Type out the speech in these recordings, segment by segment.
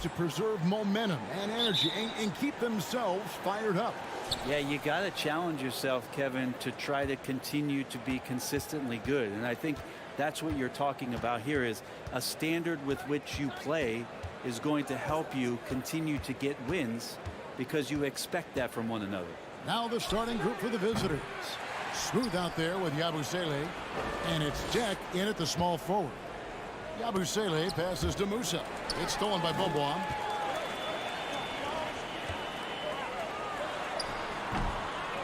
to preserve momentum and energy and keep themselves fired up. Yeah, you got to challenge yourself, Kevin, to try to continue to be consistently good. And I think that's what you're talking about here, is a standard with which you play is going to help you continue to get wins because you expect that from one another. Now the starting group for the visitors. Smooth out there with Yabusele, and it's Jack in at the small forward. Yabusele passes to Musa. It's stolen by Bobois.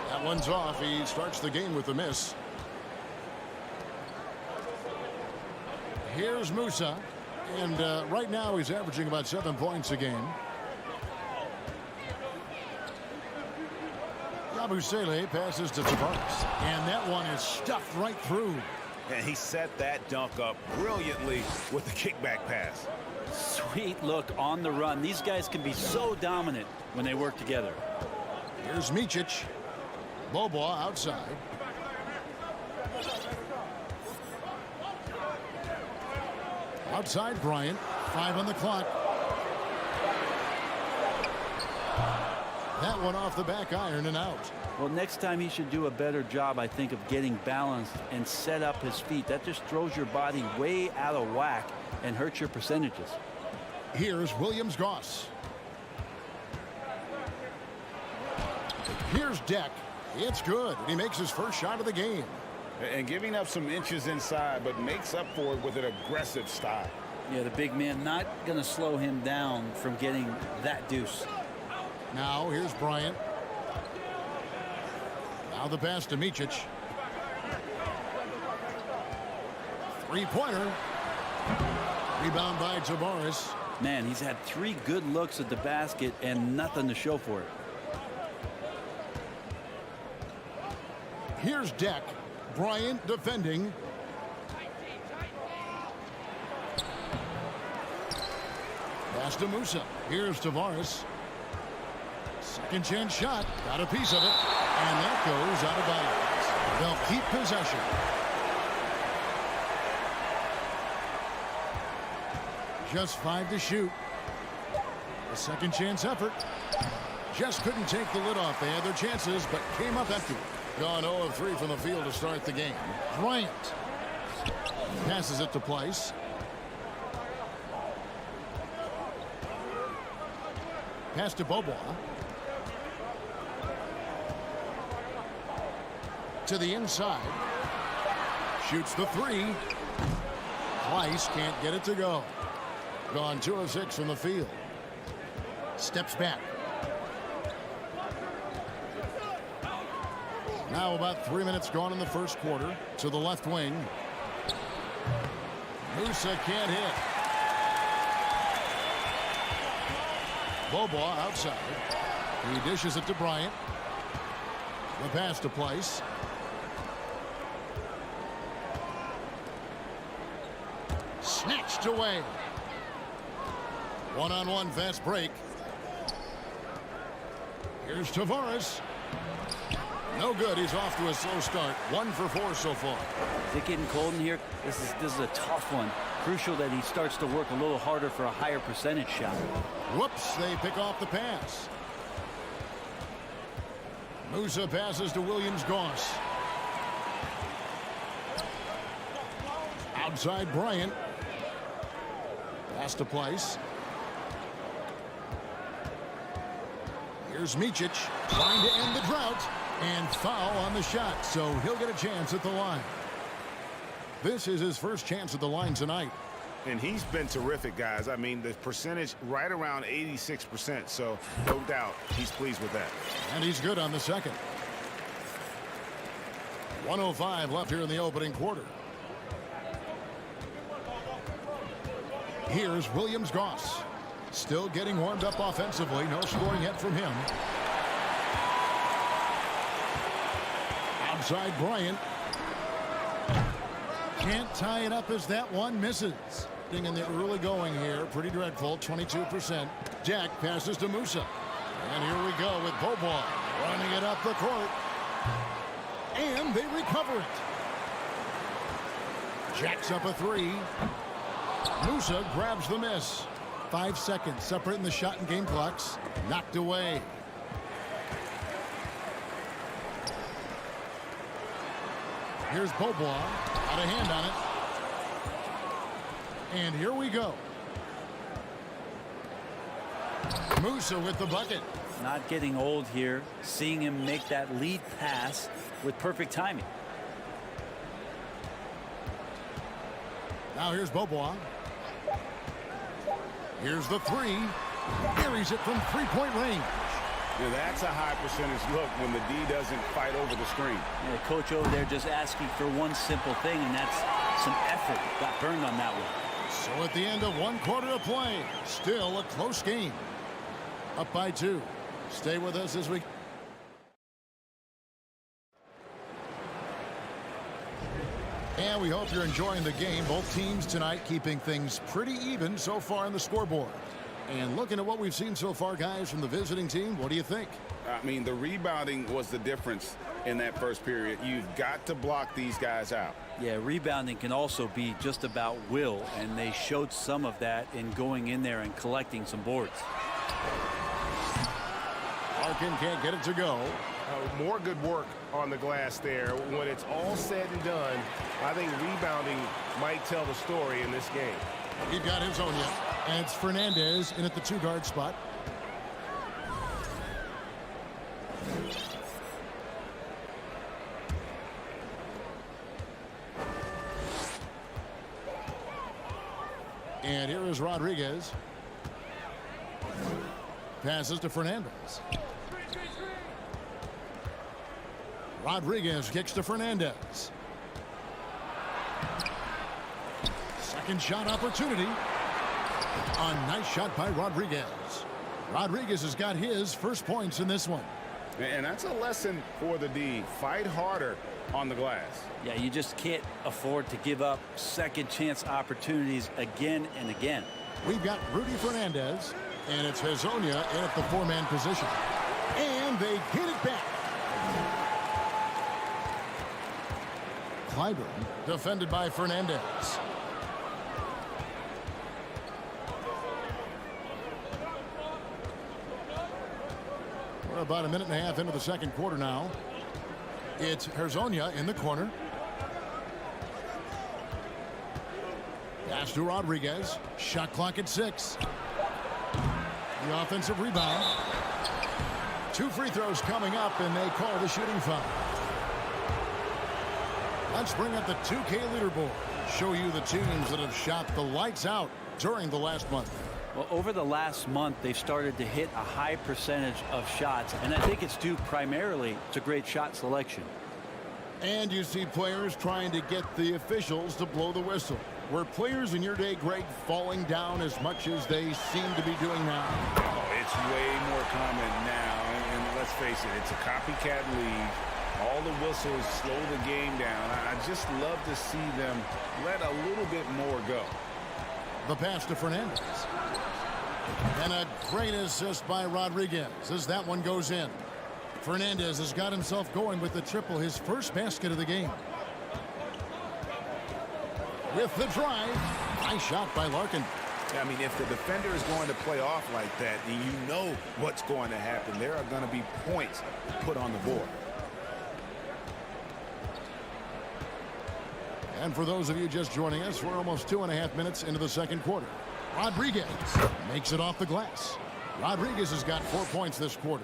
That one's off. He starts the game with a miss. Here's Musa, and right now he's averaging about 7 points a game. Yabusele passes to Tavares, and that one is stuffed right through. And he set that dunk up brilliantly with the kickback pass. Sweet look on the run. These guys can be so dominant when they work together. Here's Micic. Bobois outside. Outside Bryant. 5 on the clock. That one off the back iron and out. Well, next time he should do a better job, I think, of getting balanced and set up his feet. That just throws your body way out of whack and hurts your percentages. Here's Williams-Goss. Here's Deck. It's good. He makes his first shot of the game. And giving up some inches inside, but makes up for it with an aggressive style. Yeah, the big man not going to slow him down from getting that deuce. Now here's Bryant. Now the pass to Micic. Three-pointer. Rebound by Tavares. Man, he's had 3 good looks at the basket and nothing to show for it. Here's Deck. Bryant defending. Pass to Musa. Here's Tavares. Second chance shot. Got a piece of it. And that goes out of bounds. They'll keep possession. Just 5 to shoot. A second chance effort. Just couldn't take the lid off. They had their chances, but came up empty. Gone 0 of 3 from the field to start the game. Bryant passes it to Place. Pass to Bobois. To the inside. Shoots the 3. Place can't get it to go. Gone 2 of 6 from the field. Steps back. Now about 3 minutes gone in the first quarter. To the left wing. Musa can't hit. Bobois outside. He dishes it to Bryant. The pass to Place. Snatched away. One-on-one fast break. Here's Tavares. No good. He's off to a slow start. 1 for 4 so far. Is it getting cold in here? This is a tough one. Crucial that he starts to work a little harder for a higher percentage shot. Whoops, they pick off the pass. Musa passes to Williams-Goss. Outside Bryant. Pass to Place. Here's Micic trying to end the drought. And foul on the shot, so he'll get a chance at the line. This is his first chance at the line tonight. And he's been terrific, guys. I mean, the percentage right around 86%, so no doubt he's pleased with that. And he's good on the second. 1:05 left here in the opening quarter. Here's Williams-Goss. Still getting warmed up offensively. No scoring yet from him. Outside Bryant. Can't tie it up as that one misses. In the early going here, pretty dreadful, 22%. Jack passes to Musa. And here we go with Bobois running it up the court. And they recover it. Jack's up a 3. Musa grabs the miss. 5 seconds separating the shot and game clocks. Knocked away. Here's Beaubois. Got a hand on it. And here we go. Musa with the bucket. Not getting old here. Seeing him make that lead pass with perfect timing. Now here's Beaubois. Here's the three. Buries it from three-point range. Yeah, that's a high percentage look when the D doesn't fight over the screen. Yeah, coach over there just asking for one simple thing, and that's some effort. Got burned on that one. So at the end of 1 quarter of play, still a close game. Up by 2. Stay with us as we... And we hope you're enjoying the game. Both teams tonight keeping things pretty even so far on the scoreboard. And looking at what we've seen so far, guys, from the visiting team, what do you think? I mean, the rebounding was the difference in that first period. You've got to block these guys out. Yeah, rebounding can also be just about will, and they showed some of that in going in there and collecting some boards. Larkin can't get it to go. More good work on the glass there. When it's all said and done, I think rebounding might tell the story in this game. He's got his own yet. And it's Fernandez in at the 2-guard spot. And here is Rodriguez. Passes to Fernandez. Rodriguez kicks to Fernandez. Second shot opportunity. A nice shot by Rodriguez. Rodriguez has got his first points in this one. And that's a lesson for the D. Fight harder on the glass. Yeah, you just can't afford to give up second chance opportunities again and again. We've got Rudy Fernandez, and it's Hezonja in at the 4-man position. And they get it back. Clyburn defended by Fernandez. We're about a minute and a half into the second quarter now. It's Hezonja in the corner. Pass to Rodriguez. Shot clock at 6. The offensive rebound. 2 free throws coming up, and they call the shooting foul. Let's bring up the 2K leaderboard. Show you the teams that have shot the lights out during the last month. Well, over the last month, they've started to hit a high percentage of shots, and I think it's due primarily to great shot selection. And you see players trying to get the officials to blow the whistle. Were players in your day, Greg, falling down as much as they seem to be doing now? Oh, it's way more common now. And let's face it, it's a copycat league. All the whistles slow the game down. I just love to see them let a little bit more go. The pass to Fernandez. And a great assist by Rodriguez as that one goes in. Fernandez has got himself going with the triple, his first basket of the game. With the drive, nice shot by Larkin. I mean, if the defender is going to play off like that, then you know what's going to happen. There are going to be points put on the board. And for those of you just joining us, we're almost 2.5 minutes into the second quarter. Rodriguez makes it off the glass. Rodriguez has got 4 points this quarter.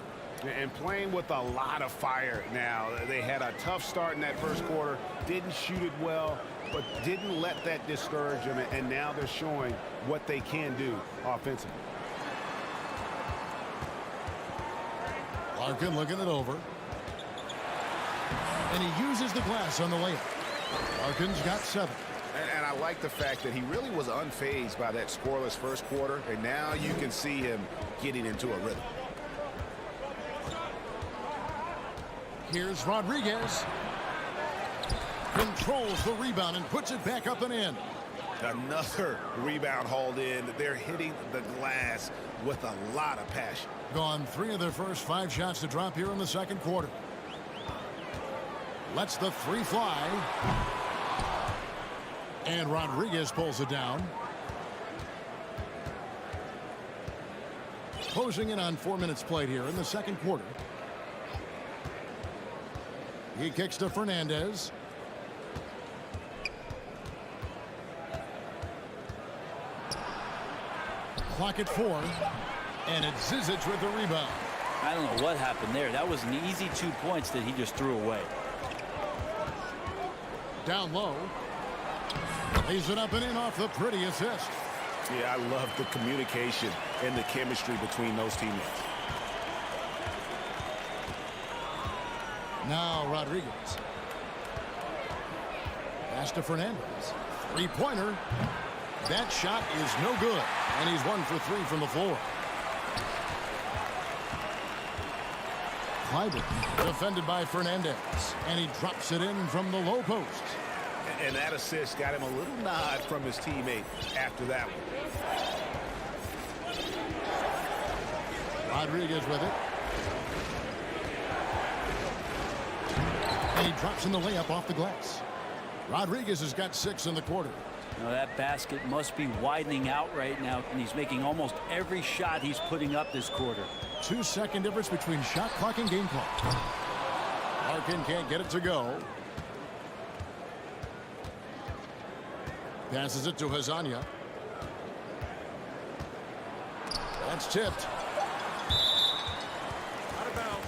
And playing with a lot of fire now. They had a tough start in that first quarter, didn't shoot it well, but didn't let that discourage them, and now they're showing what they can do offensively. Larkin looking it over. And he uses the glass on the layup. Larkin's got 7. And I like the fact that he really was unfazed by that scoreless first quarter, and now you can see him getting into a rhythm. Here's Rodriguez. Controls the rebound and puts it back up and in. Another rebound hauled in. They're hitting the glass with a lot of passion. Gone 3 of their first 5 shots to drop here in the second quarter. Lets the 3 fly. And Rodriguez pulls it down. Closing in on 4 minutes played here in the second quarter. He kicks to Fernandez. Clock at 4. And it's Zizic with the rebound. I don't know what happened there. That was an easy 2 points that he just threw away. Down low. Lays it up and in off the pretty assist. Yeah, I love the communication and the chemistry between those teammates. Now Rodriguez. Pass to Fernandez. Three-pointer. That shot is no good. And he's 1 for 3 from the floor. Clyburn defended by Fernandez. And he drops it in from the low post. And that assist got him a little nod from his teammate after that one. Rodriguez with it. And he drops in the layup off the glass. Rodriguez has got 6 in the quarter. Now that basket must be widening out right now, and he's making almost every shot he's putting up this quarter. 2-second difference between shot clock and game clock. Larkin can't get it to go. Passes it to Hazania. That's tipped. Out of bounds.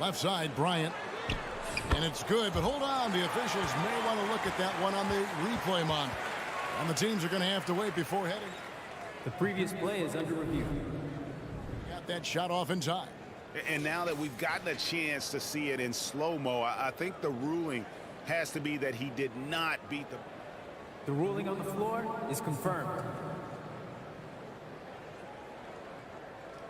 Left side, Bryant. And it's good, but hold on. The officials may want to look at that one on the replay monitor. And the teams are going to have to wait before heading. The previous play is under review. Got that shot off in time. And now that we've gotten a chance to see it in slow-mo, I think the ruling has to be that he did not beat the... The ruling on the floor is confirmed.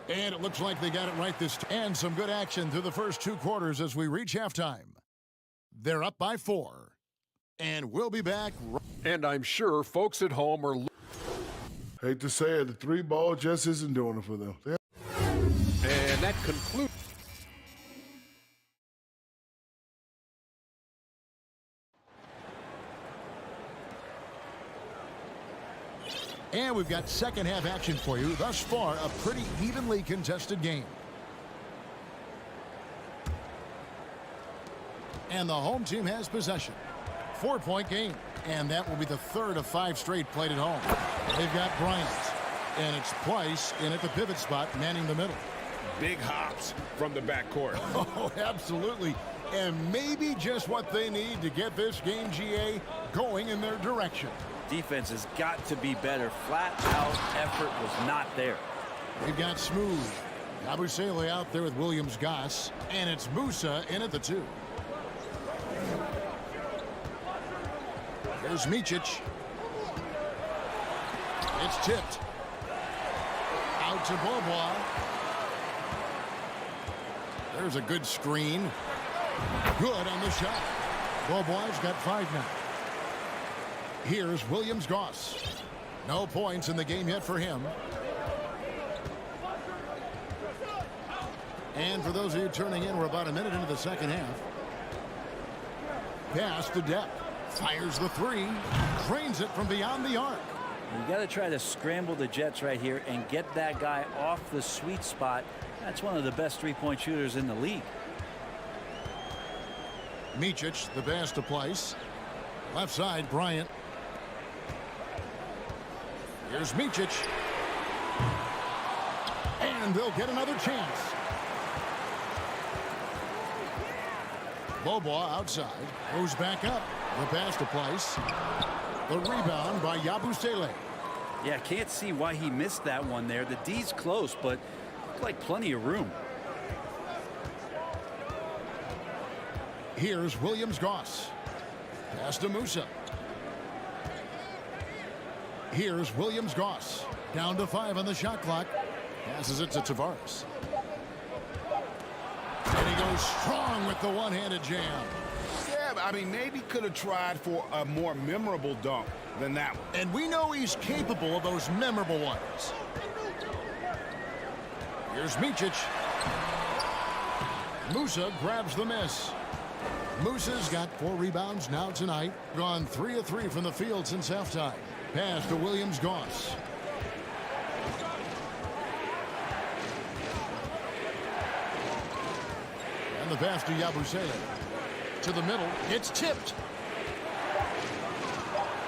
And it looks like they got it right this time. And some good action through the first 2 quarters as we reach halftime. They're up by 4. And we'll be back. And I'm sure folks at home are... Hate to say it, the 3 ball just isn't doing it for them. And that concludes. And we've got second half action for you. Thus far, a pretty evenly contested game. And the home team has possession. 4-point game. And that will be the 3rd of 5 straight played at home. They've got Bryant. And it's Price in at the pivot spot, manning the middle. Big hops from the backcourt. Oh, absolutely. And maybe just what they need to get this game, GA, going in their direction. Defense has got to be better. Flat out effort was not there. They've got Smooth. Abusele out there with Williams-Goss. And it's Musa in at the 2. Here's Micic. It's tipped. Out to Bobois. There's a good screen. Good on the shot. Bobois got 5 now. Here's Williams-Goss. No points in the game yet for him. And for those of you turning in, we're about a minute into the second half. Pass to Depp. Fires the 3. Drains it from beyond the arc. You got to try to scramble the Jets right here and get that guy off the sweet spot. That's one of the best 3-point shooters in the league. Micic, the pass to Place. Left side, Bryant. Here's Micic. And they'll get another chance. Bobois outside. Goes back up. The pass to Place. The rebound by Yabusele. Yeah, can't see why he missed that one there. The D's close, but looked like plenty of room. Here's Williams-Goss. Pass to Musa. Here's Williams-Goss. Down to 5 on the shot clock. Passes it to Tavares. And he goes strong with the one-handed jam. Yeah, I mean, maybe could have tried for a more memorable dunk than that one. And we know he's capable of those memorable ones. Here's Micic. Musa grabs the miss. Musa's got 4 rebounds now tonight. Gone 3 of 3 from the field since halftime. Pass to Williams-Goss. And the pass to Yabusele. To the middle. It's tipped.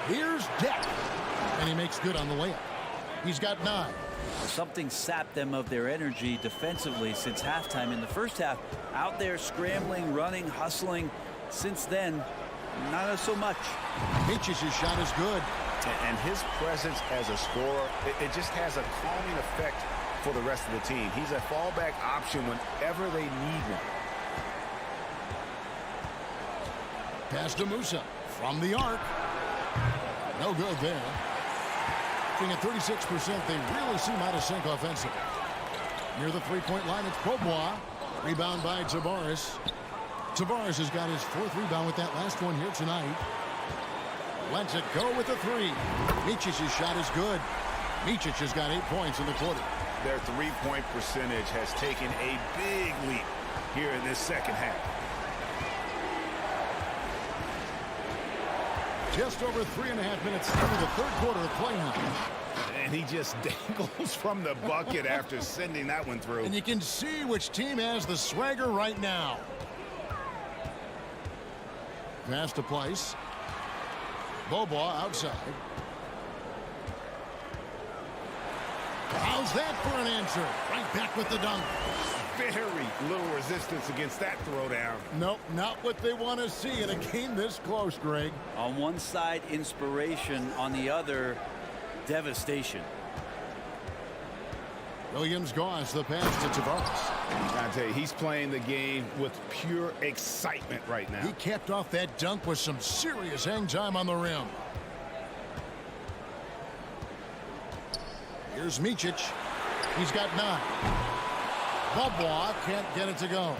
Here's Deck. And he makes good on the layup. He's got 9. Something sapped them of their energy defensively since halftime. In the first half, out there scrambling, running, hustling. Since then, not so much. Micic's shot is good. And his presence as a scorer, it just has a calming effect for the rest of the team. He's a fallback option whenever they need one. Pass to Musa from the arc. No good there. At 36%, they really seem out of sync offensively. Near the three-point line, it's Beaubois. Rebound by Tavares. Tavares has got his 4th rebound with that last one here tonight. Lets it go with the 3. Micic's shot is good. Micic has got 8 points in the quarter. Their three-point percentage has taken a big leap here in this second half. Just over 3.5 minutes into the third quarter of play now. And he just dangles from the bucket after sending that one through. And you can see which team has the swagger right now. Pass to Place. Beaubois outside. How's that for an answer? Right back with the dunk. Very little resistance against that throwdown. Nope, not what they want to see in a game this close, Greg. On one side, inspiration. On the other, devastation. Williams-Goss, the pass to Tavares. I tell you, he's playing the game with pure excitement right now. He capped off that dunk with some serious hang time on the rim. Here's Micic. He's got 9. Beaubois can't get it to go.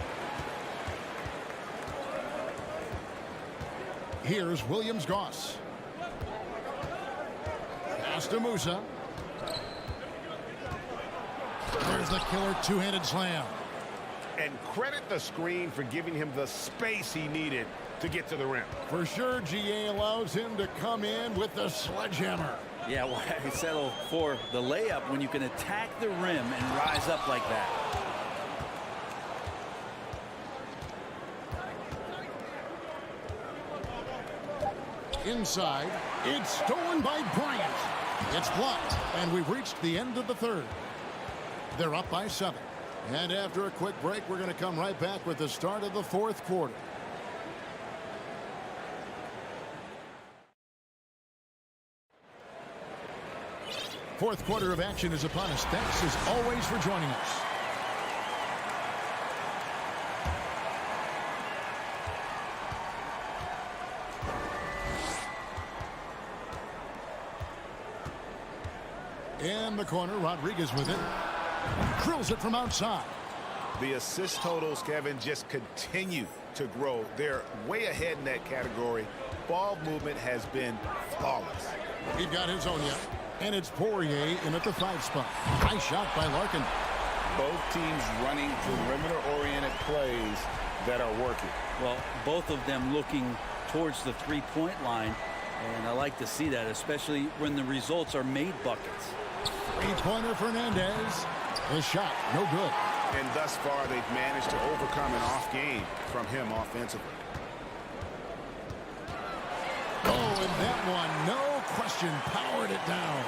Here's Williams-Goss. Pass to Musa. There's the killer two-handed slam. And credit the screen for giving him the space he needed to get to the rim. For sure, GA allows him to come in with the sledgehammer. Yeah, why settle for the layup when you can attack the rim and rise up like that? Inside, it's stolen by Bryant. It's blocked, and we've reached the end of the third. They're up by 7. And after a quick break, we're going to come right back with the start of the fourth quarter. Fourth quarter of action is upon us. Thanks as always for joining us. In the corner, Rodriguez with it. Drills it from outside. The assist totals, Kevin, just continue to grow. They're way ahead in that category. Ball movement has been flawless. We've got his own yet. And it's Poirier in at the 5 spot. Nice shot by Larkin. Both teams running perimeter-oriented plays that are working. Well, both of them looking towards the three-point line. And I like to see that, especially when the results are made buckets. Three-pointer Fernandez. His shot, no good. And thus far, they've managed to overcome an off game from him offensively. Oh, and that one, no question, powered it down.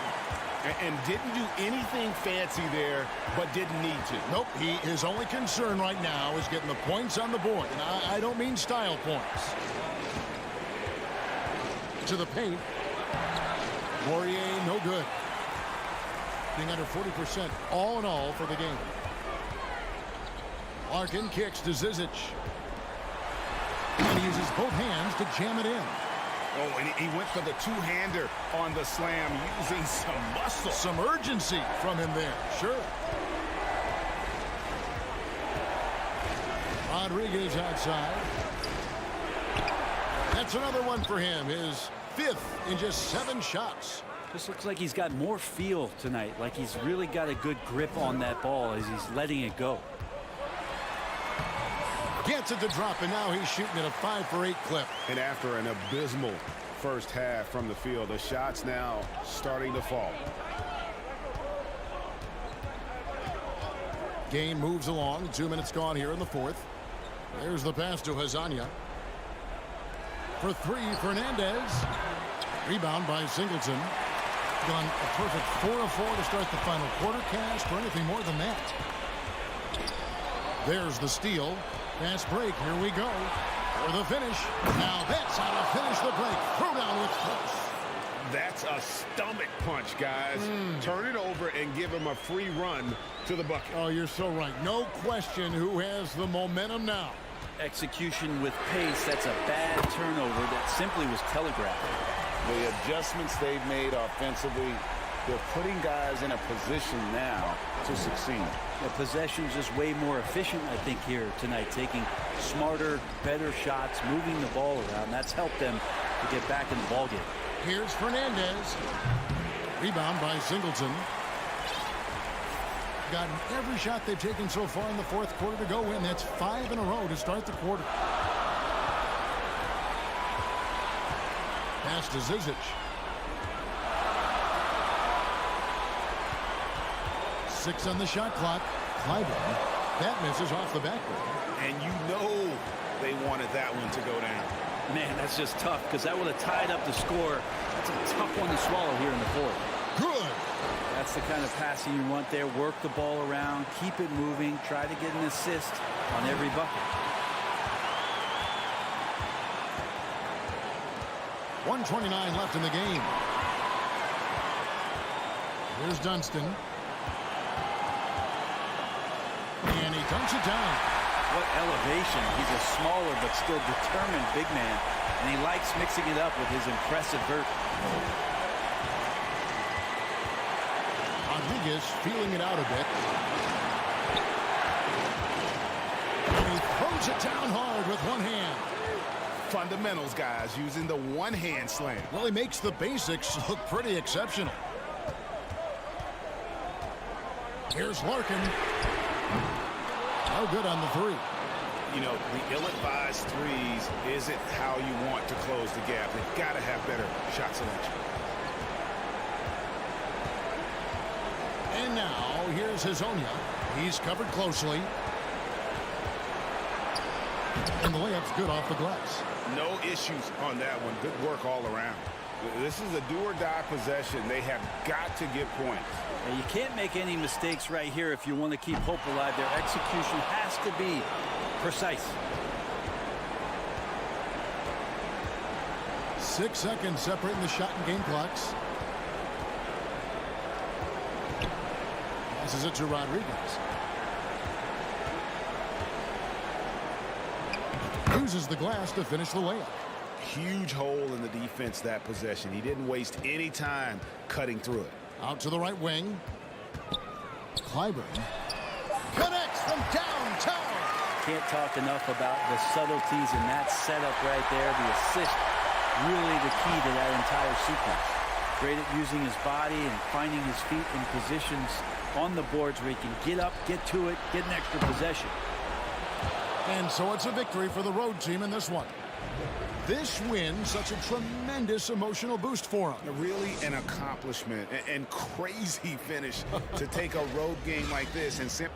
And didn't do anything fancy there, but didn't need to. Nope, his only concern right now is getting the points on the board. And I don't mean style points. To the paint. Poirier, no good. Being under 40% all in all for the game. Larkin kicks to Zizic. And he uses both hands to jam it in. Oh, and he went for the two-hander on the slam, using some muscle. Some urgency from him there, sure. Rodriguez outside. That's another one for him, his 5th in just 7 shots. Just looks like he's got more feel tonight, like he's really got a good grip on that ball as he's letting it go. Gets it to drop, and now he's shooting at a 5 for 8 clip. And after an abysmal first half from the field, the shots now starting to fall. Game moves along. 2 minutes gone here in the fourth. There's the pass to Hazania. For three, Fernandez. Rebound by Singleton. Gone a perfect 4 of 4 to start the final quarter. Can't ask for anything more than that. There's the steal. Fast break. Here we go. For the finish. Now that's how to finish the break. Throw down with force. That's a stomach punch, guys. Turn it over and give him a free run to the bucket. Oh, you're so right. No question who has the momentum now. Execution with pace. That's a bad turnover that simply was telegraphed. The adjustments they've made offensively, they're putting guys in a position now to succeed. The possession's just way more efficient, I think, here tonight. Taking smarter, better shots, moving the ball around. That's helped them to get back in the ballgame. Here's Fernandez. Rebound by Singleton. Gotten every shot they've taken so far in the fourth quarter to go in. That's 5 in a row to start the quarter. Pass to Zizic. 6 on the shot clock. Clyburn. That misses off the backboard. And you know they wanted that one to go down. Man, that's just tough because that would have tied up the score. That's a tough one to swallow here in the fourth. Good. That's the kind of passing you want there. Work the ball around, keep it moving, try to get an assist on every bucket. 1:29 left in the game. Here's Dunston. And he dunks it down. What elevation. He's a smaller but still determined big man. And he likes mixing it up with his impressive vert. Rodriguez feeling it out a bit. And he throws it down hard with one hand. Fundamentals, guys, using the one-hand slam. Well, he makes the basics look pretty exceptional. Here's Larkin. No good on the three. You know, the ill-advised threes isn't how you want to close the gap. They've got to have better shot selection. And now, here's Hazonia. He's covered closely. And the layup's good off the glass. No issues on that one. Good work all around. This is a do-or-die possession. They have got to get points. And you can't make any mistakes right here if you want to keep hope alive. Their execution has to be precise. 6 seconds separating the shot and game clocks. Passes it to Rodriguez. Uses the glass to finish the layup. Huge hole in the defense that possession. He didn't waste any time cutting through it. Out to the right wing. Clyburn connects from downtown. Can't talk enough about the subtleties in that setup right there. The assist, really the key to that entire sequence. Great at using his body and finding his feet in positions on the boards where he can get up, get to it, get an extra possession. And so it's a victory for the road team in this one. This win, such a tremendous emotional boost for them. Really an accomplishment and crazy finish to take a road game like this and simply.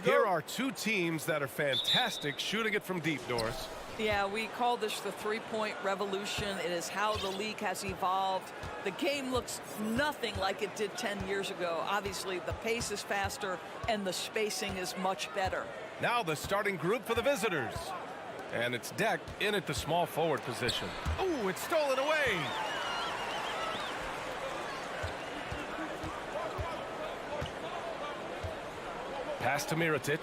Here are two teams that are fantastic shooting it from deep, Doris. Yeah, we call this the three-point revolution. It is how the league has evolved. The game looks nothing like it did 10 years ago. Obviously, the pace is faster and the spacing is much better. Now the starting group for the visitors. And it's Deck in at the small forward position. Oh, it's stolen away. Pass to Mirotic.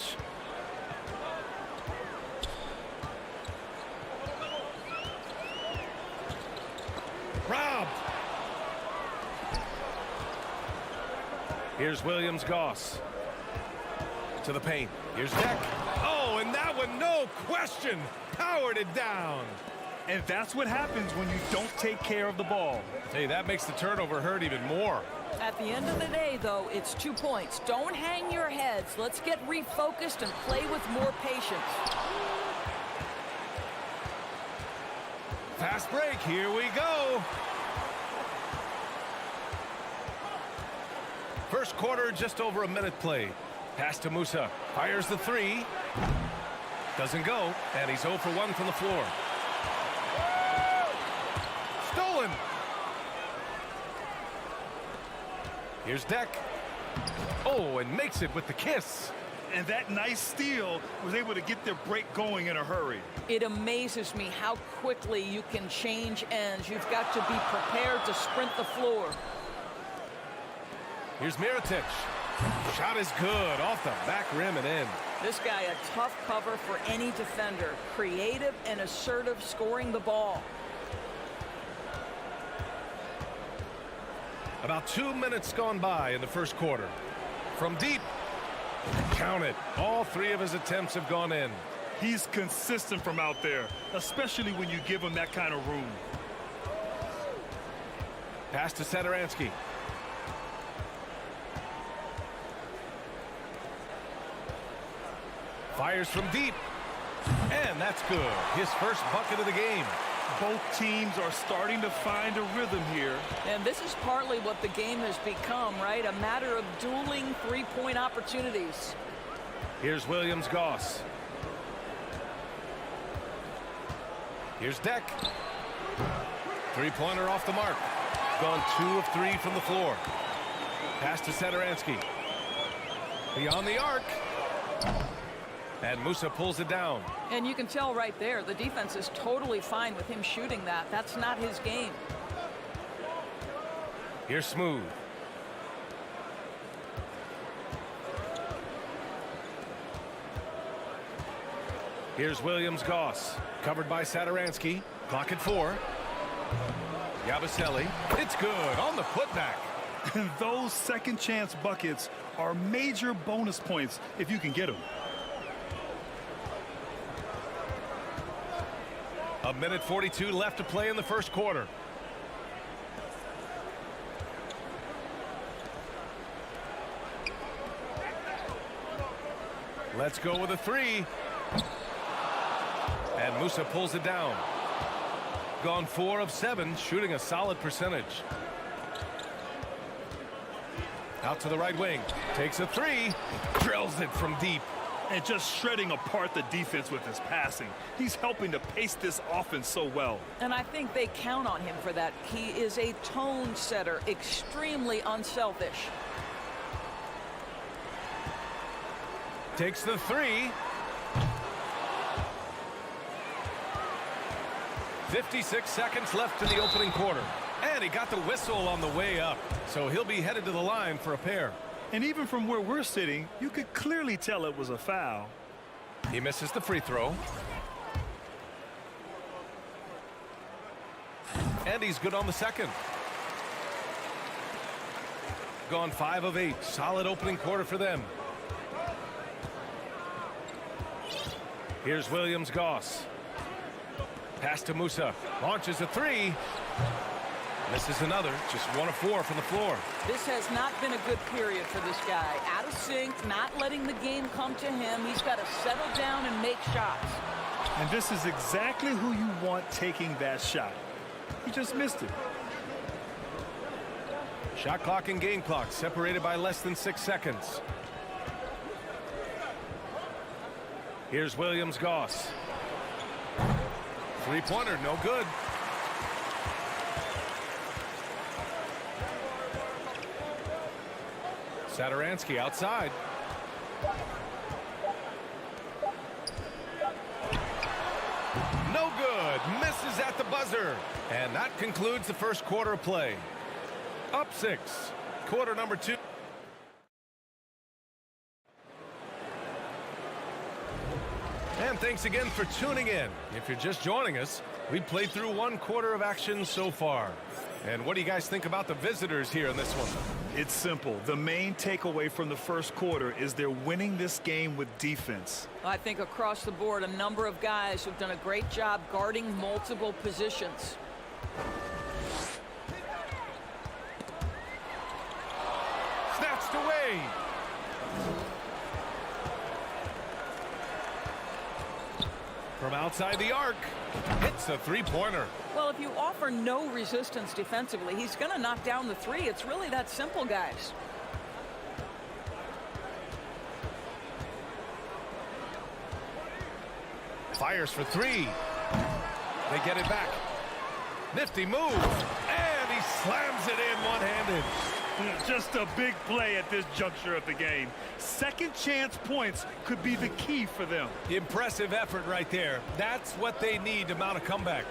Robbed. Here's Williams-Goss. To the paint. Here's Deck. Oh, and that one, no question, powered it down. And that's what happens when you don't take care of the ball. Hey, that makes the turnover hurt even more. At the end of the day, though, it's 2 points. Don't hang your heads. Let's get refocused and play with more patience. Fast break, here we go. First quarter, just over a minute played. Pass to Musa, fires the three. Doesn't go, and he's 0 for 1 from the floor. Stolen. Here's Deck. Oh, and makes it with the kiss. And that nice steal was able to get their break going in a hurry. It amazes me how quickly you can change ends. You've got to be prepared to sprint the floor. Here's Mirotic. Shot is good off the back rim and in. This guy a tough cover for any defender. Creative and assertive scoring the ball. About 2 minutes gone by in the first quarter. From deep. Count it. All 3 of his attempts have gone in. He's consistent from out there, especially when you give him that kind of room. Pass to Satoransky. Fires from deep. And that's good. His first bucket of the game. Both teams are starting to find a rhythm here. And this is partly what the game has become, right? A matter of dueling three-point opportunities. Here's Williams-Goss. Here's Deck. Three-pointer off the mark. Gone 2 of 3 from the floor. Pass to Satoransky. Beyond the arc. And Musa pulls it down. And you can tell right there, the defense is totally fine with him shooting that. That's not his game. Here's Smooth. Here's Williams-Goss. Covered by Satoransky. Clock at 4. Yabusele. It's good on the putback. And those second chance buckets are major bonus points if you can get them. A minute 42 left to play in the first quarter. Let's go with a 3. And Musa pulls it down. Gone 4 of 7, shooting a solid percentage. Out to the right wing. Takes a 3. Drills it from deep. And just shredding apart the defense with his passing. He's helping to pace this offense so well. And I think they count on him for that. He is a tone setter, extremely unselfish. Takes the 3. 56 seconds left in the opening quarter. And he got the whistle on the way up. So he'll be headed to the line for a pair. And even from where we're sitting, you could clearly tell it was a foul. He misses the free throw. And he's good on the second. Gone 5 of 8. Solid opening quarter for them. Here's Williams-Goss. Pass to Musa. Launches a 3. Misses another. Just 1 of 4 from the floor. This has not been a good period for this guy. Out of sync, not letting the game come to him. He's got to settle down and make shots. And this is exactly who you want taking that shot. He just missed it. Shot clock and game clock separated by less than 6 seconds. Here's Williams-Goss. Three-pointer, no good. Satoransky outside. No good. Misses at the buzzer. And that concludes the first quarter of play. Up 6. Quarter number 2. And thanks again for tuning in. If you're just joining us, we played through 1 quarter of action so far. And what do you guys think about the visitors here in this one? It's simple. The main takeaway from the first quarter is they're winning this game with defense. I think across the board, a number of guys who've done a great job guarding multiple positions. Snatched away. From outside the arc, hits a three-pointer. Well, if you offer no resistance defensively, he's going to knock down the 3. It's really that simple, guys. Fires for 3. They get it back. Nifty move. And he slams it in one-handed. Just a big play at this juncture of the game. Second chance points could be the key for them. Impressive effort right there. That's what they need to mount a comeback.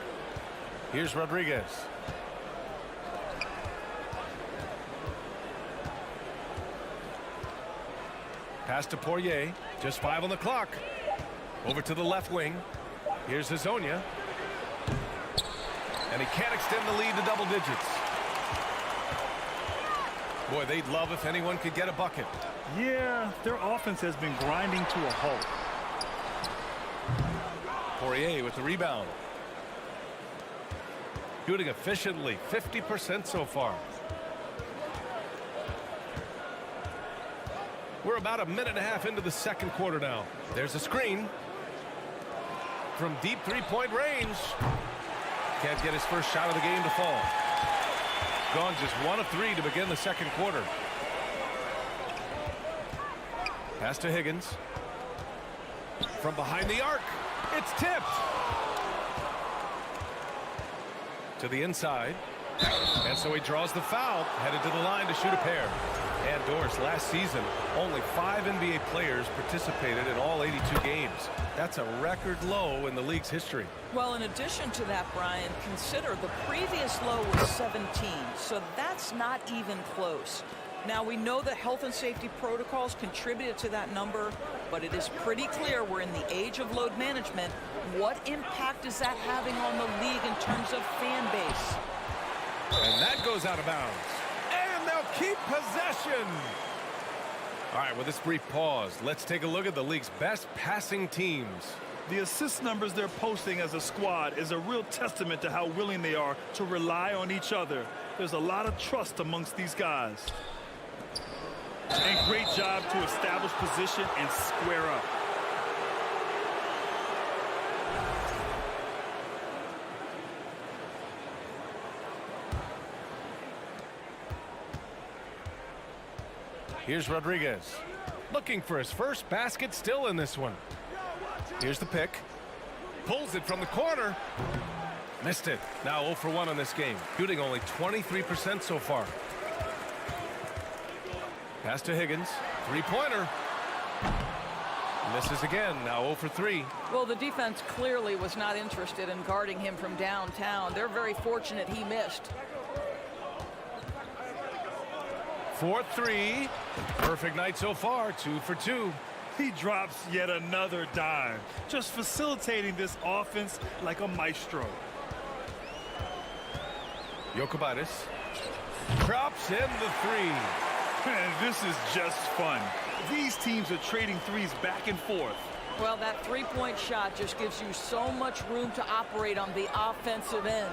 Here's Rodriguez. Pass to Poirier. Just 5 on the clock. Over to the left wing. Here's Hezonja. And he can't extend the lead to double digits. Boy, they'd love if anyone could get a bucket. Yeah, their offense has been grinding to a halt. Poirier with the rebound. Shooting efficiently, 50% so far. We're about a minute and a half into the second quarter now. There's a screen. From deep three-point range. Can't get his first shot of the game to fall. Gone just 1 of 3 to begin the second quarter. Pass to Higgins. From behind the arc. It's tipped. To the inside. And so he draws the foul. Headed to the line to shoot a pair. And Doris, last season, only 5 NBA players participated in all 82 games. That's a record low in the league's history. Well, in addition to that, Brian, consider the previous low was 17, so that's not even close. Now, we know that health and safety protocols contributed to that number, but it is pretty clear we're in the age of load management. What impact is that having on the league in terms of fan base? And that goes out of bounds. And they'll keep possession. All right, with this brief pause, let's take a look at the league's best passing teams. The assist numbers they're posting as a squad is a real testament to how willing they are to rely on each other. There's a lot of trust amongst these guys. And great job to establish position and square up. Here's Rodriguez. Looking for his first basket, still in this one. Here's the pick. Pulls it from the corner. Missed it. Now 0 for 1 on this game. Shooting only 23% so far. Pass to Higgins. Three-pointer. Misses again. Now 0 for 3. Well, the defense clearly was not interested in guarding him from downtown. They're very fortunate he missed. 4-3. Perfect night so far. 2 for 2. He drops yet another dime, just facilitating this offense like a maestro. Jokubaitis drops in the 3. Man, this is just fun. These teams are trading threes back and forth. Well, that three-point shot just gives you so much room to operate on the offensive end.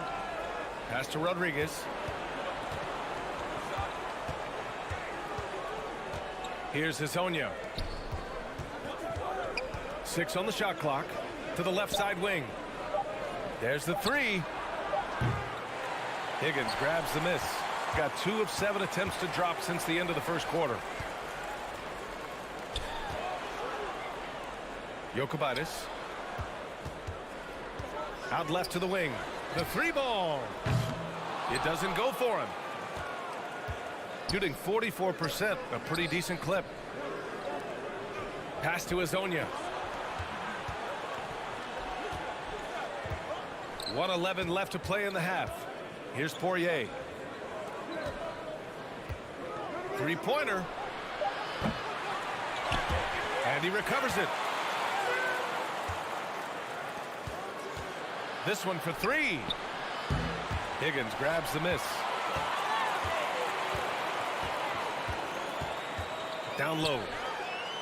Pass to Rodriguez. Here's Hezonja. 6 on the shot clock. To the left side wing. There's the 3. Higgins grabs the miss. Got 2 of 7 attempts to drop since the end of the first quarter. Jokubaitis. Out left to the wing. The 3-ball. It doesn't go for him. Shooting 44%, a pretty decent clip. Pass to Hezonja. 1:11 left to play in the half. Here's Poirier. Three-pointer. And he recovers it. This one for 3. Higgins grabs the miss. Down low.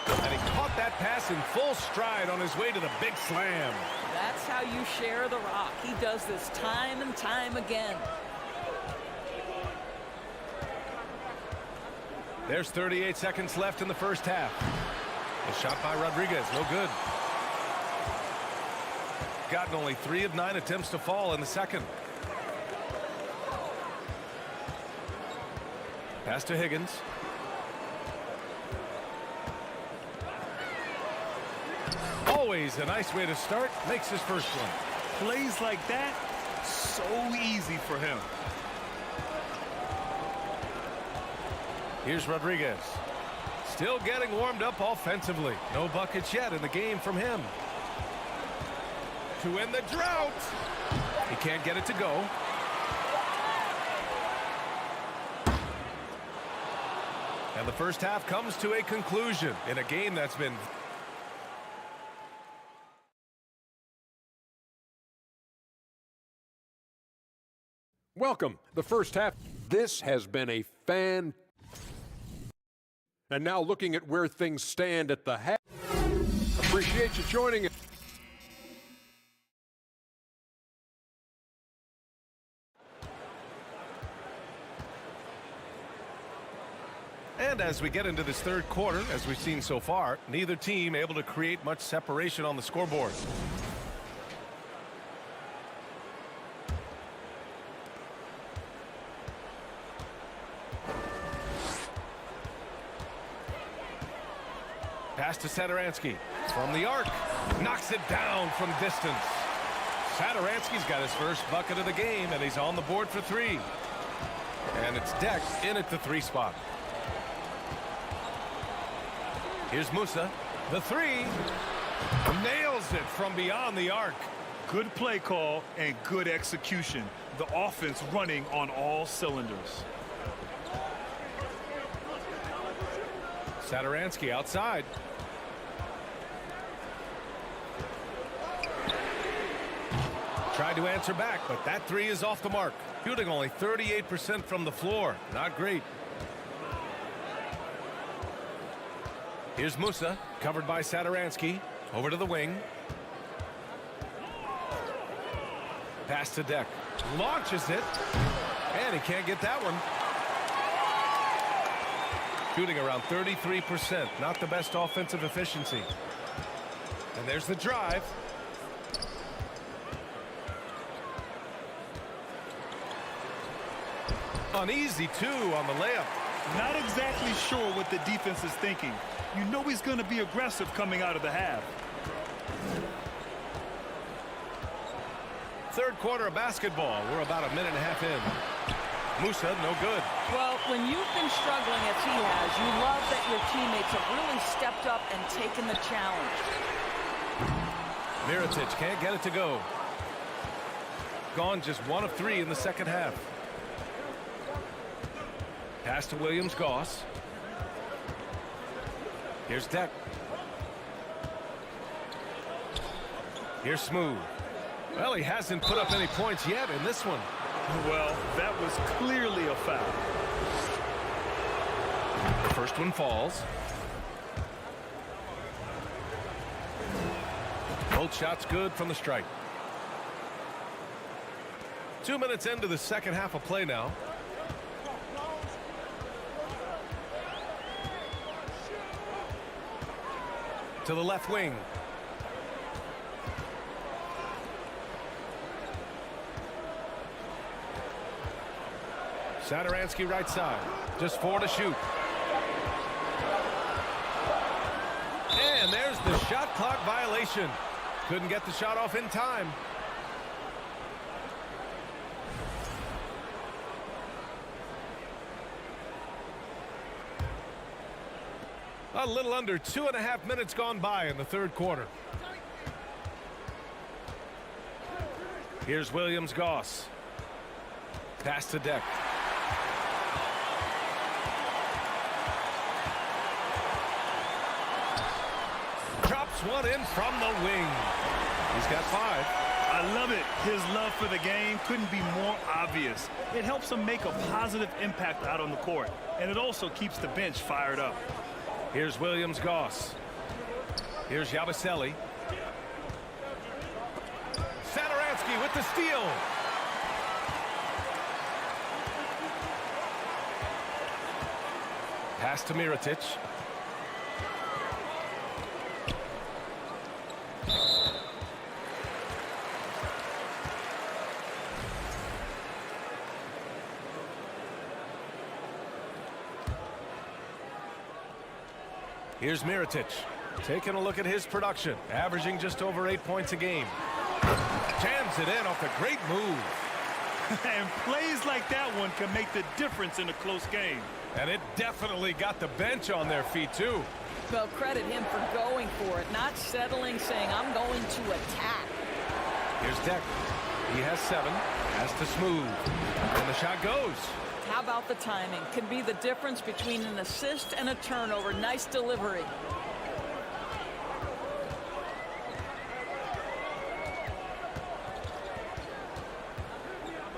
And he caught that pass in full stride on his way to the big slam. That's how you share the rock. He does this time and time again. There's 38 seconds left in the first half. A shot by Rodriguez, no good. Gotten only 3 of 9 attempts to fall in the second. Pass to Higgins. Always a nice way to start. Makes his first one. Plays like that, so easy for him. Here's Rodriguez. Still getting warmed up offensively. No buckets yet in the game from him. To end the drought. He can't get it to go. And the first half comes to a conclusion in a game that's been... Welcome. The first half. This has been a fan. And now looking at where things stand at the half. Appreciate you joining us. And as we get into this third quarter, as we've seen so far, neither team able to create much separation on the scoreboard. Pass to Sadaransky from the arc. Knocks it down from distance. Sadaransky's got his first bucket of the game, and he's on the board for three. And it's Deck in at the three spot. Here's Musa. The three. Nails it from beyond the arc. Good play call and good execution. The offense running on all cylinders. Sadaransky outside. Tried to answer back, but that three is off the mark. Shooting only 38% from the floor. Not great. Here's Musa, covered by Sadaransky. Over to the wing. Pass to Deck. Launches it. And he can't get that one. Shooting around 33%. Not the best offensive efficiency. And there's the drive. Uneasy, too, on the layup. Not exactly sure what the defense is thinking. You know he's going to be aggressive coming out of the half. Third quarter of basketball. We're about a minute and a half in. Musa, no good. Well, when you've been struggling as he has, you love that your teammates have really stepped up and taken the challenge. Mirotic can't get it to go. Gone just 1 of 3 in the second half. Pass to Williams-Goss. Here's Deck. Here's Smooth. Well, he hasn't put up any points yet in this one. Well, that was clearly a foul. The first one falls. Both shots good from the strike. 2 minutes into the second half of play now. To the left wing. Sadaransky right side. Just 4 to shoot. And there's the shot clock violation. Couldn't get the shot off in time. A little under 2.5 minutes gone by in the third quarter. Here's Williams-Goss. Pass to Deck. Drops one in from the wing. He's got 5. I love it. His love for the game couldn't be more obvious. It helps him make a positive impact out on the court, and it also keeps the bench fired up. Here's Williams-Goss. Here's Yabusele. Sadaransky with the steal. Pass to Mirotic. Here's Mirotic, taking a look at his production, averaging just over 8 points a game. Jams it in off a great move. And plays like that one can make the difference in a close game. And it definitely got the bench on their feet, too. Well, credit him for going for it, not settling, saying, I'm going to attack. Here's Deck. He has 7. Has to Smooth. And the shot goes. How about the timing? Can be the difference between an assist and a turnover. Nice delivery.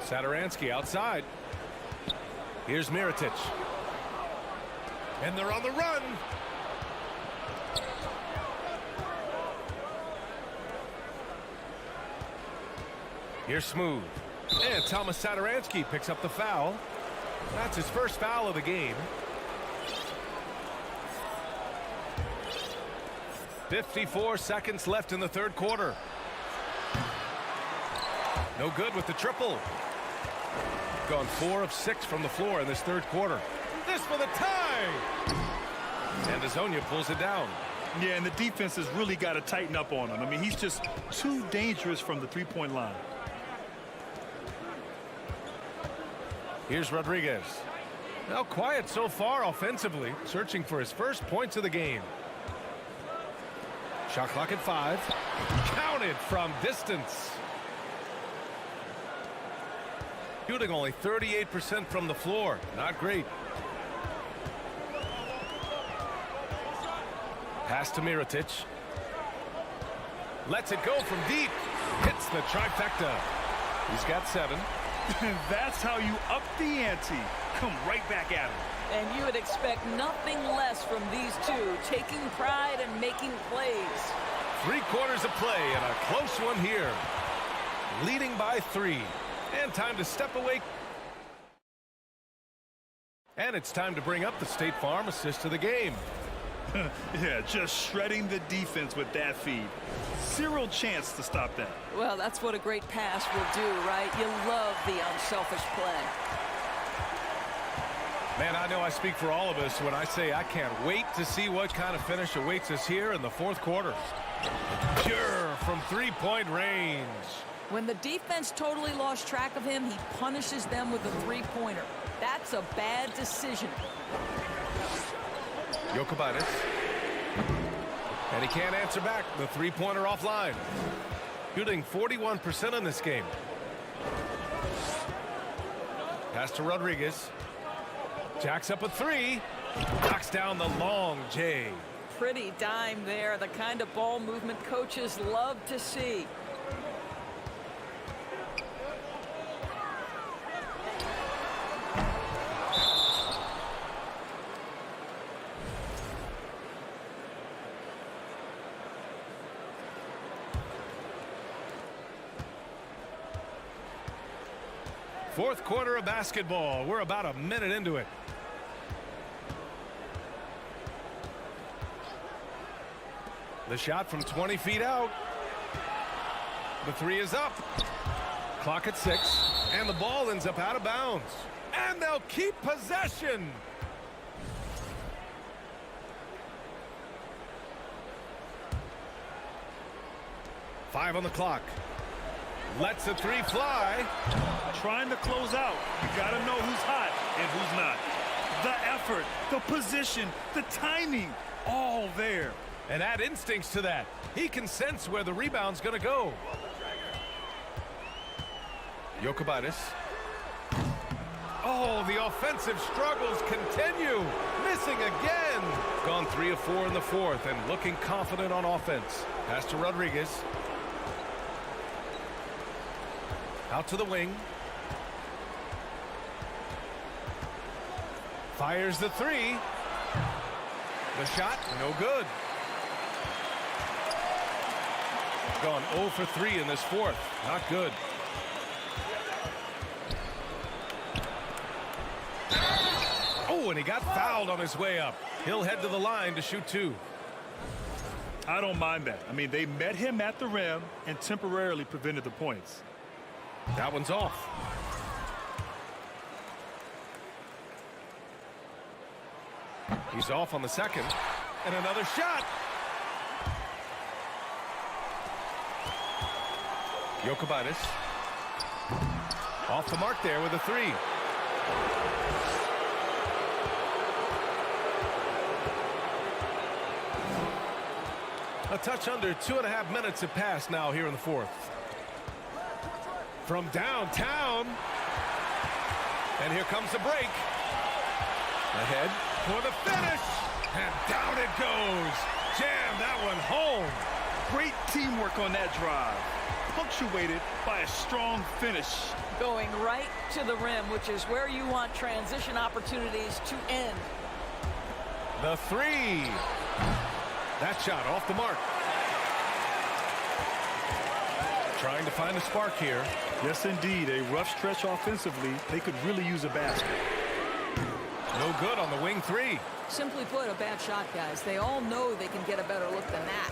Satoransky outside. Here's Mirotic. And they're on the run. Here's Smooth. And Thomas Satoransky picks up the foul. That's his first foul of the game. 54 seconds left in the third quarter. No good with the triple. Gone 4 of 6 from the floor in this third quarter. This for the tie. And Azonia pulls it down. Yeah, and the defense has really got to tighten up on him. I mean, he's just too dangerous from the three-point line. Here's Rodriguez. Now quiet so far offensively, searching for his first points of the game. Shot clock at 5. Counted from distance. Shooting only 38% from the floor. Not great. Pass to Mirotic. Lets it go from deep. Hits the trifecta. He's got 7. That's how you up the ante. Come right back at him. And you would expect nothing less from these two, taking pride and making plays. 3 quarters of play and a close one here. Leading by 3. And time to step away. And it's time to bring up the State Farm assist of the game. Yeah, just shredding the defense with that feed. Zero chance to stop that. Well, that's what a great pass will do, right? You love the unselfish play. Man, I know I speak for all of us when I say I can't wait to see what kind of finish awaits us here in the fourth quarter. Pure from three-point range. When the defense totally lost track of him, he punishes them with a three-pointer. That's a bad decision. Jokic. And he can't answer back. The three-pointer offline. Shooting 41% in this game. Pass to Rodriguez. Jacks up a 3. Knocks down the long J. Pretty dime there. The kind of ball movement coaches love to see. Fourth quarter of basketball. We're about a minute into it. The shot from 20 feet out. The 3 is up. Clock at 6. And the ball ends up out of bounds. And they'll keep possession. Five on the clock. Lets the 3 fly. Trying to close out. You got to know who's hot and who's not. The effort, the position, the timing, all there. And add instincts to that. He can sense where the rebound's going to go. Jokic. Oh, the offensive struggles continue. Missing again. Gone 3 of 4 in the fourth and looking confident on offense. Pass to Rodriguez. Out to the wing. Fires the 3. The shot, no good. Gone 0 for 3 in this fourth. Not good. Oh, and he got fouled on his way up. He'll head to the line to shoot 2. I don't mind that. I mean, they met him at the rim and temporarily prevented the points. That one's off. He's off on the second. And another shot. Jokic. Off the mark there with a 3. A touch under 2.5 minutes have passed now here in the fourth. From downtown. And here comes the break. Ahead for the finish. And down it goes. Jam that one home. Great teamwork on that drive, punctuated by a strong finish. Going right to the rim, which is where you want transition opportunities to end. The three. That shot off the mark. Trying to find a spark here. Yes, indeed. A rough stretch offensively. They could really use a basket. No good on the wing three. Simply put, a bad shot, guys. They all know they can get a better look than that.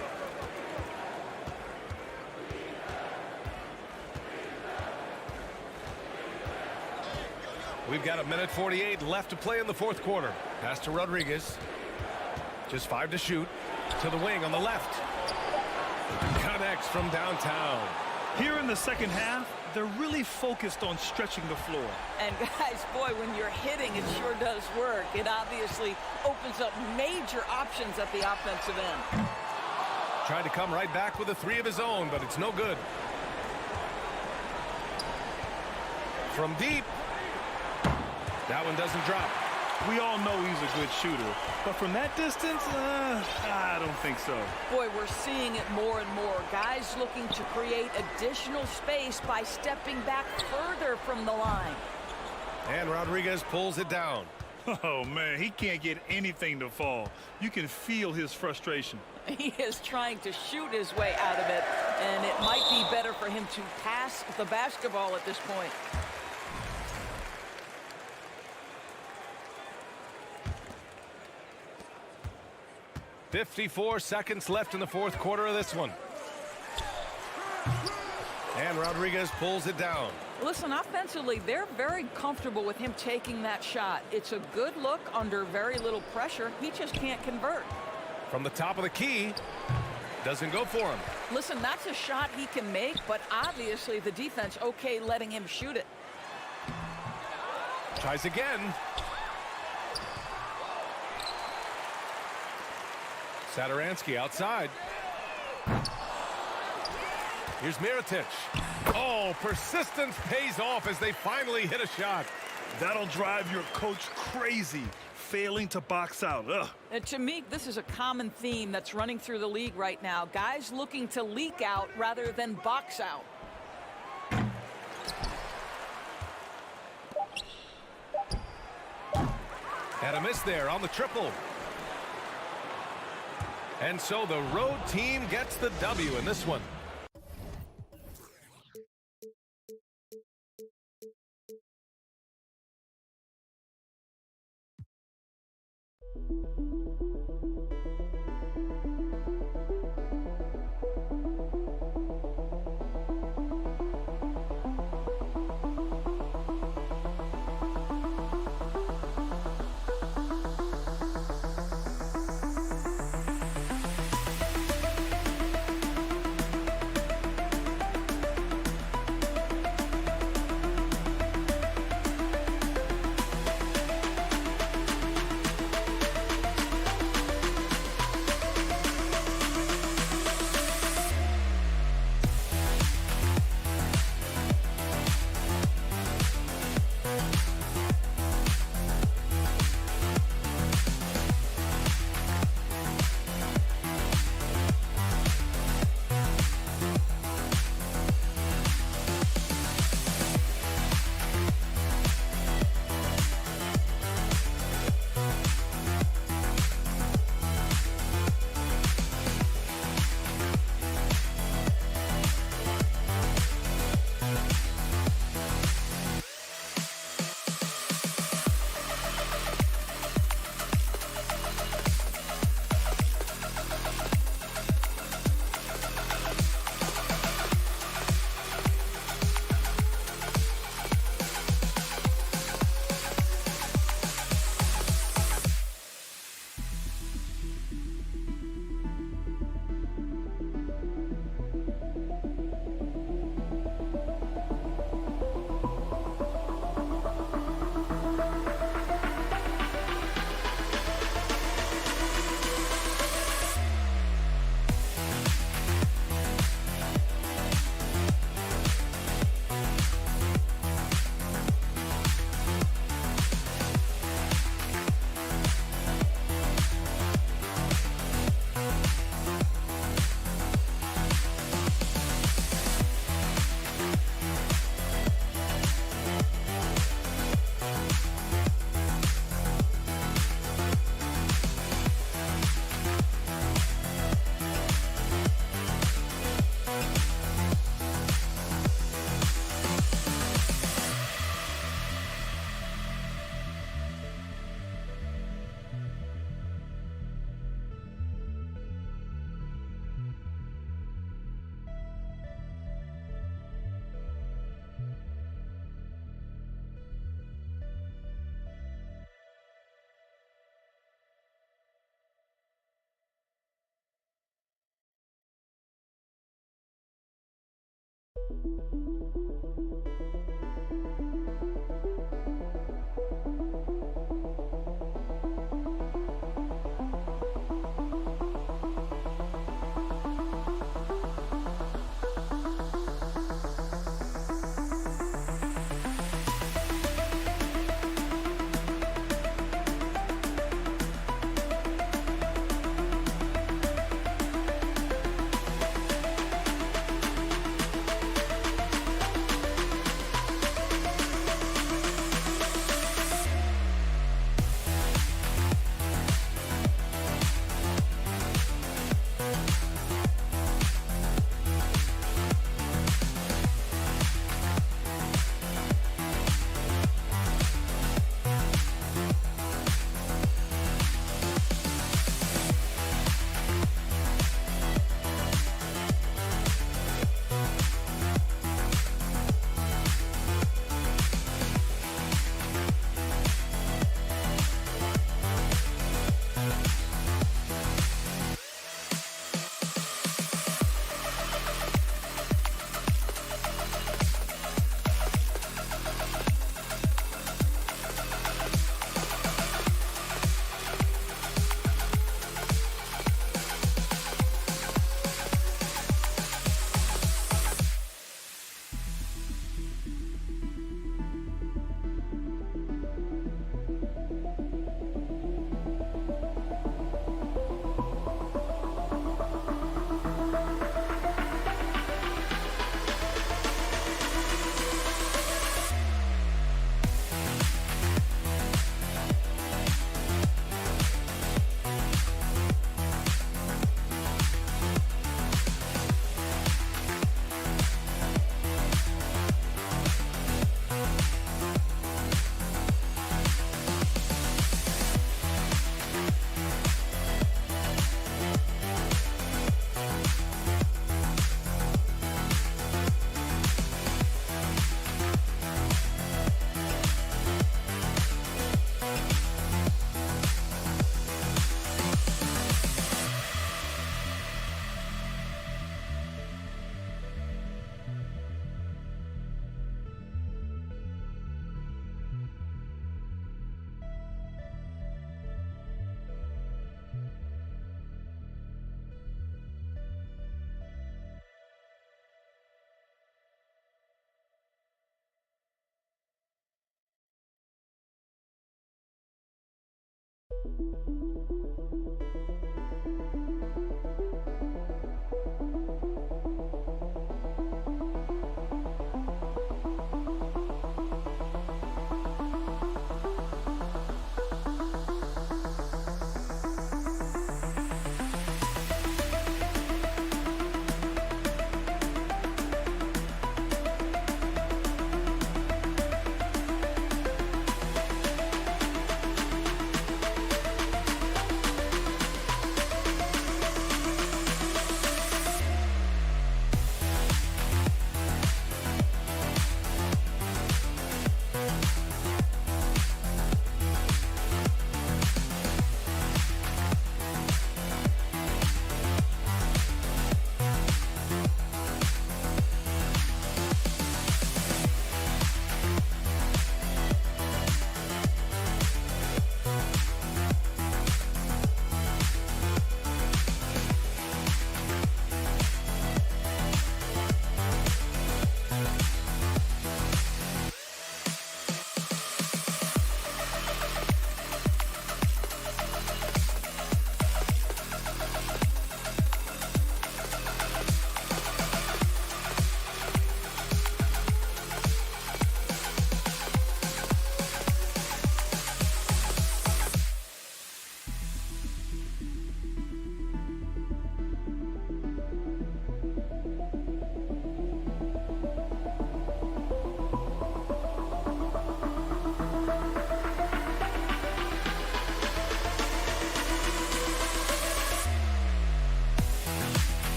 We've got 1:48 left to play in the fourth quarter. Pass to Rodriguez. Just 5 to shoot. To the wing on the left. Connects from downtown. Here in the second half, they're really focused on stretching the floor. And guys, boy, when you're hitting, it sure does work. It obviously opens up major options at the offensive end. Tried to come right back with a three of his own, but it's no good. From deep. That one doesn't drop. We all know he's a good shooter, but from that distance, I don't think so. Boy, we're seeing it more and more. Guys looking to create additional space by stepping back further from the line. And Rodriguez pulls it down. Oh, man, he can't get anything to fall. You can feel his frustration. He is trying to shoot his way out of it, and it might be better for him to pass the basketball at this point. .54 seconds left in the fourth quarter of this one. And Rodriguez pulls it down. Listen, offensively, they're very comfortable with him taking that shot. It's a good look under very little pressure. He just can't convert. From the top of the key, doesn't go for him. Listen, that's a shot he can make, but obviously the defense okay letting him shoot it. Tries again. Saturansky outside. Here's Mirotic. Oh, persistence pays off as they finally hit a shot. That'll drive your coach crazy, failing to box out. Ugh. And to me, this is a common theme that's running through the league right now. Guys looking to leak out rather than box out. Had a miss there on the triple. And so the road team gets the W in this one.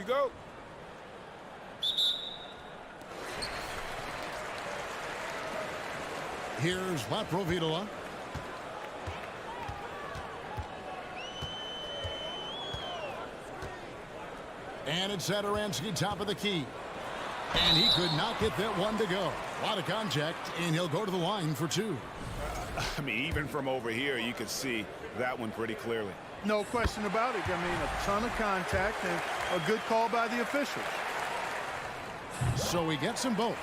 go. Here's Laprovitola. And it's Satoransky, top of the key. And he could not get that one to go. A lot of contact, and he'll go to the line for two. I mean, even from over here, you could see that one pretty clearly. No question about it. I mean, a ton of contact and a good call by the officials. So he gets them both.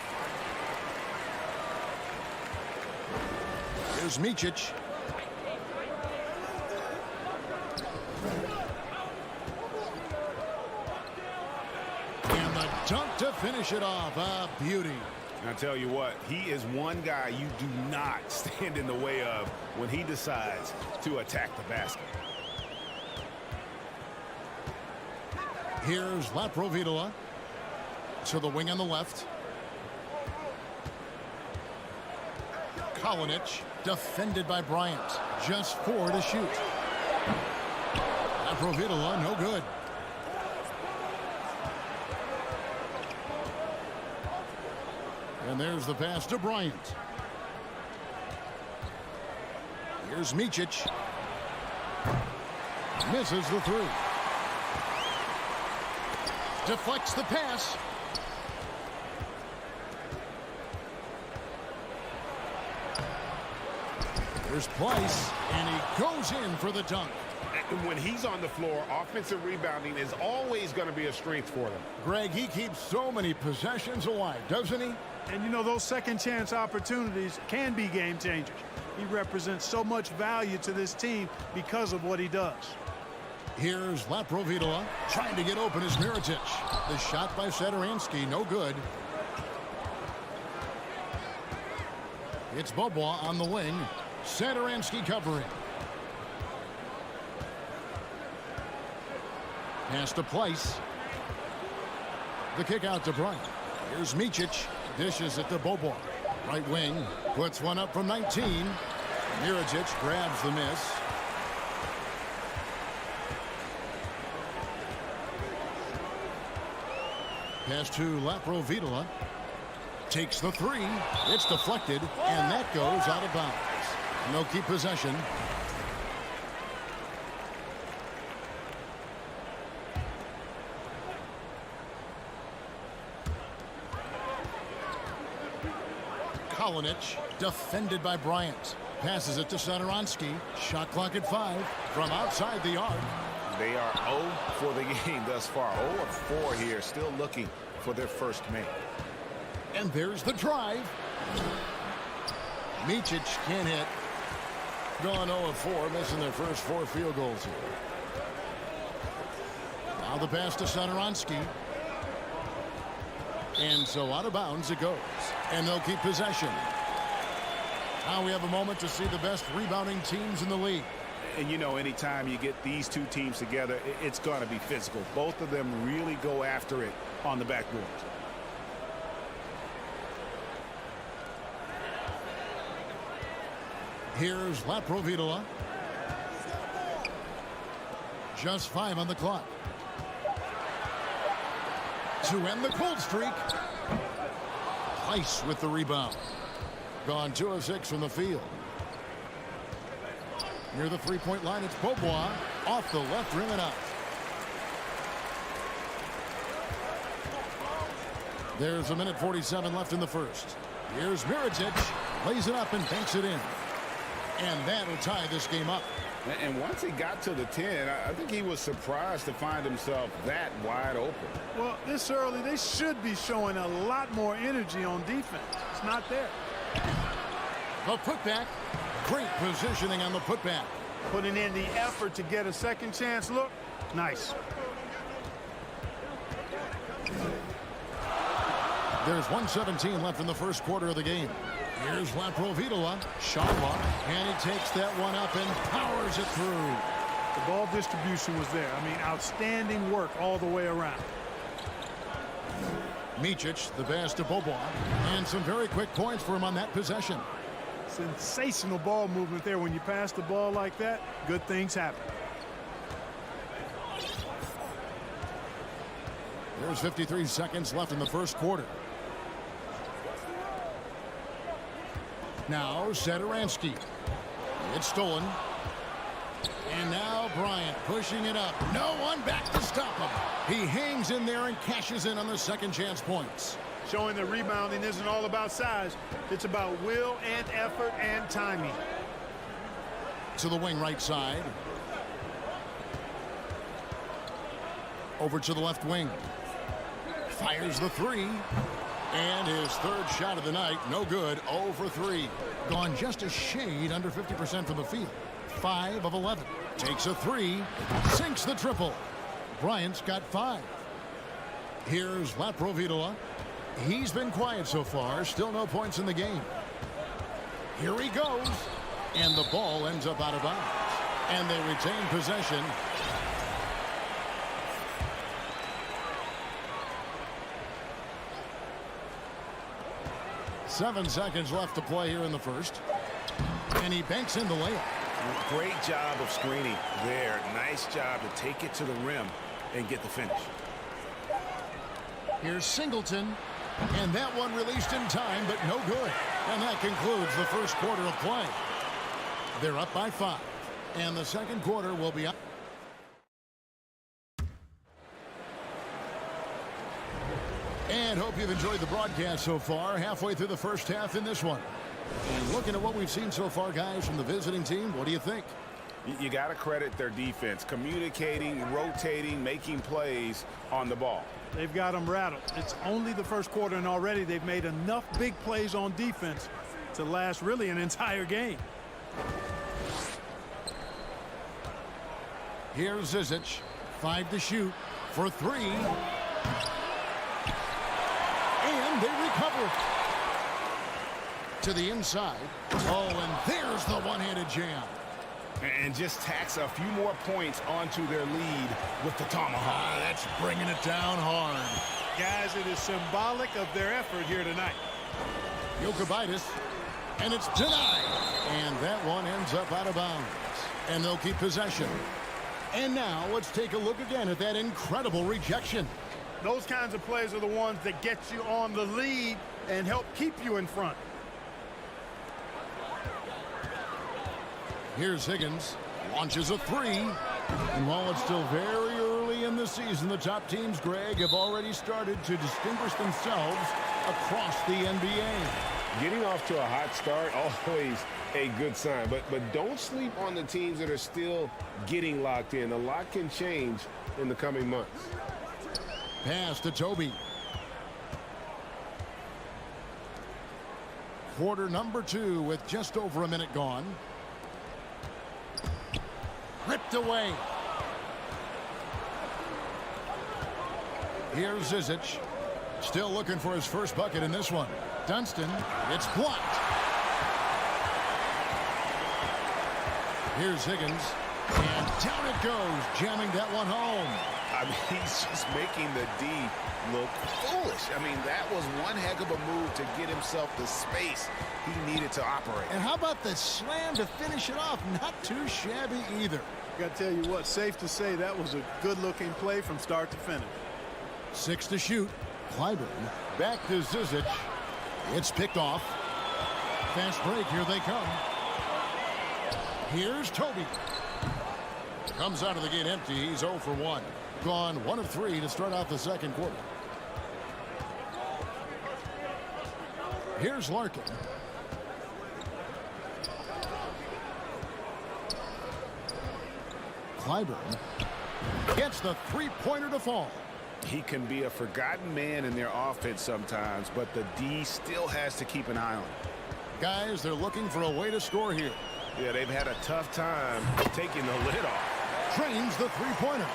Here's Micic. And the dunk to finish it off. A beauty. And I tell you what, he is one guy you do not stand in the way of when he decides to attack the basket. Here's Laprovitola to the wing on the left. Kalinic, defended by Bryant. Just 4 to shoot. Laprovitola, no good. And there's the pass to Bryant. Here's Micic. Misses the three. Deflects the pass. There's Price, and he goes in for the dunk. And when he's on the floor, offensive rebounding is always going to be a strength for them. Greg, he keeps so many possessions alive, doesn't he? And you know, those second chance opportunities can be game changers. He represents so much value to this team because of what he does. Here's Laprovitola trying to get open is Mirotic. The shot by Satoransky, no good. It's Bobois on the wing. Satoransky covering. Pass to Place. The kick out to Bryant. Here's Micic. Dishes it to Bobois. Right wing. Puts one up from 19. Mirotic grabs the miss. Pass to Laprovitola. Takes the three. It's deflected, and that goes out of bounds. No keep possession. Kalinic, defended by Bryant. Passes it to Satoransky. Shot clock at 5 from outside the arc. They are 0 for the game thus far. 0 of 4 here, still looking for their first make. And there's the drive. Micic can't hit. Gone 0 of 4, missing their first 4 field goals here. Now the pass to Satoransky. And so out of bounds it goes. And they'll keep possession. Now we have a moment to see the best rebounding teams in the league. And you know, anytime you get these two teams together, it's going to be physical. Both of them really go after it on the backboard. Here's Laprovitola. Just 5 on the clock. To end the cold streak. Price with the rebound. Gone 2 of 6 from the field. Near the three-point line, it's Bobois. Off the left rim and out. There's 1:47 left in the first. Here's Mirotic. Lays it up and banks it in. And that'll tie this game up. And once he got to the 10, I think he was surprised to find himself that wide open. Well, this early, they should be showing a lot more energy on defense. It's not there. The putback. Great positioning on the putback. Putting in the effort to get a second chance look. Nice. There's 1:17 left in the first quarter of the game. Here's Laprovitola. Shot block. And he takes that one up and powers it through. The ball distribution was there. I mean, outstanding work all the way around. Micic, the pass to Bobois. And some very quick points for him on that possession. Sensational ball movement there. When you pass the ball like that, good things happen. There's 53 seconds left in the first quarter. Now Satoransky. It's stolen. And now Bryant pushing it up. No one back to stop him. He hangs in there and cashes in on the second chance points. Showing that rebounding isn't all about size. It's about will and effort and timing. To the wing right side. Over to the left wing. Fires the three. And his third shot of the night, no good, 0 for 3. Gone just a shade under 50% from the field. 5 of 11. Takes a three, sinks the triple. Bryant's got 5. Here's Laprovitola. He's been quiet so far, still no points in the game. Here he goes, and the ball ends up out of bounds. And they retain possession. Seven seconds left to play here in the first. And he banks in the layup. Great job of screening there. Nice job to take it to the rim and get the finish. Here's Singleton. And that one released in time, but no good. And that concludes the first quarter of play. They're up by 5. And the second quarter will be up. And hope you've enjoyed the broadcast so far. Halfway through the first half in this one. And looking at what we've seen so far, guys, from the visiting team, what do you think? You got to credit their defense. Communicating, rotating, making plays on the ball. They've got them rattled. It's only the first quarter, and already they've made enough big plays on defense to last really an entire game. Here's Zizic. 5 to shoot for 3. And they recover. To the inside. Oh, and there's the one-handed jam. And just tacks a few more points onto their lead with the tomahawk. That's bringing it down hard. Guys, it is symbolic of their effort here tonight. Jokubaitis, and it's denied. And that one ends up out of bounds. And they'll keep possession. And now let's take a look again at that incredible rejection. Those kinds of plays are the ones that get you on the lead and help keep you in front. Here's Higgins. Launches a 3. And while it's still very early in the season, the top teams, Greg, have already started to distinguish themselves across the NBA. Getting off to a hot start, always a good sign. But don't sleep on the teams that are still getting locked in. A lot can change in the coming months. Pass to Toby. Quarter number 2 with just over a minute gone. Ripped away. Here's Zizic. Still looking for his first bucket in this one. Dunston. It's blocked. Here's Higgins. And down it goes. Jamming that one home. I mean, he's just making the D look foolish. I mean, that was one heck of a move to get himself the space he needed to operate. And how about the slam to finish it off? Not too shabby either. Got to tell you what, safe to say that was a good-looking play from start to finish. 6 to shoot. Clyburn back to Zizic. It's picked off. Fast break. Here they come. Here's Toby. Comes out of the gate empty. He's 0 for 1. Gone 1 of 3 to start out the second quarter. Here's Larkin. Clyburn gets the three-pointer to fall. He can be a forgotten man in their offense sometimes, but the D still has to keep an eye on him. Guys, they're looking for a way to score here. Yeah, they've had a tough time taking the lid off. Trains the three-pointer.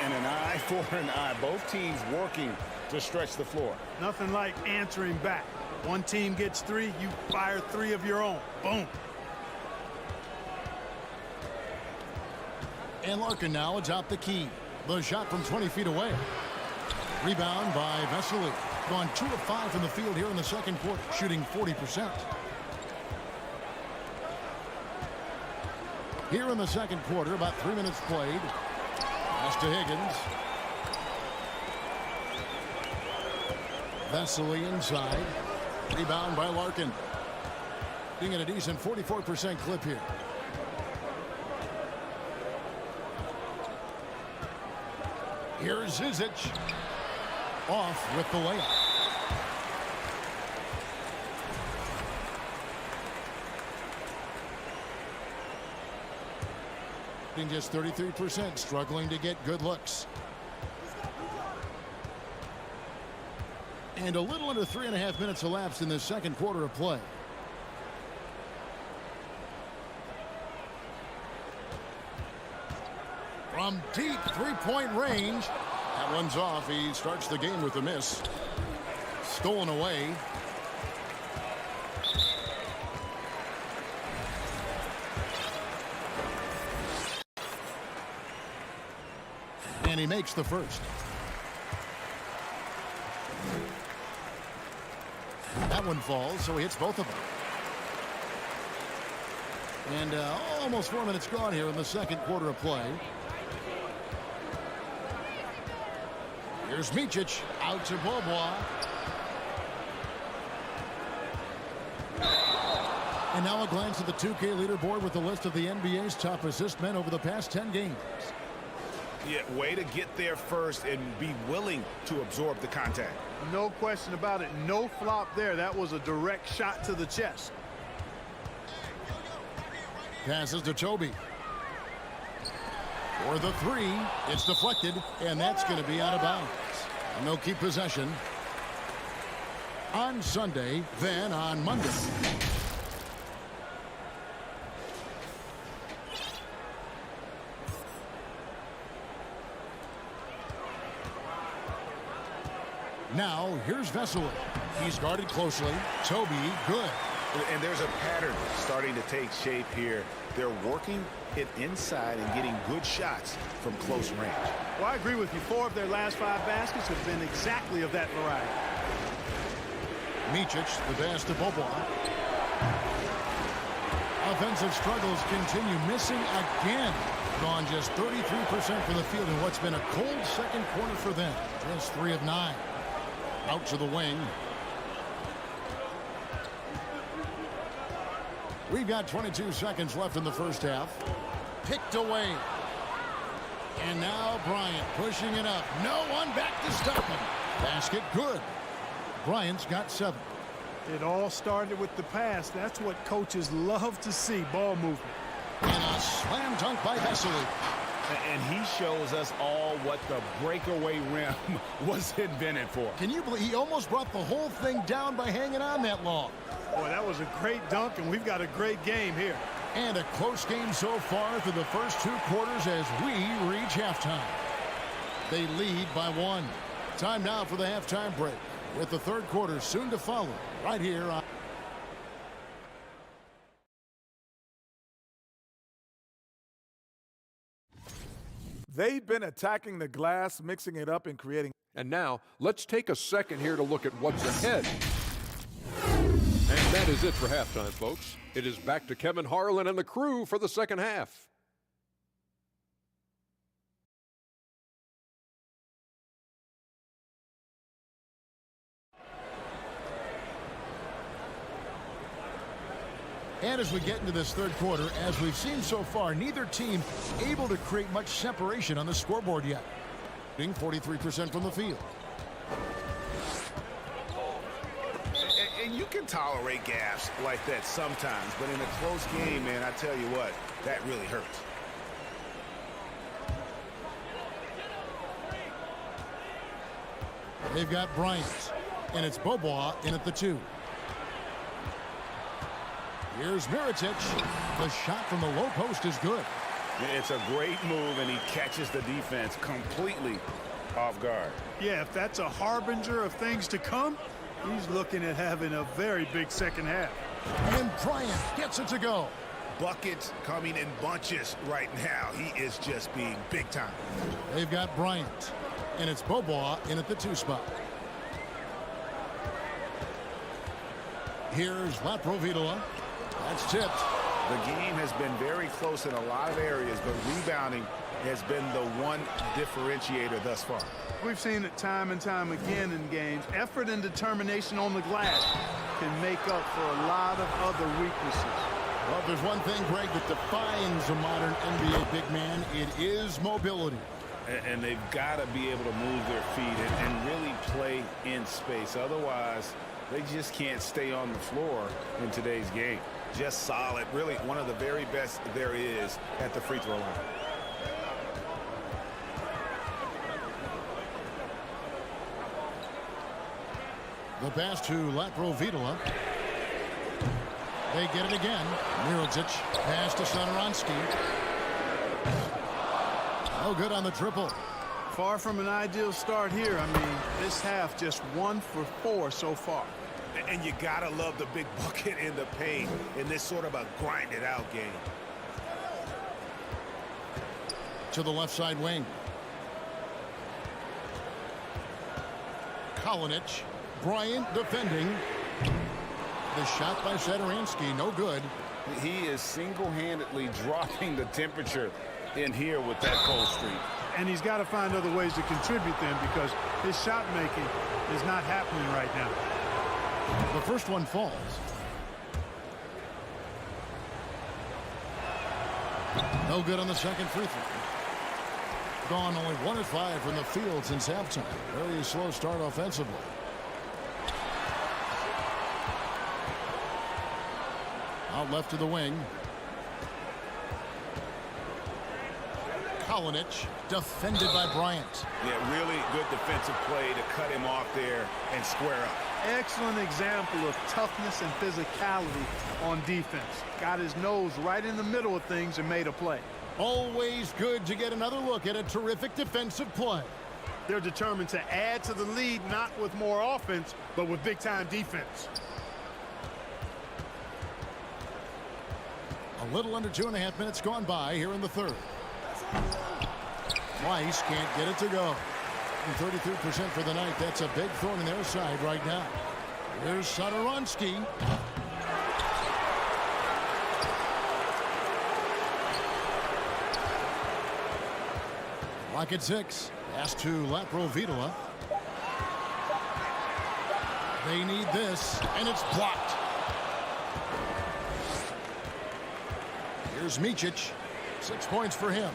And an eye for an eye. Both teams working to stretch the floor. Nothing like answering back. One team gets 3, you fire 3 of your own. Boom. And Larkin now atop the key. The shot from 20 feet away. Rebound by Vesely. Gone 2 of 5 from the field here in the second quarter, shooting 40%. Here in the second quarter, about 3 minutes played. Pass to Higgins. Vesely inside. Rebound by Larkin. Being at a decent 44% clip here. Here's Zizic. Off with the layup. Just 33%, struggling to get good looks. And a little under 3.5 minutes elapsed in the second quarter of play. From deep three-point range. That one's off. He starts the game with a miss. Stolen away. And he makes the first. That one falls, so he hits both of them. And almost 4 minutes gone here in the second quarter of play. Here's Micic out to Bobois. And now a glance at the 2K leaderboard with the list of the NBA's top assist men over the past 10 games. Yeah, way to get there first and be willing to absorb the contact. No question about it. No flop there. That was a direct shot to the chest. Passes to Toby. For the three. It's deflected, and that's going to be out of bounds. And they'll keep possession on Sunday, then on Monday. Now, here's Vesely. He's guarded closely. Toby, good. And there's a pattern starting to take shape here. They're working it inside and getting good shots from close range. Well, I agree with you. 4 of their last 5 baskets have been exactly of that variety. Micic, the pass to Bobois. Offensive struggles continue. Missing again. Gone just 33% from the field in what's been a cold second quarter for them. Just 3 of 9. Out to the wing. We've got 22 seconds left in the first half. Picked away. And now Bryant pushing it up. No one back to stop him. Basket good. Bryant's got 7. It all started with the pass. That's what coaches love to see, ball movement. And a slam dunk by Vesely. And he shows us all what the breakaway rim was invented for. Can you believe he almost brought the whole thing down by hanging on that long? Boy, that was a great dunk, and we've got a great game here. And a close game so far through the first 2 quarters as we reach halftime. They lead by 1. Time now for the halftime break, with the third quarter soon to follow right here on. They've been attacking the glass, mixing it up and creating. And now, let's take a second here to look at what's ahead. And that is it for halftime, folks. It is back to Kevin Harlan and the crew for the second half. And as we get into this third quarter, as we've seen so far, neither team able to create much separation on the scoreboard yet. Being 43% from the field. And you can tolerate gaps like that sometimes, but in a close game, man, I tell you what, that really hurts. They've got Bryant, and it's Bobois in at the 2. Here's Micic. The shot from the low post is good. It's a great move, and he catches the defense completely off guard. Yeah, if that's a harbinger of things to come, he's looking at having a very big second half. And Bryant gets it to go. Buckets coming in bunches right now. He is just being big time. They've got Bryant, and it's Bobois in at the 2 spot. Here's Laprovitola. That's tipped. The game has been very close in a lot of areas, but rebounding has been the one differentiator thus far. We've seen it time and time again in games. Effort and determination on the glass can make up for a lot of other weaknesses. Well, if there's one thing, Greg, that defines a modern NBA big man, it is mobility. And they've got to be able to move their feet and really play in space. Otherwise, they just can't stay on the floor in today's game. Just solid. Really one of the very best there is at the free throw line. The pass to Laprovitola. They get it again. Mirotic pass to Satoransky. No good on the triple. Far from an ideal start here. I mean, this half just 1 for 4 so far. And you gotta love the big bucket in the paint in this sort of a grinded out game. To the left side wing. Kalinic. Bryant defending. The shot by Satoransky, no good. He is single-handedly dropping the temperature in here with that cold streak. And he's got to find other ways to contribute then, because his shot making is not happening right now. The first one falls. No good on the second free throw. Gone only 1 of 5 from the field since halftime. Very slow start offensively. Out left to the wing. Kalinic defended by Bryant. Yeah, really good defensive play to cut him off there and square up. Excellent example of toughness and physicality on defense. Got his nose right in the middle of things and made a play. Always good to get another look at a terrific defensive play. They're determined to add to the lead, not with more offense, but with big-time defense. A little under 2.5 minutes gone by here in the third. Rice can't get it to go. 33% for the night. That's a big thorn in their side right now. Here's Satoransky. Lock at 6. Pass to Laprovitola. They need this, and it's blocked. Here's Micic. 6 points for him.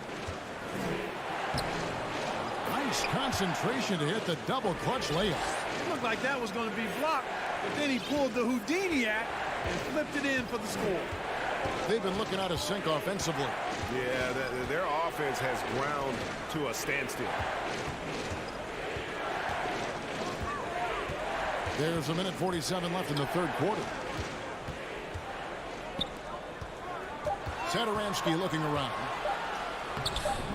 Nice concentration to hit the double clutch layup. It looked like that was going to be blocked, but then he pulled the Houdini act and flipped it in for the score. They've been looking out of sync offensively. Yeah, their offense has ground to a standstill. There's 1:47 left in the third quarter. Satoransky looking around.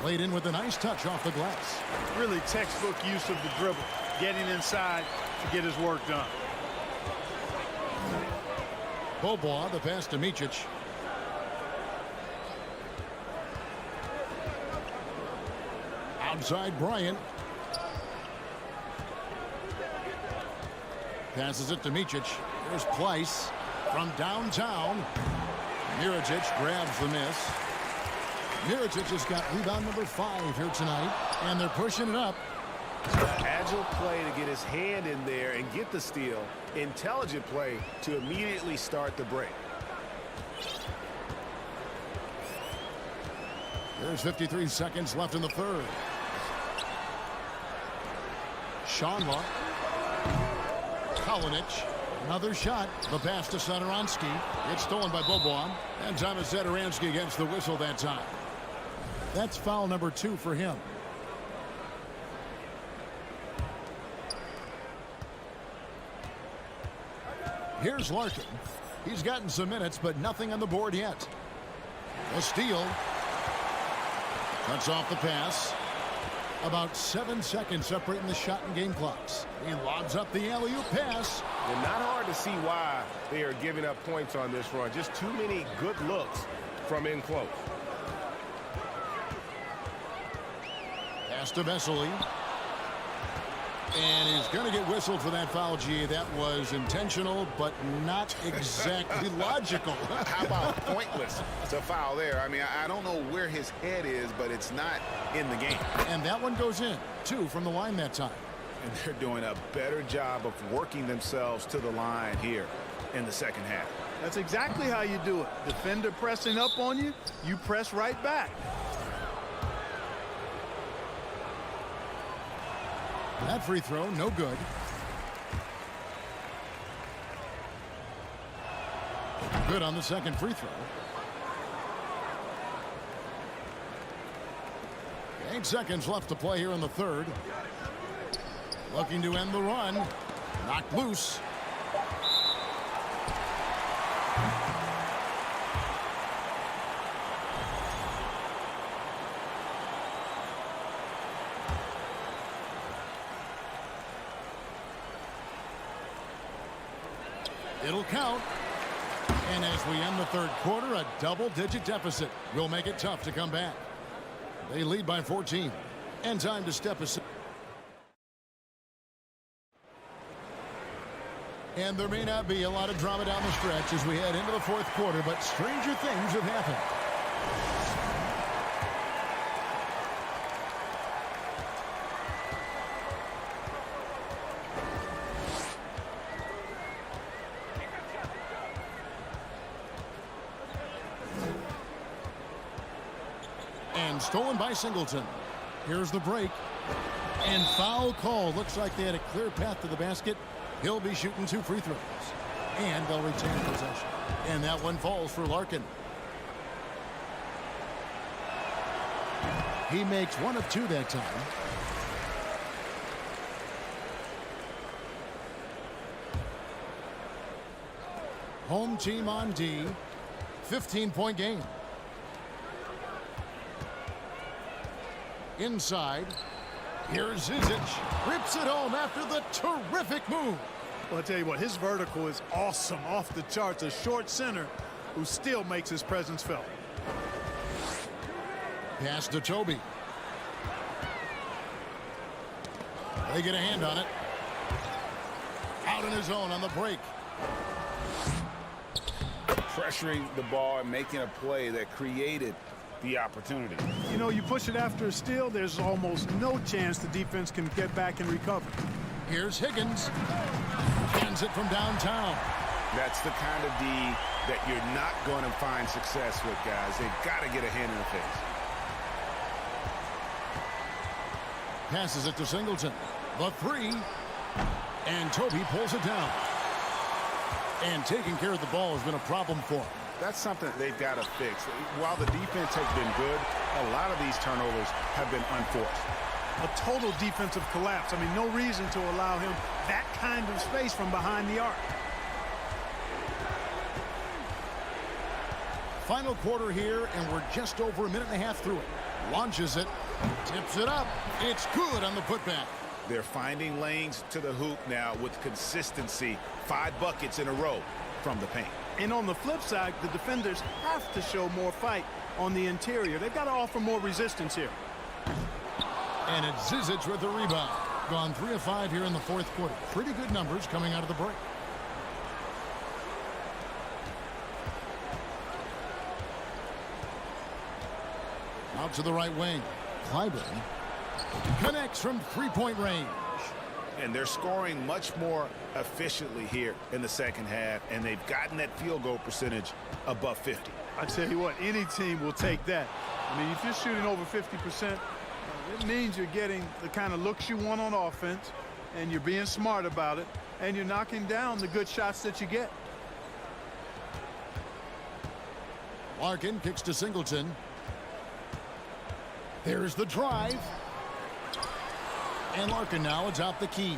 Laid in with a nice touch off the glass. Really textbook use of the dribble. Getting inside to get his work done. Bobois, the pass to Micic. Outside Bryant. Passes it to Micic. Here's Pleiss from downtown. Mirotic grabs the miss. Mirotic has got rebound number 5 here tonight, and they're pushing it up. Agile play to get his hand in there and get the steal. Intelligent play to immediately start the break. There's 53 seconds left in the third. Shanla. Kalinic. Another shot. The pass to Satoransky. It's stolen by Bobois. And Thomas Satoransky gets the whistle that time. That's foul number 2 for him. Here's Larkin. He's gotten some minutes, but nothing on the board yet. A steal. Cuts off the pass. About 7 seconds separating the shot and game clocks. He lobs up the alley-oop pass. And not hard to see why they are giving up points on this run. Just too many good looks from in close. Pass to Vesely. And he's going to get whistled for that foul, G. That was intentional, but not exactly logical. How about pointless? It's a foul there. I mean, I don't know where his head is, but it's not in the game. And that one goes in. 2 from the line that time. And they're doing a better job of working themselves to the line here in the second half. That's exactly how you do it. Defender pressing up on you, you press right back. That free throw, no good. Good on the second free throw. 8 seconds left to play here in the third. Looking to end the run. Knocked loose. It'll count. And as we end the third quarter, a double-digit deficit will make it tough to come back. They lead by 14. And time to step aside. And there may not be a lot of drama down the stretch as we head into the fourth quarter, but stranger things have happened. And stolen by Singleton. Here's the break. And foul call. Looks like they had a clear path to the basket. He'll be shooting 2 free throws. And they'll retain possession. And that one falls for Larkin. He makes 1 of 2 that time. Home team on D. 15-point game. Inside. Here's Zizic. Rips it home after the terrific move. Well, I'll tell you what, his vertical is awesome, off the charts. A short center who still makes his presence felt. Pass to Toby. They get a hand on it. Out in his own on the break. Pressuring the ball and making a play that created the opportunity. You know, you push it after a steal, there's almost no chance the defense can get back and recover. Here's Higgins. Hands it from downtown. That's the kind of D that you're not going to find success with, guys. They've got to get a hand in the face. Passes it to Singleton. The 3. And Toby pulls it down. And taking care of the ball has been a problem for him. That's something that they've got to fix. While the defense has been good, a lot of these turnovers have been unforced. A total defensive collapse. I mean, no reason to allow him that kind of space from behind the arc. Final quarter here, and we're just over a minute and a half through it. Launches it, tips it up. It's good on the putback. They're finding lanes to the hoop now with consistency. 5 buckets in a row from the paint. And on the flip side, the defenders have to show more fight on the interior. They've got to offer more resistance here. And it's Zizic with the rebound. Gone 3 of 5 here in the fourth quarter. Pretty good numbers coming out of the break. Out to the right wing. Clyburn connects from 3-point range. And they're scoring much more efficiently here in the second half, and they've gotten that field goal percentage above 50. I tell you what, any team will take that. I mean, if you're shooting over 50%, it means you're getting the kind of looks you want on offense, and you're being smart about it, and you're knocking down the good shots that you get. Larkin kicks to Singleton. There's the drive. And Larkin now atop the key.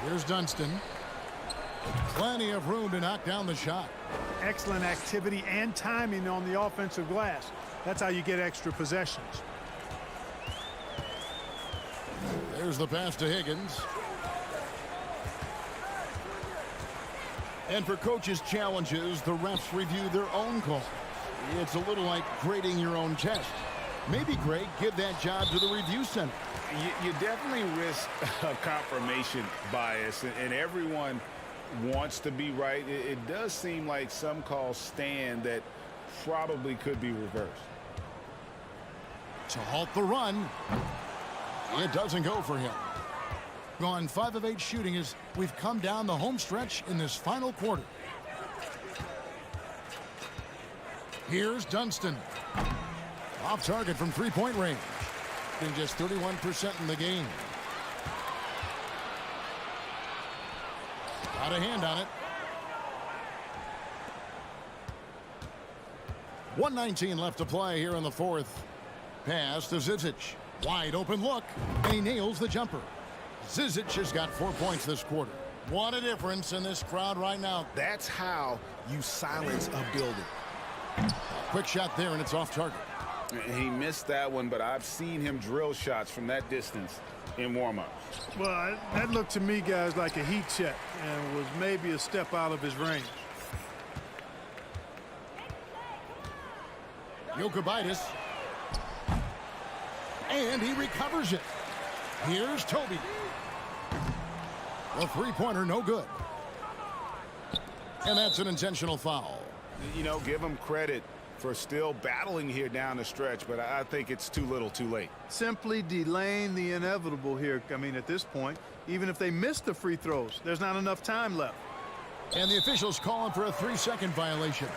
Here's Dunston. Plenty of room to knock down the shot. Excellent activity and timing on the offensive glass. That's how you get extra possessions. There's the pass to Higgins. And for coaches' challenges, the refs review their own calls. It's a little like grading your own test. Maybe, Greg, give that job to the review center. You definitely risk a confirmation bias, and everyone wants to be right. It does seem like some calls stand that probably could be reversed. To halt the run, it doesn't go for him. Gone 5 of 8 shooting as we've come down the home stretch in this final quarter. Here's Dunston. Off target from three-point range. In just 31% in the game. Got a hand on it. 1:19 left to play here in the fourth. Pass to Zizic. Wide open look, and he nails the jumper. Zizic has got 4 points this quarter. What a difference in this crowd right now. That's how you silence a building. Quick shot there, and it's off target. He missed that one, but I've seen him drill shots from that distance in warm-up. Well, that looked to me, guys, like a heat check and was maybe a step out of his range. Jokubaitis. And he recovers it. Here's Toby. The three-pointer, no good. And that's an intentional foul. You know, give him credit for still battling here down the stretch, but I think it's too little too late. Simply delaying the inevitable here. I mean, at this point, even if they miss the free throws, there's not enough time left. And the officials calling for a 3-second violation.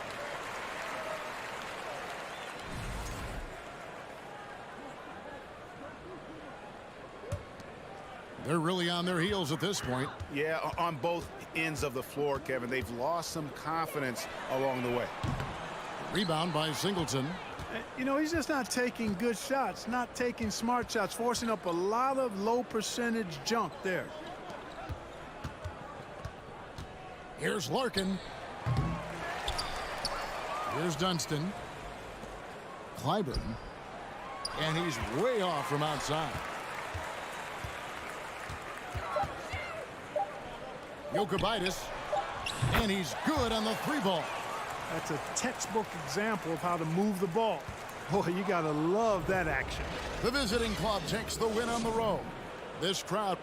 They're really on their heels at this point. Yeah, on both ends of the floor, Kevin. They've lost some confidence along the way. Rebound by Singleton. You know, he's just not taking good shots, not taking smart shots, forcing up a lot of low percentage junk there. Here's Larkin. Here's Dunston. Clyburn. And he's way off from outside. Jokubaitis. And he's good on the three ball. That's a textbook example of how to move the ball. Boy, you got to love that action. The visiting club takes the win on the road. This crowd.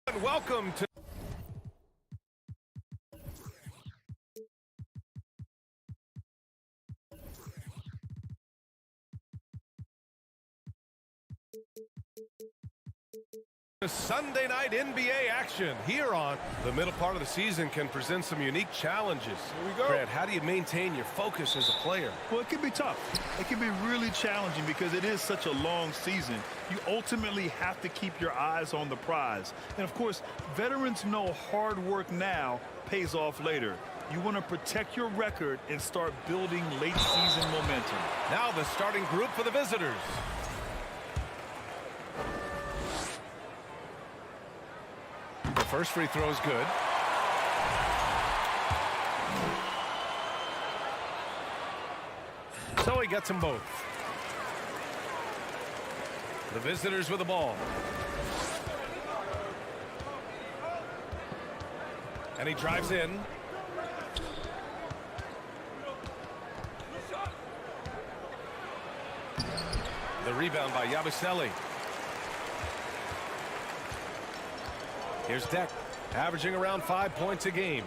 And welcome to Sunday night NBA action here on the middle part of the season can present some unique challenges. Here we go. Brad, how do you maintain your focus as a player? Well, it can be tough. It can be really challenging because it is such a long season. You ultimately have to keep your eyes on the prize. And, of course, veterans know hard work now pays off later. You want to protect your record and start building late-season momentum. Now the starting group for the visitors. The first free throw is good. So he gets them both. The visitors with the ball. And he drives in. The rebound by Yabusele. Here's Deck, averaging around 5 points a game.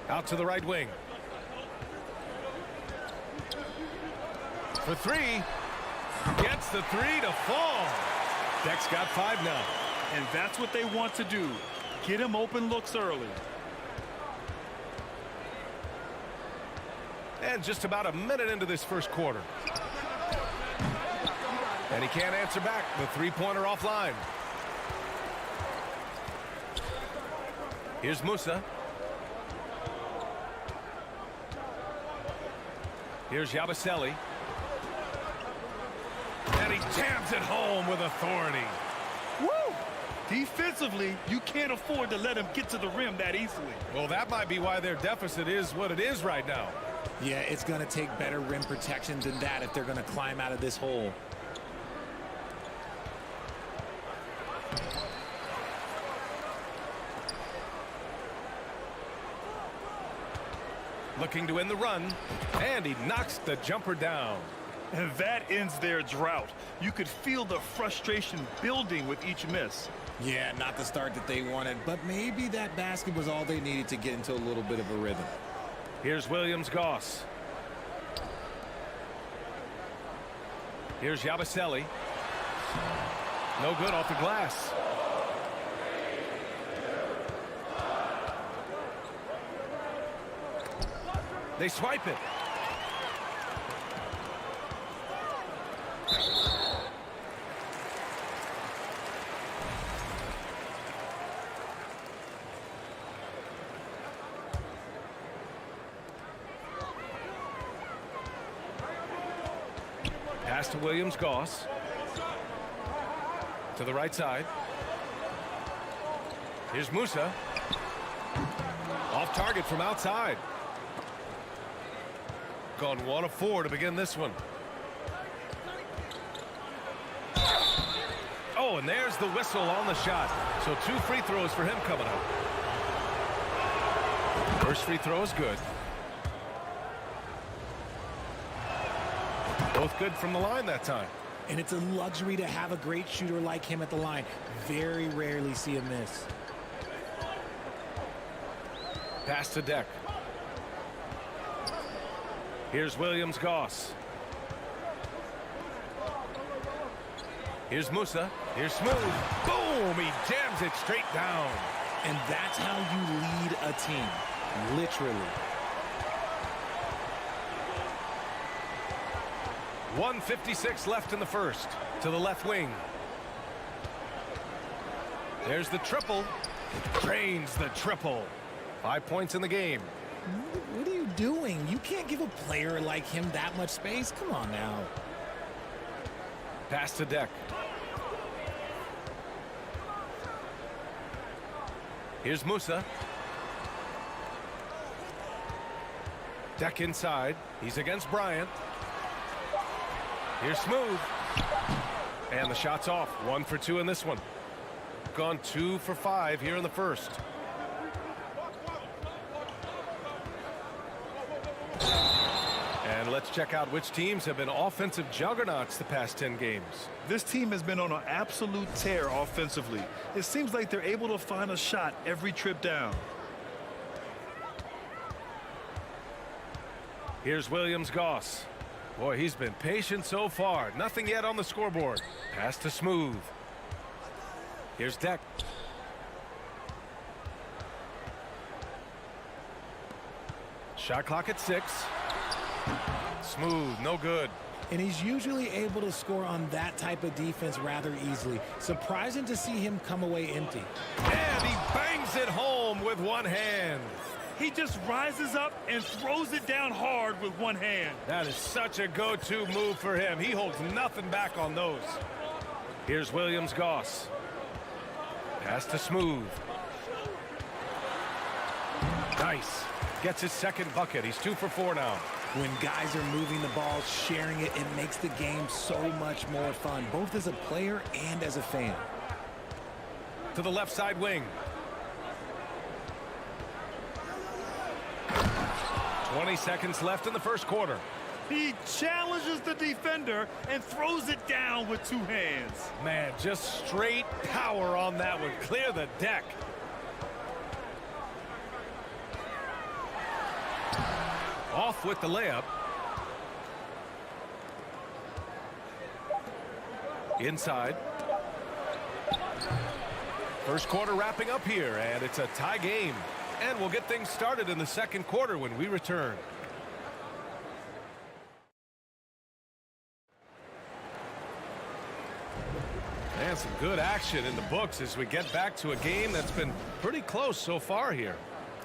Out to the right wing. For three. Gets the three to fall. Deck's got 5 now. And that's what they want to do. Get him open looks early. And just about a minute into this first quarter. And he can't answer back. The three-pointer offline. Here's Musa. Here's Yabusele. And he jams it home with authority. Woo! Defensively, you can't afford to let him get to the rim that easily. Well, that might be why their deficit is what it is right now. Yeah, it's going to take better rim protection than that if they're going to climb out of this hole. Looking to win the run, and he knocks the jumper down. And that ends their drought. You could feel the frustration building with each miss. Yeah, not the start that they wanted, but maybe that basket was all they needed to get into a little bit of a rhythm. Here's Williams-Goss. Here's Yabusele. No good off the glass. They swipe it. Pass to Williams-Goss. To the right side. Here's Musa. Off target from outside. Gone 1 of 4 to begin this one. Oh, and there's the whistle on the shot. So 2 free throws for him coming up. First free throw is good. Both good from the line that time. And it's a luxury to have a great shooter like him at the line. Very rarely see a miss. Pass to Deck. Here's Williams-Goss. Here's Musa. Here's Smooth. Boom! He jams it straight down. And that's how you lead a team. Literally. 1:56 left in the first. To the left wing. There's the triple. Drains the triple. 5 points in the game. What are you doing? You can't give a player like him that much space. Come on now. Pass to Deck. Here's Musa. Deck inside. He's against Bryant. Here's Smooth. And the shot's off. 1 for 2 in this one. Gone 2 for 5 here in the first. And let's check out which teams have been offensive juggernauts the past 10 games. This team has been on an absolute tear offensively. It seems like they're able to find a shot every trip down. Here's Williams-Goss. Boy, he's been patient so far. Nothing yet on the scoreboard. Pass to Smooth. Here's Deck. Shot clock at 6. Smooth, no good. And he's usually able to score on that type of defense rather easily. Surprising to see him come away empty. And he bangs it home with one hand. He just rises up and throws it down hard with one hand. That is such a go-to move for him. He holds nothing back on those. Here's Williams-Goss. Pass to Smooth. Nice. Gets his second bucket. He's 2 for 4 now. When guys are moving the ball, sharing it, it makes the game so much more fun, both as a player and as a fan. To the left side wing. 20 seconds left in the first quarter. He challenges the defender and throws it down with 2 hands. Man, just straight power on that one. Clear the deck. Off with the layup. Inside. First quarter wrapping up here, and it's a tie game. And we'll get things started in the second quarter when we return. And some good action in the books as we get back to a game that's been pretty close so far here.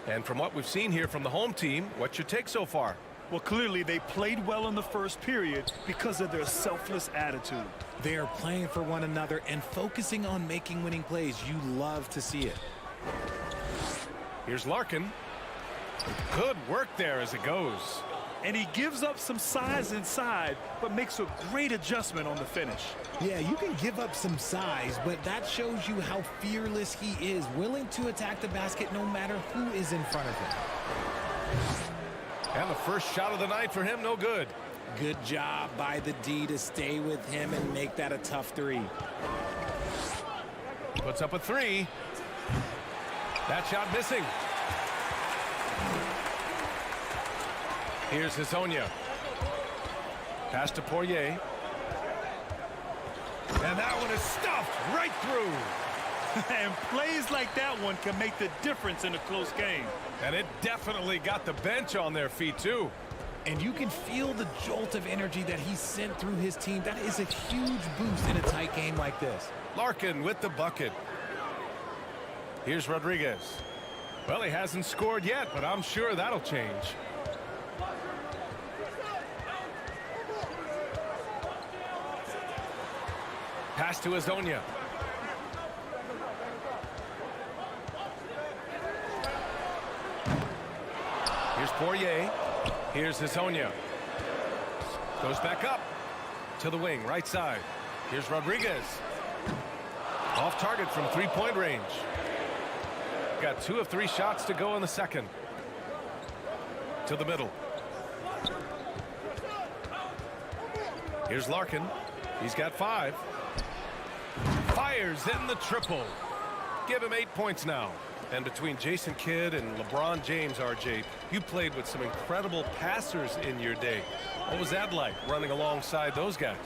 And from what we've seen here from the home team, what's your take so far? Well, clearly they played well in the first period because of their selfless attitude. They are playing for one another and focusing on making winning plays. You love to see it. Here's Larkin. Good work there as it goes. And he gives up some size inside, but makes a great adjustment on the finish. Yeah, you can give up some size, but that shows you how fearless he is, willing to attack the basket no matter who is in front of him. And the first shot of the night for him, no good. Good job by the D to stay with him and make that a tough 3. Puts up a 3. That shot missing. Here's Hezonja. Pass to Poirier. And that one is stuffed right through. And plays like that one can make the difference in a close game. And it definitely got the bench on their feet, too. And you can feel the jolt of energy that he sent through his team. That is a huge boost in a tight game like this. Larkin with the bucket. Here's Rodriguez. Well, he hasn't scored yet, but I'm sure that'll change. Pass to Hezonja. Here's Poirier. Here's Hezonja. Goes back up to the wing, right side. Here's Rodriguez. Off target from 3-point range. Got 2 of 3 shots to go in the second. To the middle. Here's Larkin. He's got 5. Fires in the triple. Give him 8 points now. And between Jason Kidd and LeBron James, RJ, you played with some incredible passers in your day. What was that like, running alongside those guys?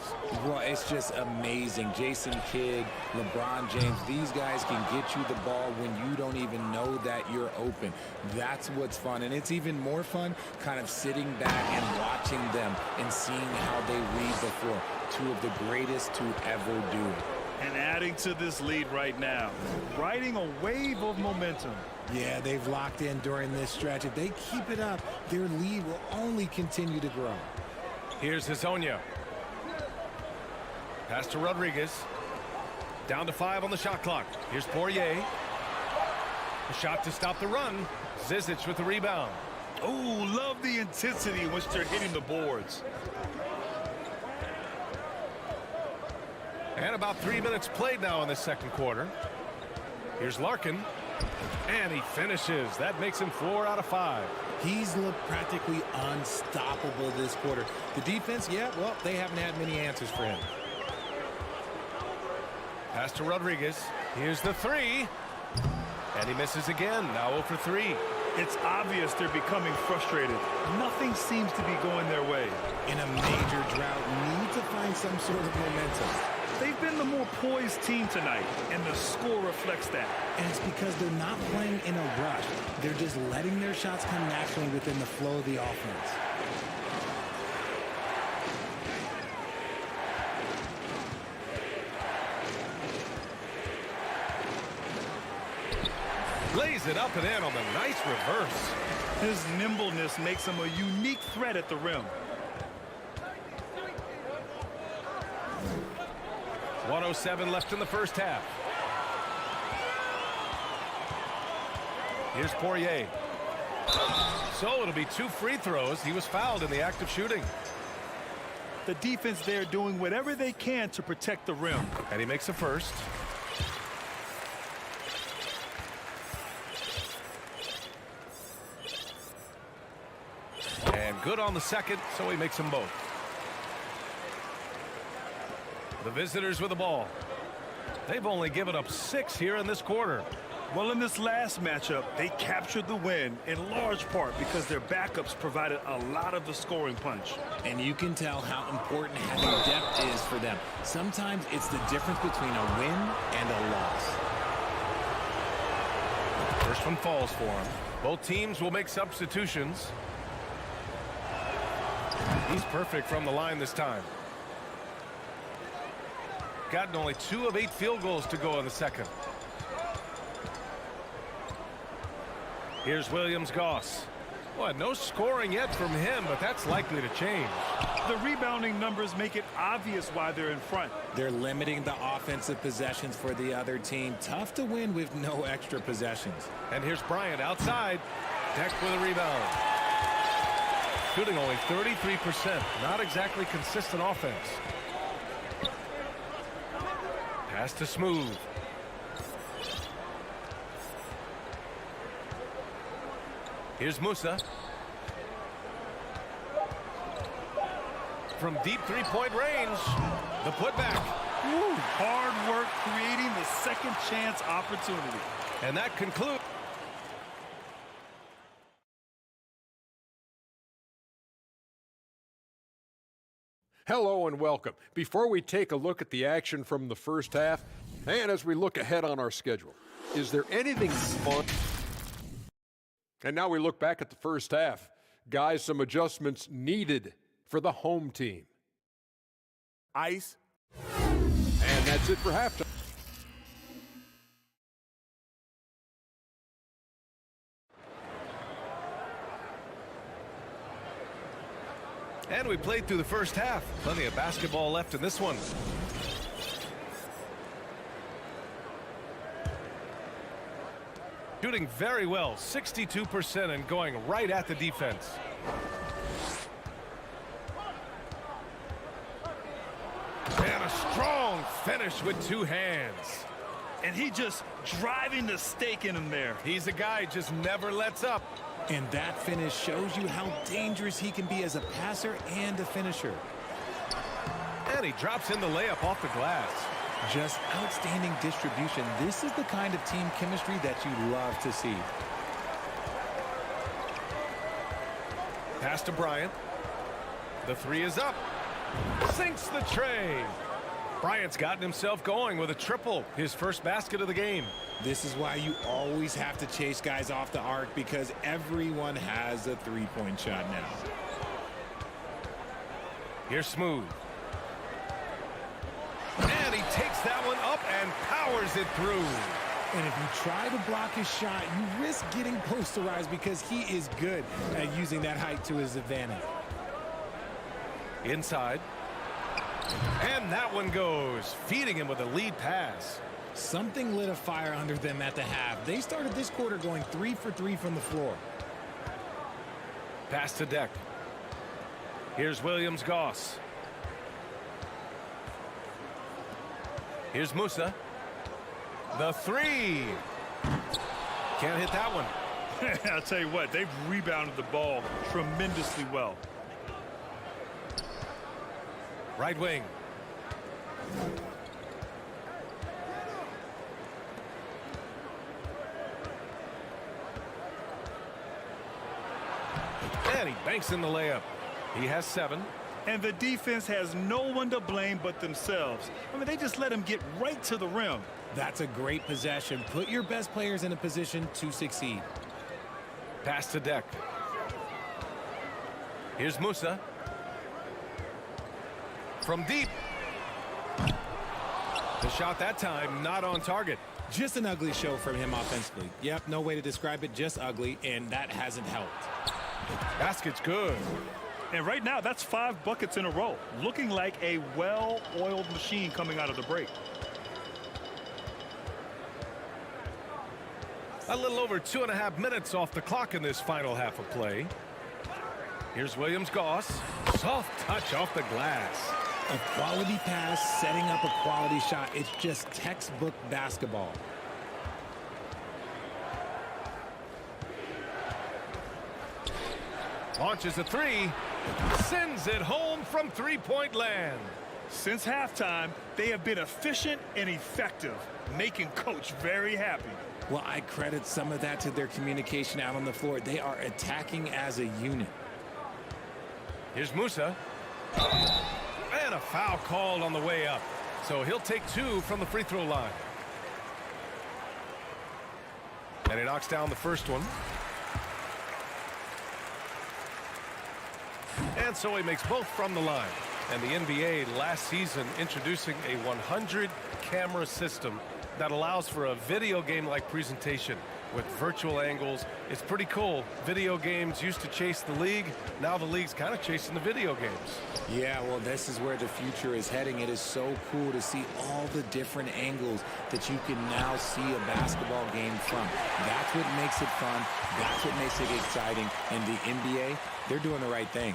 Well, it's just amazing. Jason Kidd, LeBron James, these guys can get you the ball when you don't even know that you're open. That's what's fun. And it's even more fun kind of sitting back and watching them and seeing how they read the floor. 2 of the greatest to ever do it. And adding to this lead right now, riding a wave of momentum. Yeah, they've locked in during this stretch. If they keep it up, their lead will only continue to grow. Here's Hezonja. Pass to Rodriguez. Down to 5 on the shot clock. Here's Poirier. A shot to stop the run. Zizic with the rebound. Oh, love the intensity in which they're hitting the boards. And about 3 minutes played now in the second quarter. Here's Larkin. And he finishes. That makes him 4 out of 5. He's looked practically unstoppable this quarter. The defense, yeah, well, they haven't had many answers for him. Pass to Rodriguez. Here's the 3. And he misses again. Now 0 for 3. It's obvious they're becoming frustrated. Nothing seems to be going their way. In a major drought, need to find some sort of momentum. They've been the more poised team tonight, and the score reflects that. And it's because they're not playing in a rush. They're just letting their shots come naturally within the flow of the offense. Lays it up and in on the nice reverse. His nimbleness makes him a unique threat at the rim. 1:07 left in the first half. Here's Poirier. So it'll be 2 free throws. He was fouled in the act of shooting. The defense there doing whatever they can to protect the rim. And he makes a first. And good on the second, so he makes them both. The visitors with the ball. They've only given up 6 here in this quarter. Well, in this last matchup, they captured the win in large part because their backups provided a lot of the scoring punch. And you can tell how important having depth is for them. Sometimes it's the difference between a win and a loss. First one falls for him. Both teams will make substitutions. He's perfect from the line this time. Gotten only 2 of 8 field goals to go in the second. Here's Williams-Goss. Boy, no scoring yet from him, but that's likely to change. The rebounding numbers make it obvious why they're in front. They're limiting the offensive possessions for the other team. Tough to win with no extra possessions. And here's Bryant outside. Deck with a rebound. Shooting only 33%. Not exactly consistent offense. Pass to Smooth. Here's Musa. From deep three-point range. The putback. Ooh, hard work creating the second chance opportunity. And that concludes. Hello and welcome. Before we take a look at the action from the first half, and as we look ahead on our schedule, is there anything fun? And now we look back at the first half. Guys, some adjustments needed for the home team. Ice. And that's it for halftime. And we played through the first half. Plenty of basketball left in this one. Shooting very well, 62%, and going right at the defense. And a strong finish with 2 hands. And he just driving the stake in him there. He's a guy who just never lets up. And that finish shows you how dangerous he can be as a passer and a finisher. And he drops in the layup off the glass. Just outstanding distribution. This is the kind of team chemistry that you love to see. Pass to Bryant. The 3 is up. Sinks the tray. Bryant's gotten himself going with a triple, his first basket of the game. This is why you always have to chase guys off the arc, because everyone has a three-point shot now. Here's Smooth. And he takes that one up and powers it through. And if you try to block his shot, you risk getting posterized because he is good at using that height to his advantage. Inside. And that one goes, feeding him with a lead pass. Something lit a fire under them at the half. They started this quarter going 3 for 3 from the floor. Pass to Deck. Here's Williams-Goss. Here's Musa. The 3. Can't hit that one. I'll tell you what, they've rebounded the ball tremendously well. Right wing. And he banks in the layup. He has 7. And the defense has no one to blame but themselves. I mean, they just let him get right to the rim. That's a great possession. Put your best players in a position to succeed. Pass to Deck. Here's Musa. From deep. The shot that time not on target. Just an ugly show from him offensively. Yep, no way to describe it, just ugly, and that hasn't helped. Basket's good. And right now, that's 5 buckets in a row. Looking like a well-oiled machine coming out of the break. A little over 2.5 minutes off the clock in this final half of play. Here's Williams-Goss. Soft touch off the glass. A quality pass, setting up a quality shot. It's just textbook basketball. Launches a 3. Sends it home from three-point land. Since halftime, they have been efficient and effective, making Coach very happy. Well, I credit some of that to their communication out on the floor. They are attacking as a unit. Here's Musa. And a foul called on the way up. So he'll take 2 from the free throw line. And he knocks down the first one. And so he makes both from the line. And the NBA last season introducing a 100-camera system that allows for a video game-like presentation with virtual angles. It's pretty cool. Video games used to chase the league. Now the league's kind of chasing the video games. Yeah, well, this is where the future is heading. It is so cool to see all the different angles that you can now see a basketball game from. That's what makes it fun. That's what makes it exciting. And the NBA, they're doing the right thing.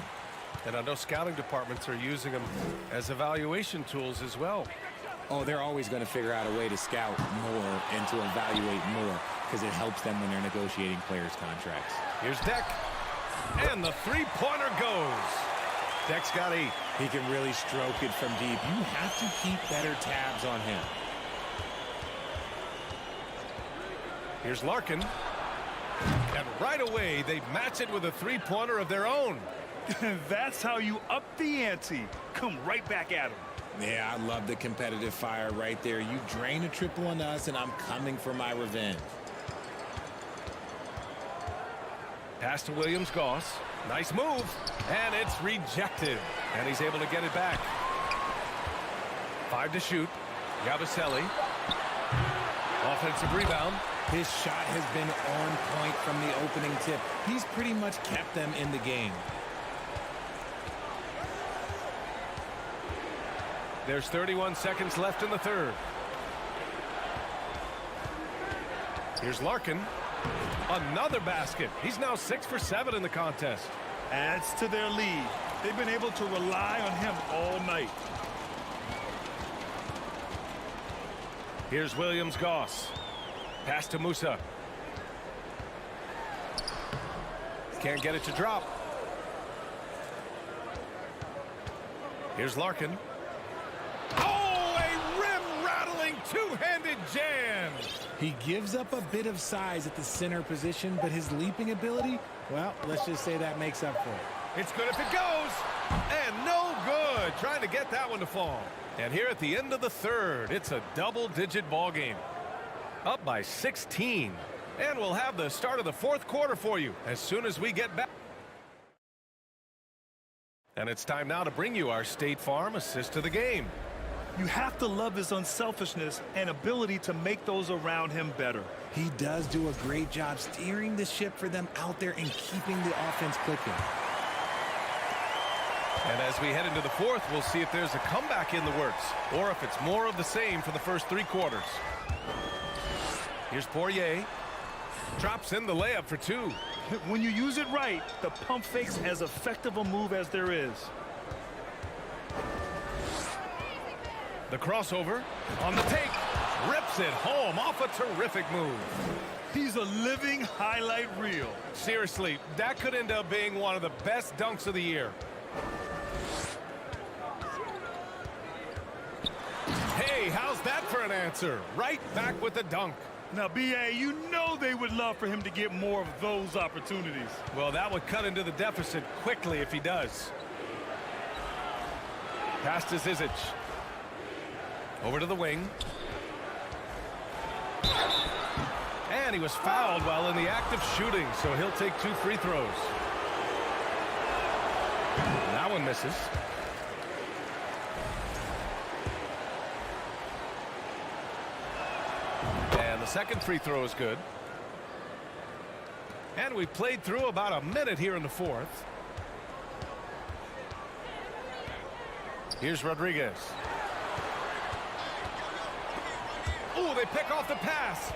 And I know scouting departments are using them as evaluation tools as well. Oh, they're always going to figure out a way to scout more and to evaluate more because it helps them when they're negotiating players' contracts. Here's Deck. And the three-pointer goes. Deck's got 8. He can really stroke it from deep. You have to keep better tabs on him. Here's Larkin. And right away, they match it with a three-pointer of their own. That's how you up the ante. Come right back at him. Yeah, I love the competitive fire right there. You drain a triple on us, and I'm coming for my revenge. Pass to Williams-Goss. Nice move. And it's rejected. And he's able to get it back. 5 to shoot. Yabusele. Offensive rebound. His shot has been on point from the opening tip. He's pretty much kept them in the game. There's 31 seconds left in the third. Here's Larkin. Another basket. He's now 6 for 7 in the contest. Adds to their lead. They've been able to rely on him all night. Here's Williams-Goss. Pass to Musa. Can't get it to drop. Here's Larkin. Oh, a rim-rattling two-handed jam. He gives up a bit of size at the center position, but his leaping ability, well, let's just say that makes up for it. It's good if it goes. And no good. Trying to get that one to fall. And here at the end of the third, it's a double-digit ball game. Up by 16. And we'll have the start of the fourth quarter for you as soon as we get back. And it's time now to bring you our State Farm assist to the game. You have to love his unselfishness and ability to make those around him better. He does do a great job steering the ship for them out there and keeping the offense clicking. And as we head into the fourth, we'll see if there's a comeback in the works or if it's more of the same for the first 3 quarters. Here's Poirier. Drops in the layup for 2. When you use it right, the pump fake's as effective a move as there is. The crossover on the take. Rips it home off a terrific move. He's a living highlight reel. Seriously, that could end up being one of the best dunks of the year. Hey, how's that for an answer? Right back with the dunk. Now, B.A., you know they would love for him to get more of those opportunities. Well, that would cut into the deficit quickly if he does. Pass to Zizic. Over to the wing. And he was fouled while in the act of shooting, so he'll take 2 free throws. That one misses. And the second free throw is good. And we played through about a minute here in the fourth. Here's Rodriguez. Oh, they pick off the pass.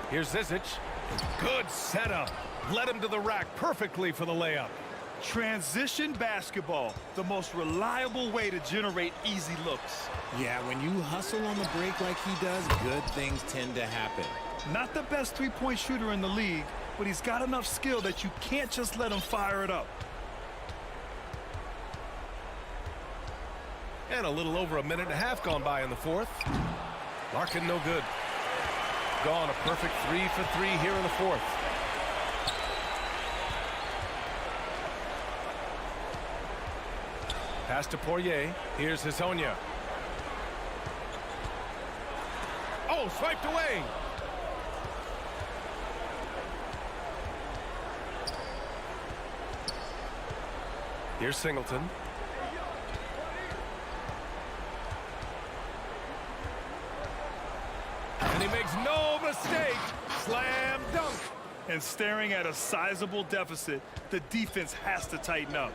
Here's Zizic. Good setup. Led him to the rack perfectly for the layup. Transition basketball, the most reliable way to generate easy looks. Yeah, when you hustle on the break like he does, good things tend to happen. Not the best three-point shooter in the league, but he's got enough skill that you can't just let him fire it up. And a little over a minute and a half gone by in the fourth. Larkin no good. Gone a perfect 3 for 3 here in the fourth. Pass to Poirier. Here's Hezonja. Oh, swiped away. Here's Singleton. And he makes no mistake. Slam dunk. And staring at a sizable deficit, the defense has to tighten up.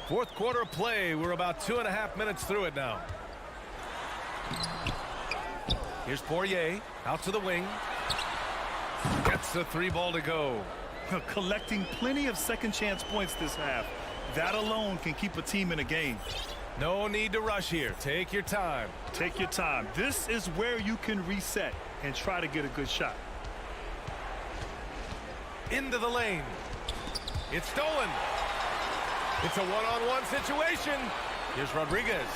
Fourth quarter of play. We're about 2.5 minutes through it now. Here's Poirier. Out to the wing. Gets the 3 ball to go. Collecting plenty of second chance points this half. That alone can keep a team in a game. No need to rush here. Take your time. Take your time. This is where you can reset and try to get a good shot. Into the lane. It's stolen. It's a one-on-one situation. Here's Rodriguez.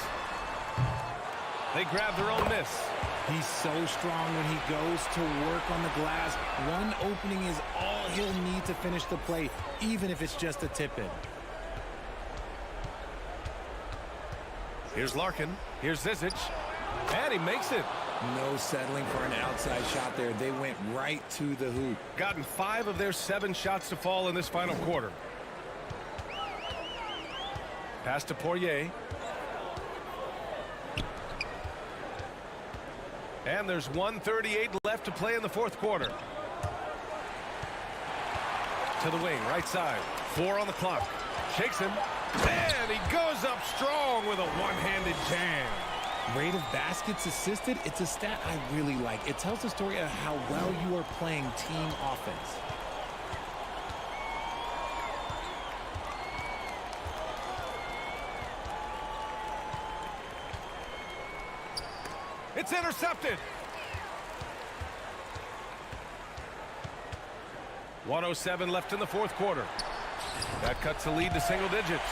They grab their own miss. He's so strong when he goes to work on the glass. One opening is all he'll need to finish the play, even if it's just a tip-in. Here's Larkin. Here's Zizic. And he makes it. No settling for an outside shot there. They went right to the hoop. Gotten 5 of their 7 shots to fall in this final quarter. Pass to Poirier. And there's 1:38 left to play in the fourth quarter. To the wing, right side. 4 on the clock. Shakes him. And he goes up strong with a one-handed jam. Rate of baskets assisted, it's a stat I really like. It tells the story of how well you are playing team offense. It's intercepted. 1:07 left in the fourth quarter. That cuts the lead to single digits.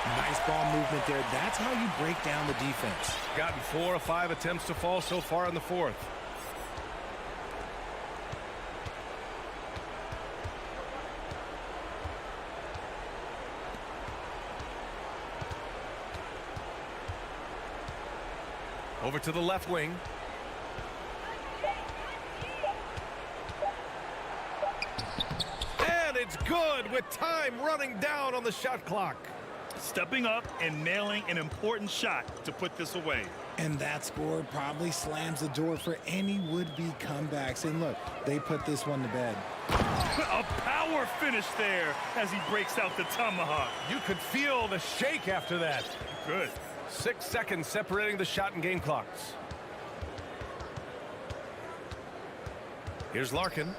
Nice ball movement there. That's how you break down the defense. Gotten 4 of 5 attempts to fall so far in the fourth. Over to the left wing. And it's good with time running down on the shot clock. Stepping up and nailing an important shot to put this away. And that score probably slams the door for any would-be comebacks. And look, they put this one to bed. A power finish there as he breaks out the tomahawk. You could feel the shake after that. Good. 6 seconds separating the shot and game clocks. Here's Larkin.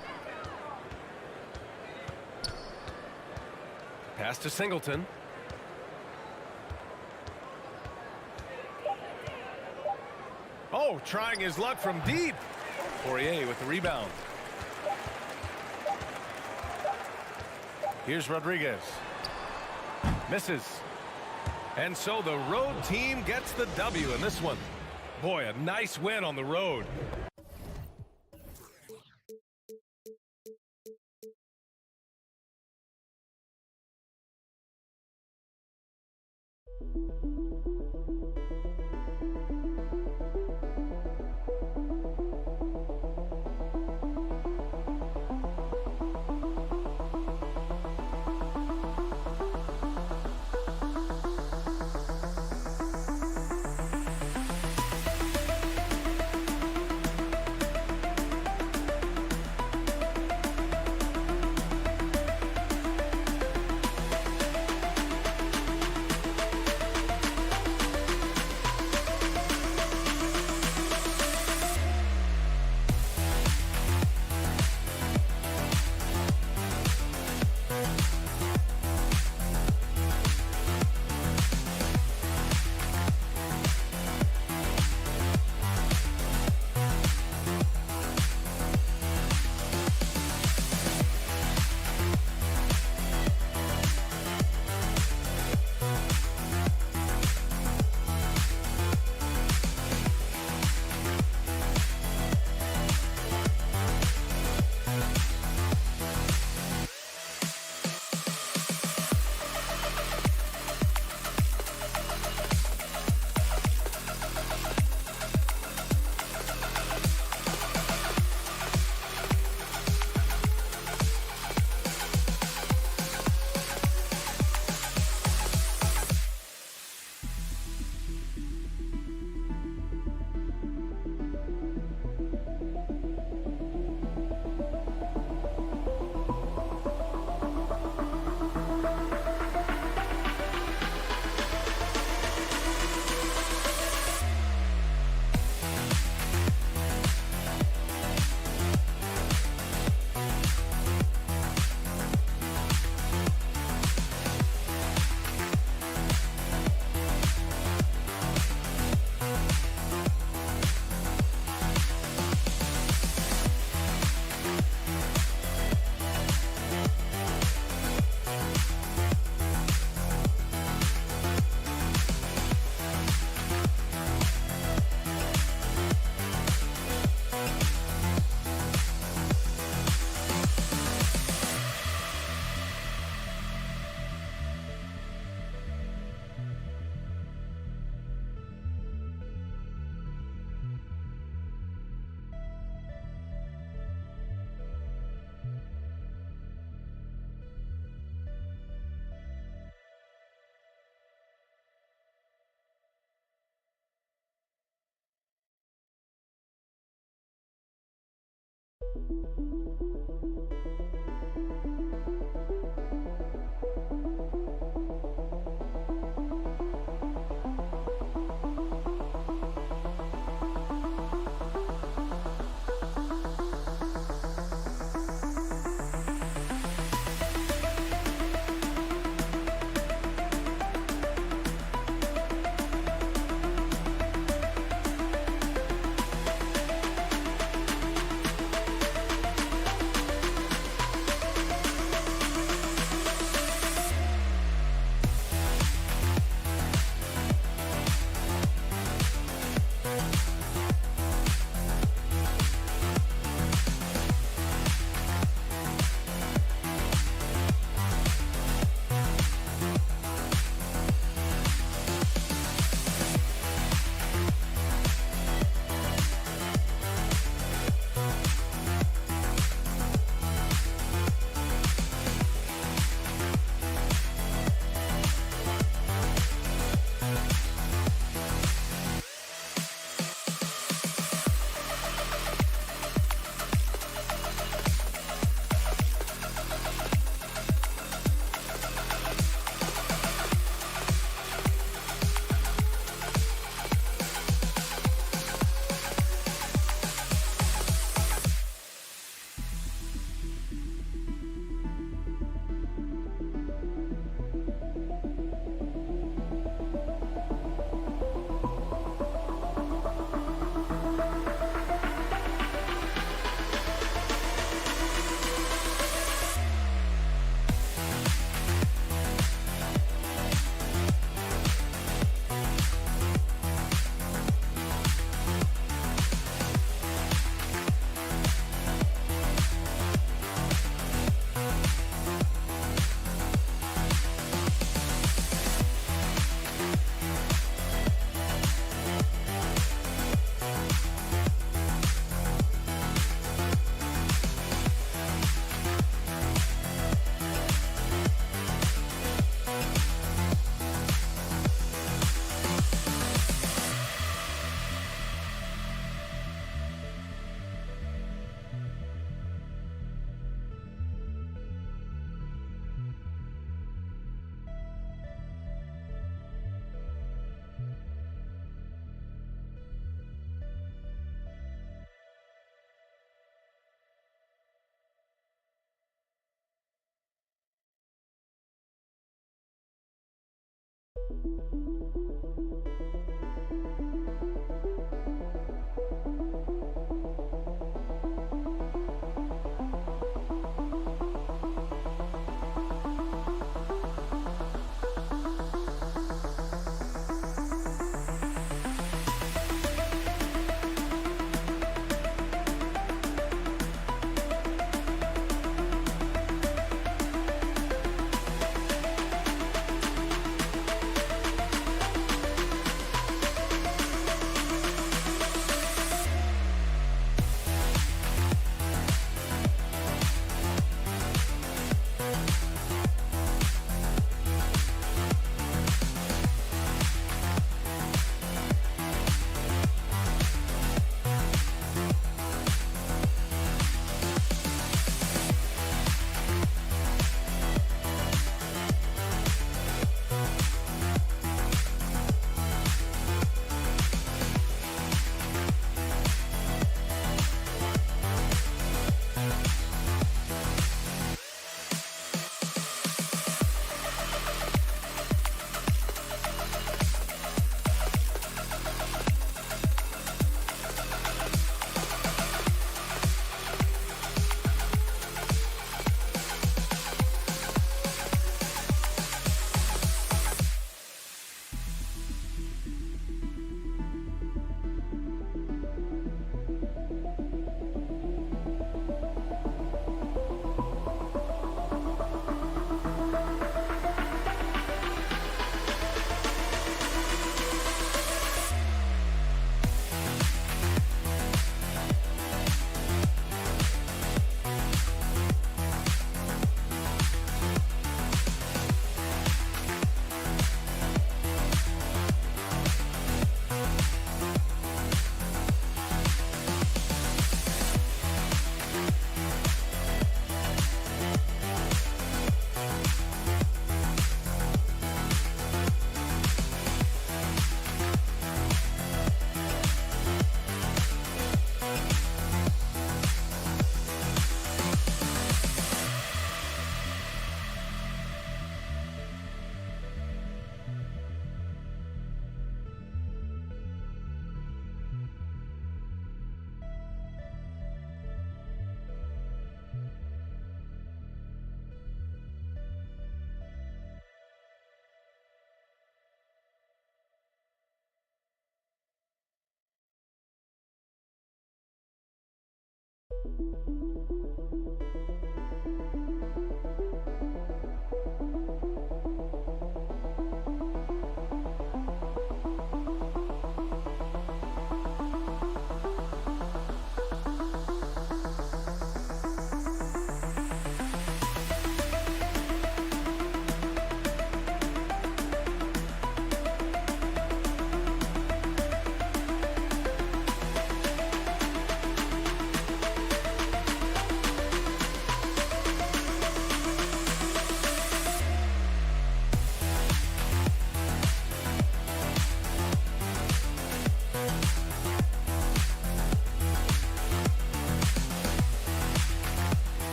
Pass to Singleton. Oh, trying his luck from deep. Poirier with the rebound. Here's Rodriguez. Misses. And so the road team gets the W in this one. Boy, a nice win on the road.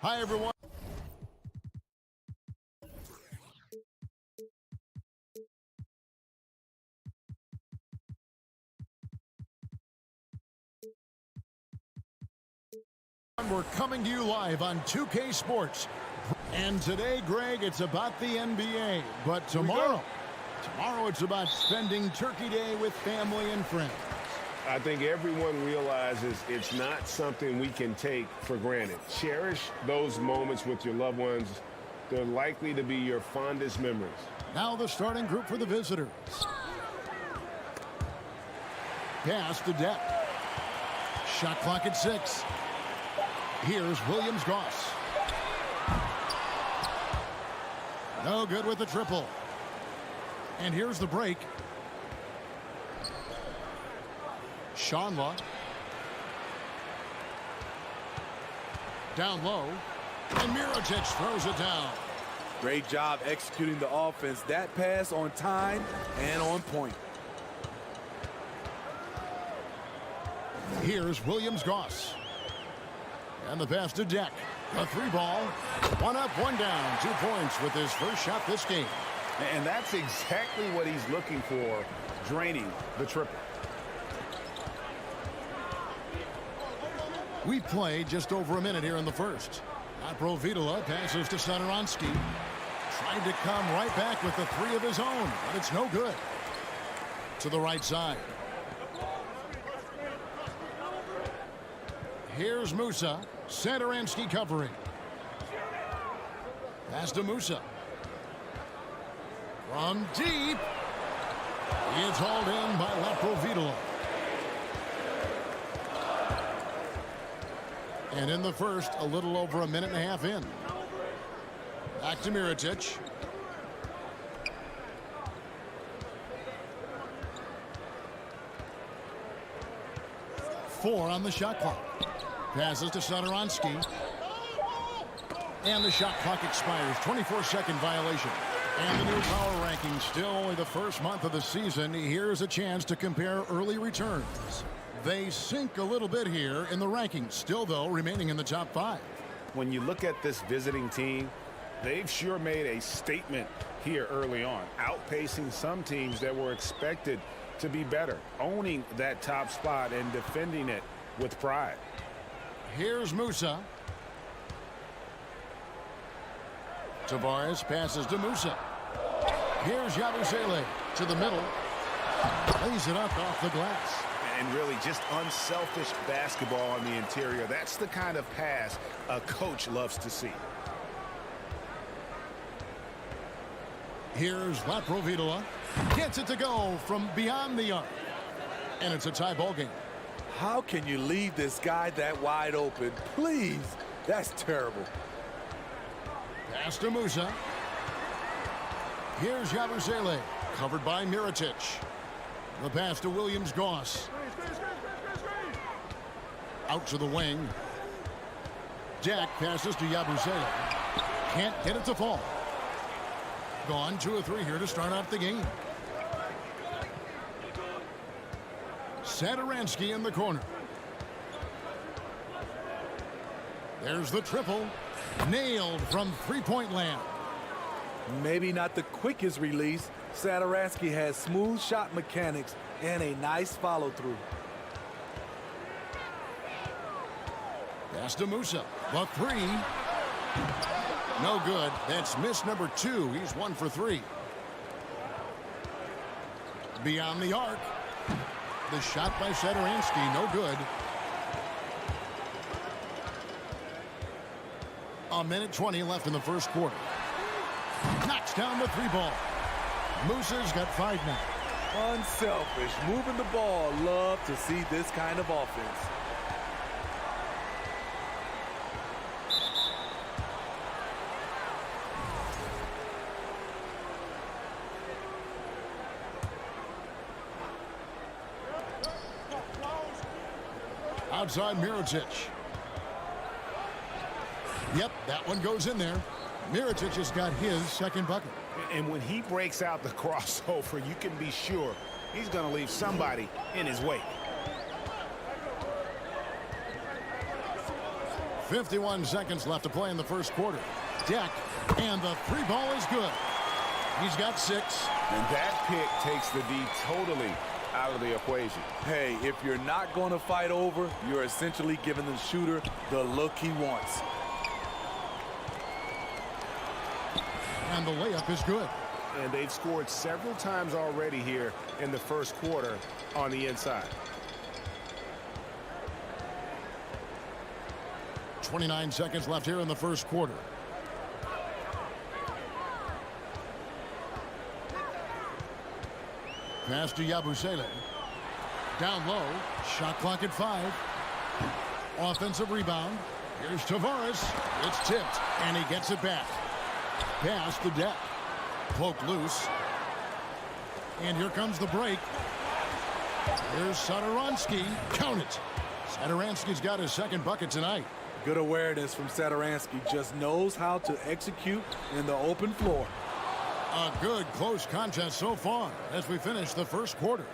Hi, everyone. We're coming to you live on 2K Sports. And today, Greg, it's about the NBA. But tomorrow it's about spending Turkey Day with family and friends. I think everyone realizes it's not something we can take for granted. Cherish those moments with your loved ones. They're likely to be your fondest memories. Now the starting group for the visitors. Pass to Depp. Shot clock at 6. Here's Williams-Goss. No good with the triple. And here's the break. Shanla. Down low. And Mirotic throws it down. Great job executing the offense. That pass on time and on point. Here's Williams-Goss. And the pass to Deck. A 3-ball. 1 up, 1 down. 2 points with his first shot this game. And that's exactly what he's looking for, draining the triple. We played just over a minute here in the first. Laprovitola passes to Satoransky. Trying to come right back with the 3 of his own, but it's no good. To the right side. Here's Musa. Satoransky covering. Pass to Musa. From deep. It's hauled in by Laprovitola. And in the first, a little over a minute and a half in. Back to Mirotic. Four on the shot clock. Passes to Satoransky. And the shot clock expires. 24-second violation. And the new power ranking, still only the first month of the season. Here's a chance to compare early returns. They sink a little bit here in the rankings. Still, though, remaining in the top 5. When you look at this visiting team, they've sure made a statement here early on, outpacing some teams that were expected to be better, owning that top spot and defending it with pride. Here's Musa. Tavares passes to Musa. Here's Yabusele to the middle. Lays it up off the glass. And really just unselfish basketball on the interior. That's the kind of pass a coach loves to see. Here's Laprovitola. Gets it to go from beyond the arc. And it's a tie ball game. How can you leave this guy that wide open? Please. That's terrible. Pass to Musa. Here's Yabusele. Covered by Mirotic. The pass to Williams-Goss. Out to the wing. Jack passes to Yabusele. Can't get it to fall. Gone 2 of 3 here to start off the game. Satoransky in the corner. There's the triple. Nailed from 3-point land. Maybe not the quickest release. Satoransky has smooth shot mechanics and a nice follow-through. Pass to Musa. The 3. No good. That's miss number 2. He's 1 for 3. Beyond the arc. The shot by Satoransky. No good. A minute 20 left in the first quarter. Knocks down the 3-ball. Musa's got 5 now. Unselfish. Moving the ball. Love to see this kind of offense. Outside Mirotic. Yep, that one goes in there. Mirotic has got his second bucket. And when he breaks out the crossover, you can be sure he's going to leave somebody in his wake. 51 seconds left to play in the first quarter. Deck, and the 3-ball is good. He's got 6. And that pick takes the D totally out of the equation. Hey, if you're not going to fight over, you're essentially giving the shooter the look he wants. And the layup is good. And they've scored several times already here in the first quarter on the inside. 29 seconds left here in the first quarter. Pass to Yabusele. Down low. Shot clock at 5. Offensive rebound. Here's Tavares. It's tipped, and he gets it back. Past the deck. Poke loose. And here comes the break. Here's Satoransky. Count it. Satoransky's got his second bucket tonight. Good awareness from Satoransky. Just knows how to execute in the open floor. A good close contest so far as we finish the first quarter.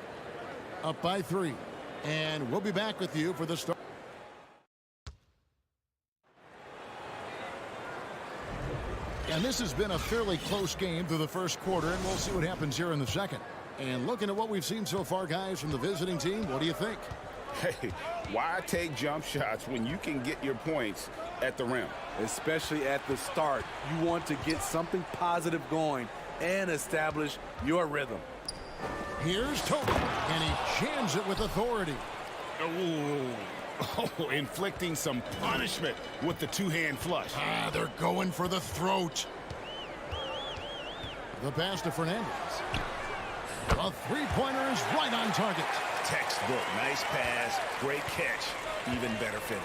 Up by 3. And we'll be back with you for the start. And this has been a fairly close game through the first quarter, and we'll see what happens here in the second. And looking at what we've seen so far, guys, from the visiting team, what do you think? Hey, why take jump shots when you can get your points at the rim? Especially at the start. You want to get something positive going and establish your rhythm. Here's Toby, and he jams it with authority. Oh, inflicting some punishment with the two-hand flush. They're going for the throat. The pass to Fernandez. A three-pointer is right on target. Textbook. Nice pass. Great catch. Even better finish.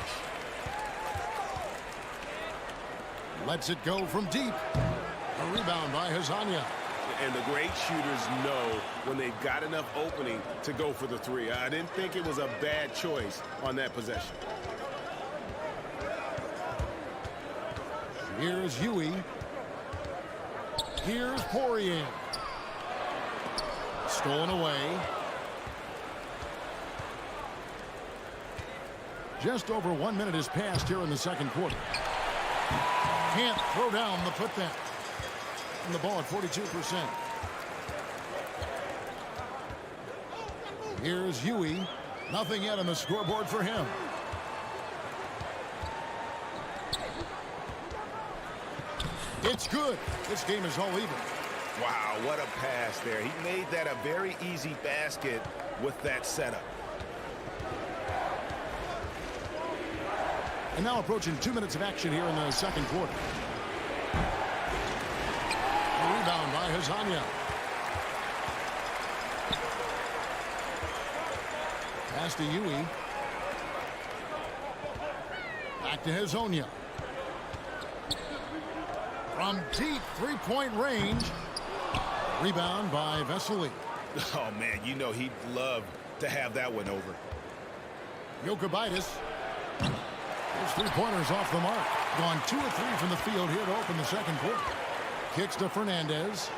Lets it go from deep. A rebound by Hazania. And the great shooters know when they've got enough opening to go for the three. I didn't think it was a bad choice on that possession. Here's Huey. Here's Poirier. Stolen away. Just over 1 minute has passed here in the second quarter. Can't throw down the putback. And the ball at 42%. Here's Huey. Nothing yet on the scoreboard for him. It's good. This game is all even. Wow, what a pass there. He made that a very easy basket with that setup. And now approaching 2 minutes of action here in the second quarter. A rebound by Hazania. Pass to Huey. Back to Hazonia. From deep three-point range. Rebound by Vesely. Oh, man, you know he'd love to have that one over. Jokubaitis. Those three-pointers off the mark. Gone 2 of 3 from the field here to open the second quarter. Kicks to Fernandez.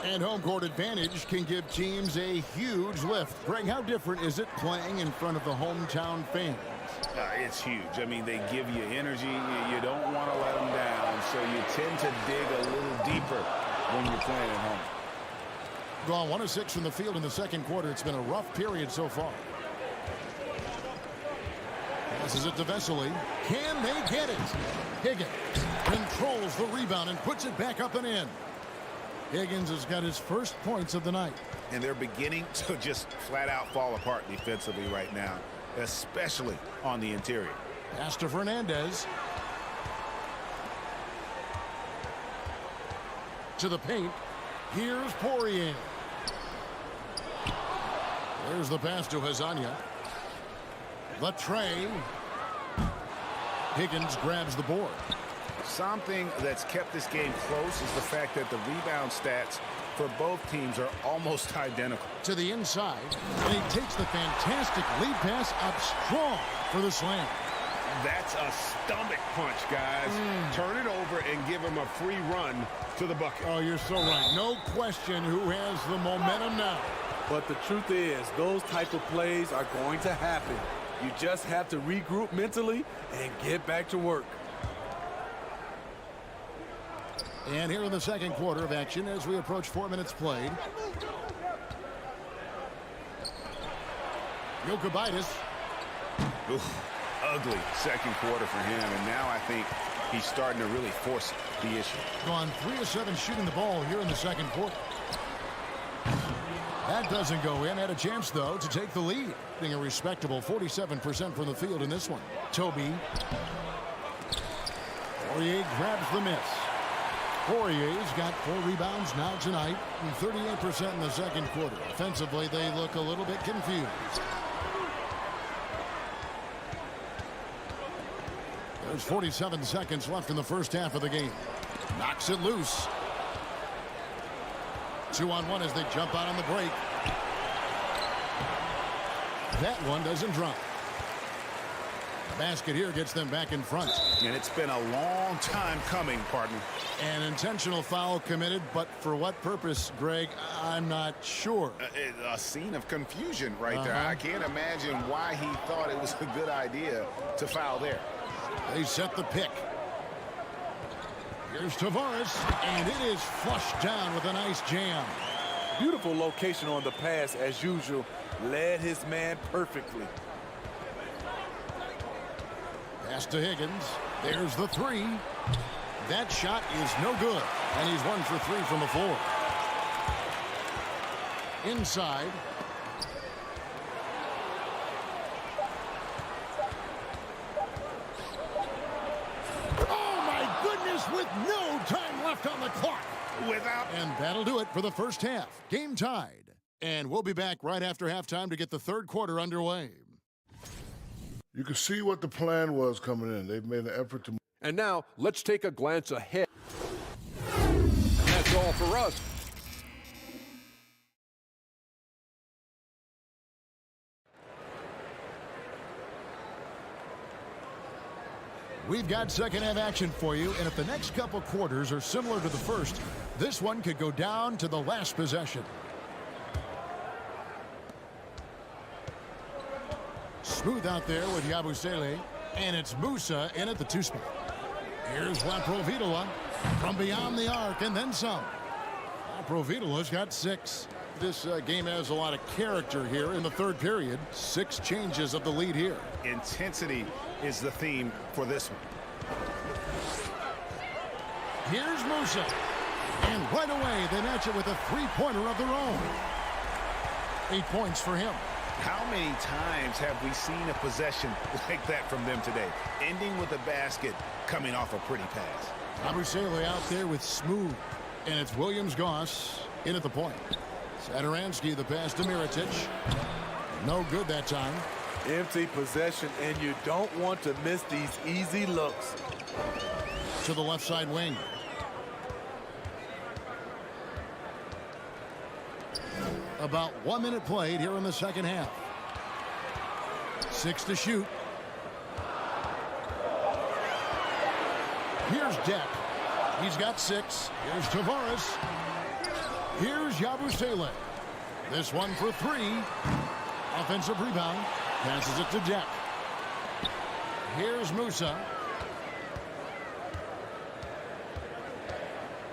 And home court advantage can give teams a huge lift. Greg, how different is it playing in front of the hometown fans? It's huge. I mean, they give you energy. You don't want to let them down, so you tend to dig a little deeper when you're playing at home. Gone 1 of 6 from the field in the second quarter. It's been a rough period so far. Passes it to Vesely. Can they get it? Higgins controls the rebound and puts it back up and in. Higgins has got his first points of the night. And they're beginning to just flat out fall apart defensively right now, especially on the interior. Pass to Fernandez. To the paint. Here's Poirier. There's the pass to Hazania. The tray. Higgins grabs the board. Something that's kept this game close is the fact that the rebound stats for both teams are almost identical. To the inside, and he takes the fantastic lead pass up strong for the slam. That's a stomach punch, guys. Turn it over and give him a free run to the bucket. Oh, you're so right. No question who has the momentum now. But the truth is, those type of plays are going to happen. You just have to regroup mentally and get back to work. And here in the second quarter of action as we approach 4 minutes played. Jokubaitis. ugly second quarter for him, and now I think he's starting to really force the issue. Gone 3 of 7 shooting the ball here in the second quarter. That doesn't go in. Had a chance, though, to take the lead. Being a respectable 47% from the field in this one. Toby. Poirier grabs the miss. Poirier's got 4 rebounds now tonight, and 38% in the second quarter. Offensively, they look a little bit confused. There's 47 seconds left in the first half of the game. Knocks it loose. 2-on-1 as they jump out on the break. That one doesn't drop. The basket here gets them back in front. And it's been a long time coming, partner. An intentional foul committed, but for what purpose, Greg, I'm not sure. A scene of confusion right there. I can't imagine why he thought it was a good idea to foul there. They set the pick. Here's Tavares, and it is flushed down with a nice jam. Beautiful location on the pass, as usual. Led his man perfectly. Pass to Higgins. There's the 3. That shot is no good, and he's 1 for 3 from the floor. Inside. Oh, my goodness, with no time left on the clock. And that'll do it for the first half. Game tied. And we'll be back right after halftime to get the third quarter underway. You can see what the plan was coming in. They've made an effort to. And now, let's take a glance ahead. And that's all for us. We've got second half action for you, and if the next couple quarters are similar to the first, this one could go down to the last possession. Smooth out there with Yabusele, and it's Musa in at the 2 spot. Here's Laprovitola from beyond the arc, and then some. Laprovitola's got 6. This game has a lot of character here in the third period. 6 changes of the lead here. Intensity is the theme for this one. Here's Musa. And right away, they match it with a 3-pointer of their own. 8 points for him. How many times have we seen a possession like that from them today? Ending with a basket, coming off a pretty pass. Yabusele out there with smooth. And it's Williams-Goss in at the point. Satoransky, the pass to Mirotic. No good that time. Empty possession, and you don't want to miss these easy looks. To the left side wing. About 1 minute played here in the second half. 6 to shoot. Here's Deck. He's got 6. Here's Tavares. Here's Yabusele. This one for 3. Offensive rebound. Passes it to Deck. Here's Musa.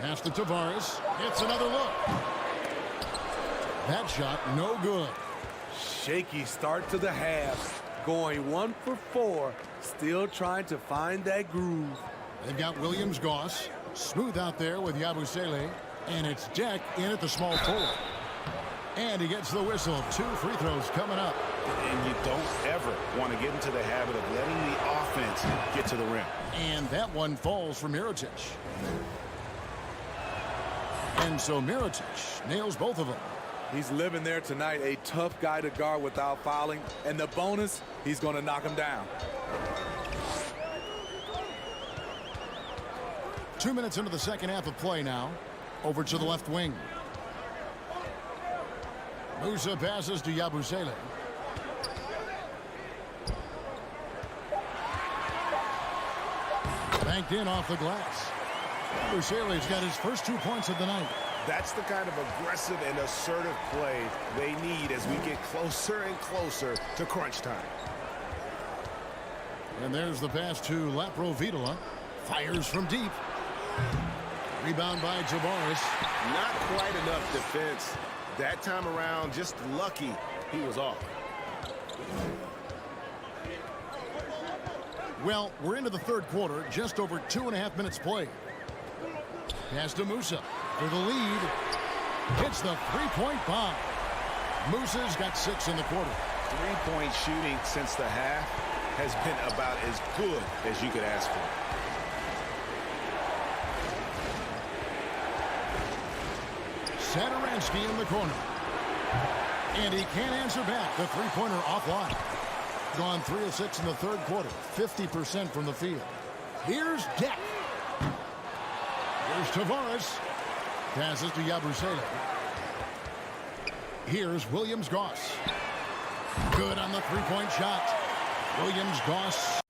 Pass to Tavares. It's another look. That shot no good. Shaky start to the half. Going 1 for 4. Still trying to find that groove. They've got Williams-Goss. Smooth out there with Yabusele. And it's Deck in at the small forward. And he gets the whistle. 2 free throws coming up. And you don't ever want to get into the habit of letting the offense get to the rim. And that one falls for Mirotic. And so Mirotic nails both of them. He's living there tonight, a tough guy to guard without fouling. And the bonus, he's going to knock him down. 2 minutes into the second half of play now. Over to the left wing. Musa passes to Yabusele. Banked in off the glass. Yabusele's got his first 2 points of the night. That's the kind of aggressive and assertive play they need as we get closer and closer to crunch time. And there's the pass to Laprovitola. Fires from deep. Rebound by Tavares. Not quite enough defense. That time around, just lucky he was off. Well, we're into the third quarter, just over 2.5 minutes played. Pass to Musa for the lead. Hits the three-point bomb. Musa's got 6 in the quarter. Three-point shooting since the half has been about as good as you could ask for. Satoransky in the corner. And he can't answer back. The three-pointer offline. Gone 3 of 6 in the third quarter. 50% from the field. Here's Deck. Here's Tavares. Passes to Yabusele. Here's Williams-Goss. Good on the three-point shot. Williams-Goss.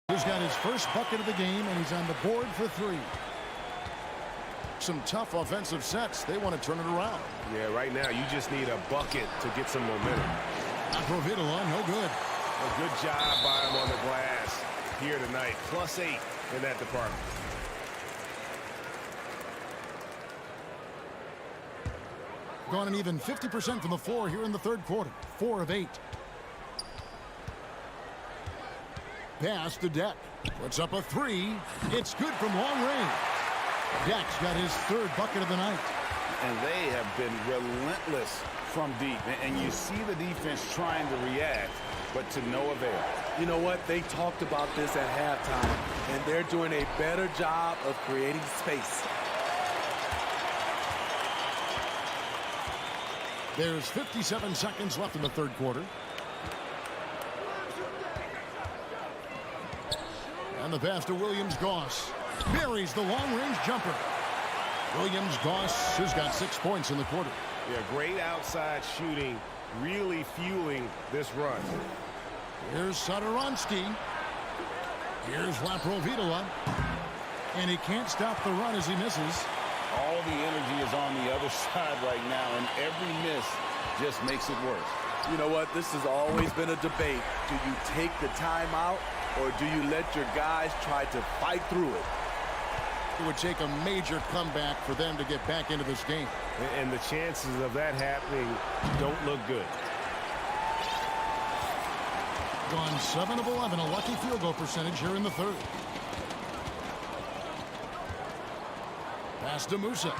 He's got his first bucket of the game, and he's on the board for 3. Some tough offensive sets. They want to turn it around. Yeah, right now you just need a bucket to get some momentum. Provitola, no good. A good job by him on the glass here tonight. +8 in that department. Gone an even 50% from the floor here in the third quarter. 4 of 8. Pass to Deck. Puts up a 3. It's good from long range. Deck's got his 3rd bucket of the night. And they have been relentless from deep. And you see the defense trying to react, but to no avail. You know what? They talked about this at halftime, and they're doing a better job of creating space. There's 57 seconds left in the third quarter. And the pass to Williams-Goss. Buries the long-range jumper. Williams-Goss has got 6 points in the quarter. Yeah, great outside shooting, really fueling this run. Here's Satoransky. Here's Laprovitola. And he can't stop the run as he misses. All the energy is on the other side right now, and every miss just makes it worse. You know what? This has always been a debate. Do you take the timeout, or do you let your guys try to fight through it? It would take a major comeback for them to get back into this game. And the chances of that happening don't look good. Gone 7 of 11, a lucky field goal percentage here in the third. Pass to Musa.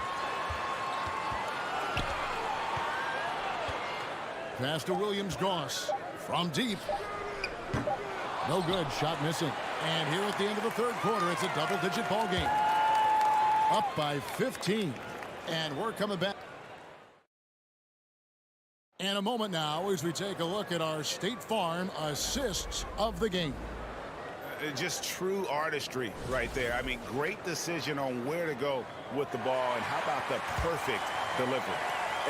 Pass to Williams-Goss. From deep. No good. Shot missing. And here at the end of the third quarter, it's a double-digit ball game. Up by 15. And we're coming back. In a moment now as we take a look at our State Farm assists of the game. Just true artistry right there. I mean, great decision on where to go with the ball, and how about the perfect delivery?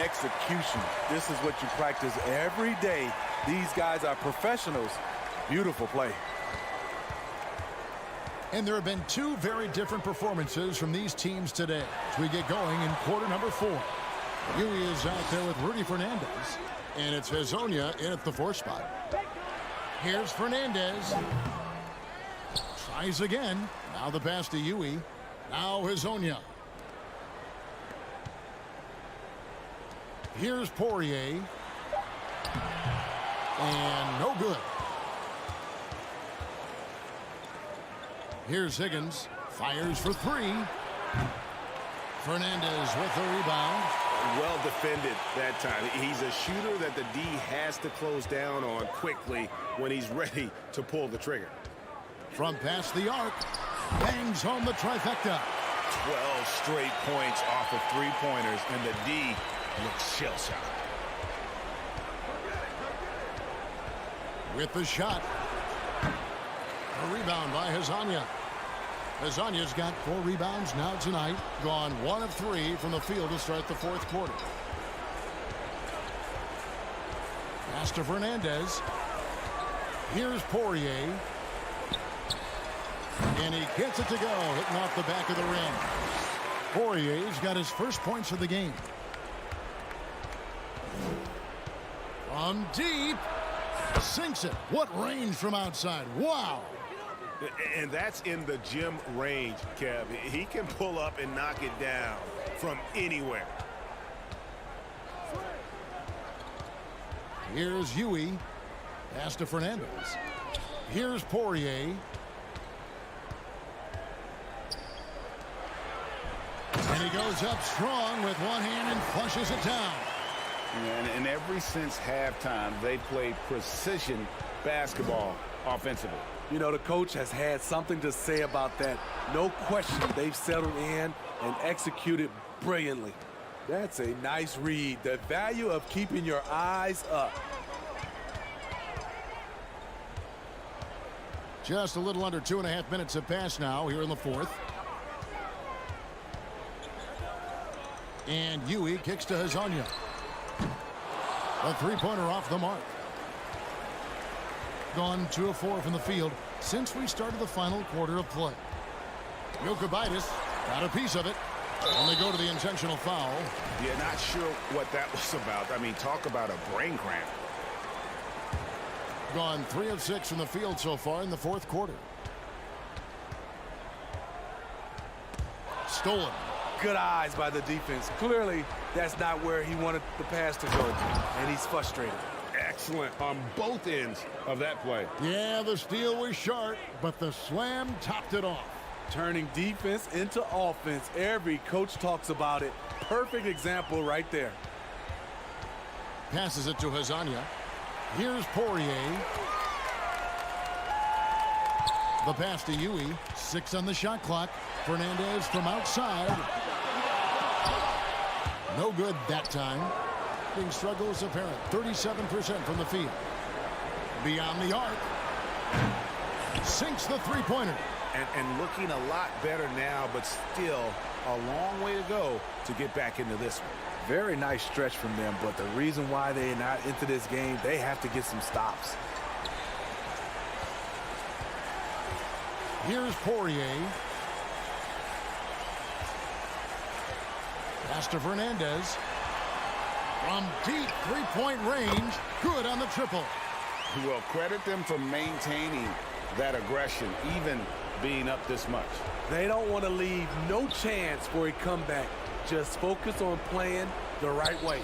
Execution. This is what you practice every day. These guys are professionals. Beautiful play. And there have been 2 very different performances from these teams today as we get going in quarter number 4. Huey is out there with Rudy Fernandez, and it's Hezonja in at the 4 spot. Here's Fernandez. Tries again. Now the pass to Huey. Now Hezonja. Here's Poirier. And no good. Here's Higgins. Fires for 3. Fernandez with the rebound. Well defended that time. He's a shooter that the D has to close down on quickly when he's ready to pull the trigger. From past the arc. Bangs home the trifecta. 12 straight points off of 3-pointers, and the D looks shell-shocked. With the shot. A rebound by Hezonja. Hezonja's got 4 rebounds now tonight. Gone 1 of 3 from the field to start the fourth quarter. Pass to Fernandez. Here's Poirier. And he gets it to go, hitting off the back of the rim. Poirier's got his first points of the game. From deep. Sinks it. What range from outside. Wow. And that's in the gym range, Kev. He can pull up and knock it down from anywhere. Here's Huey. Pass to Fernandez. Here's Poirier. And he goes up strong with one hand and flushes it down. And ever since halftime, they played precision basketball offensively. You know, the coach has had something to say about that. No question, they've settled in and executed brilliantly. That's a nice read. The value of keeping your eyes up. Just a little under 2.5 minutes have passed now here in the fourth. And Huey kicks to Hezonja. A three-pointer off the mark. Gone 2 of 4 from the field since we started the final quarter of play. Jokubaitis got a piece of it. Only go to the intentional foul. Yeah, not sure what that was about. I mean, talk about a brain cramp. Gone 3 of 6 from the field so far in the fourth quarter. Stolen. Good eyes by the defense. Clearly, that's not where he wanted the pass to go, and he's frustrated. Excellent on both ends of that play. Yeah, the steal was sharp, but the slam topped it off. Turning defense into offense. Every coach talks about it. Perfect example right there. Passes it to Hezonja. Here's Poirier. The pass to Huey. 6 on the shot clock. Fernandez from outside. No good that time. Being struggles apparent. 37% from the field. Beyond the arc. Sinks the three-pointer. And looking a lot better now, but still a long way to go to get back into this one. Very nice stretch from them, but the reason why they're not into this game, they have to get some stops. Here's Poirier. Pass to Fernandez. From deep three-point range. Good on the triple. Well, credit them for maintaining that aggression, even being up this much. They don't want to leave no chance for a comeback. Just focus on playing the right way.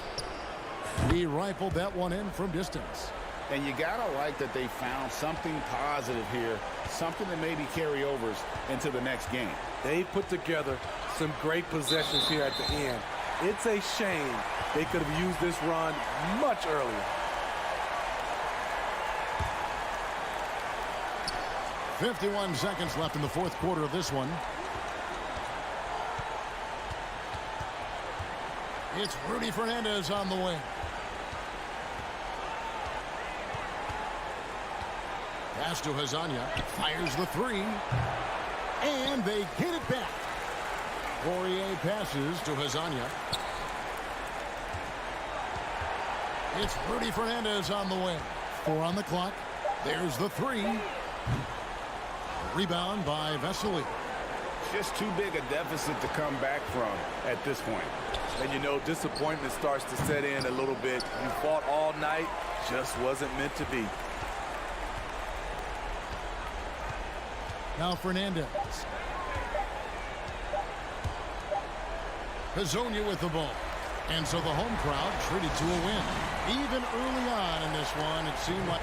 He rifled that one in from distance. And you gotta like that they found something positive here, something that maybe carry overs into the next game. They put together some great possessions here at the end. It's a shame they could have used this run much earlier. 51 seconds left in the fourth quarter of this one. It's Rudy Fernandez on the wing. Pass to Hezonja. Fires the three. And they get it back. Poirier passes to Hezonja. It's Rudy Fernandez on the wing. 4 on the clock. There's the three. Rebound by Vesely. Just too big a deficit to come back from at this point. And you know, disappointment starts to set in a little bit. You fought all night, just wasn't meant to be. Now Fernandez. Hezonja with the ball. And so the home crowd treated to a win. Even early on in this one, it seemed like...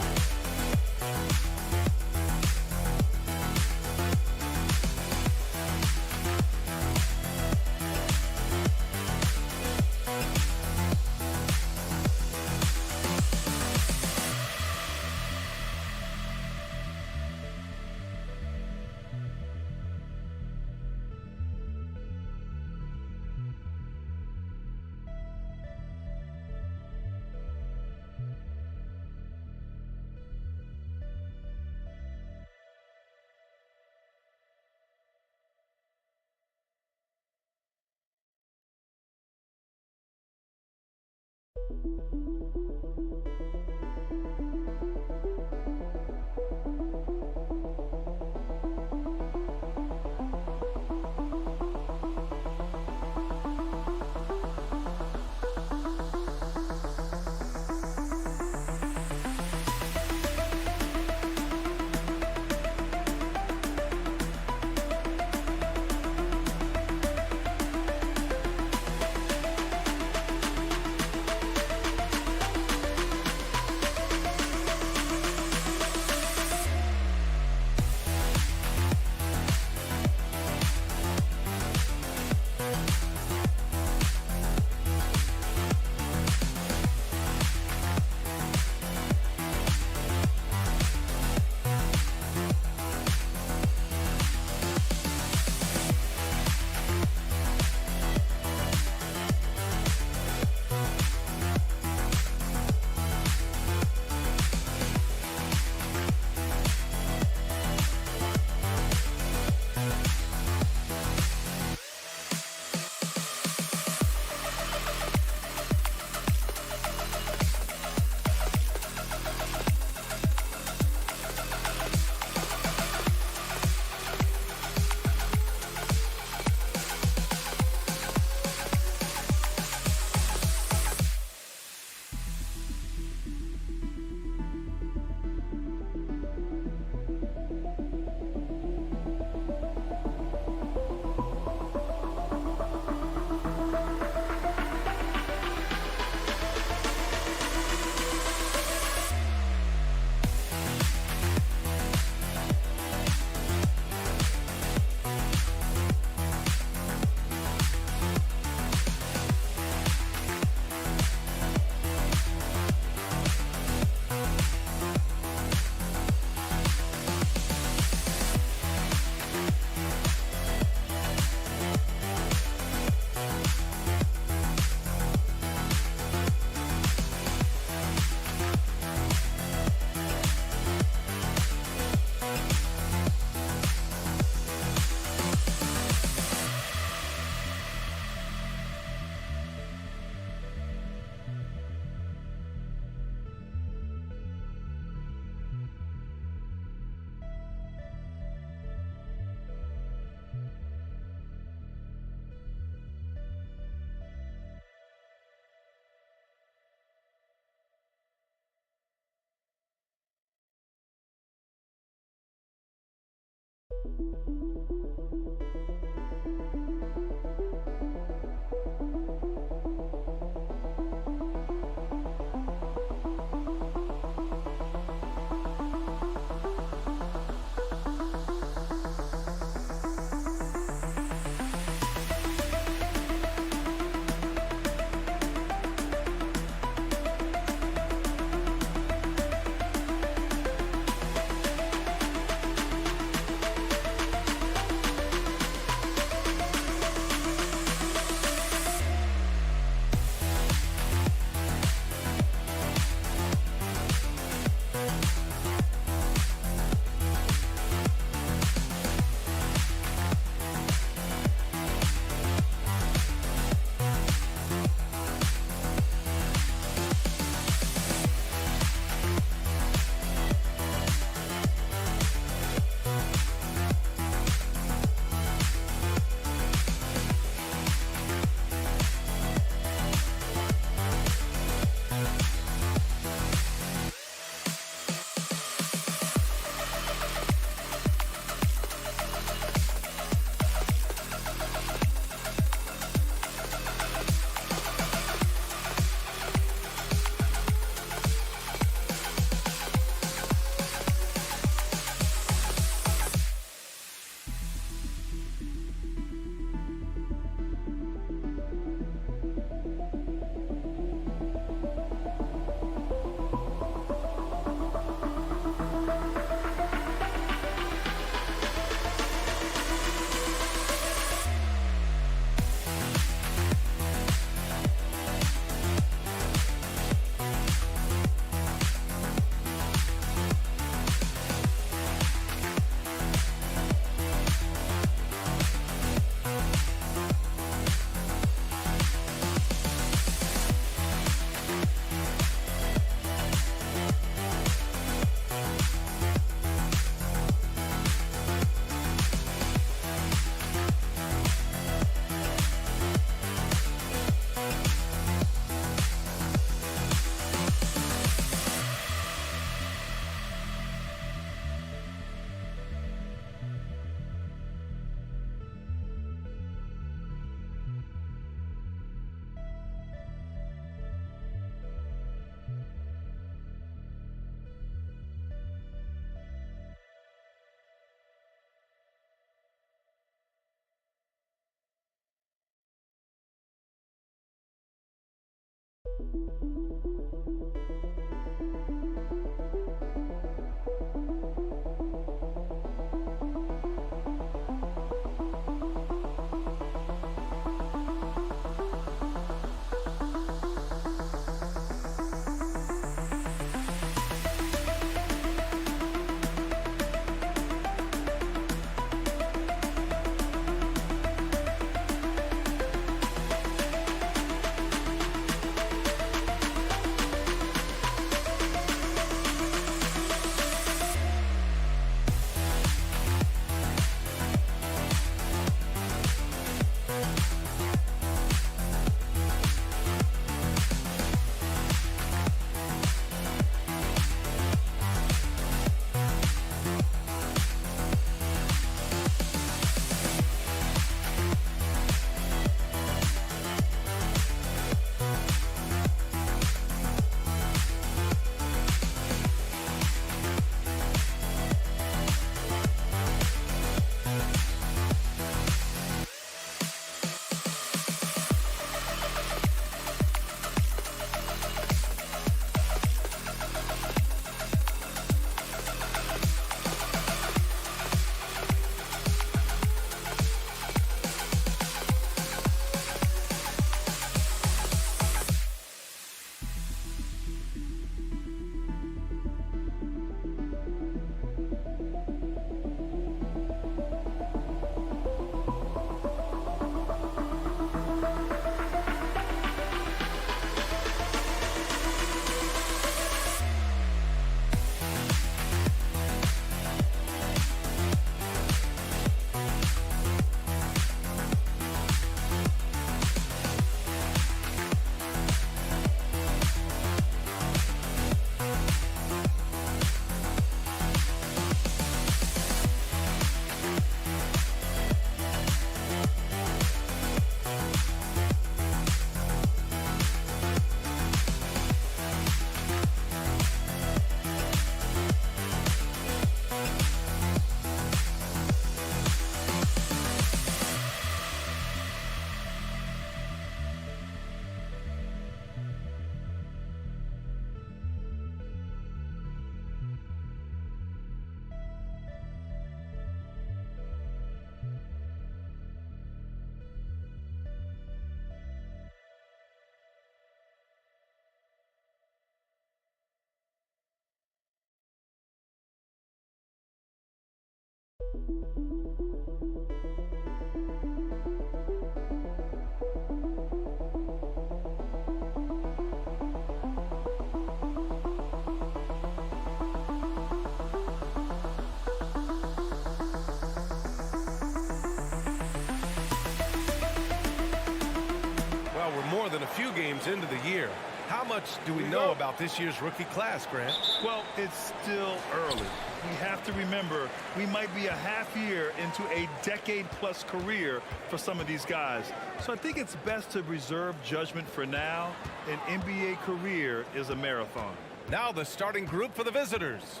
More than a few games into the year. How much do we know about this year's rookie class, Grant? Well, it's still early. We have to remember we might be a half year into a decade-plus career for some of these guys. So I think it's best to reserve judgment for now. An NBA career is a marathon. Now the starting group for the visitors.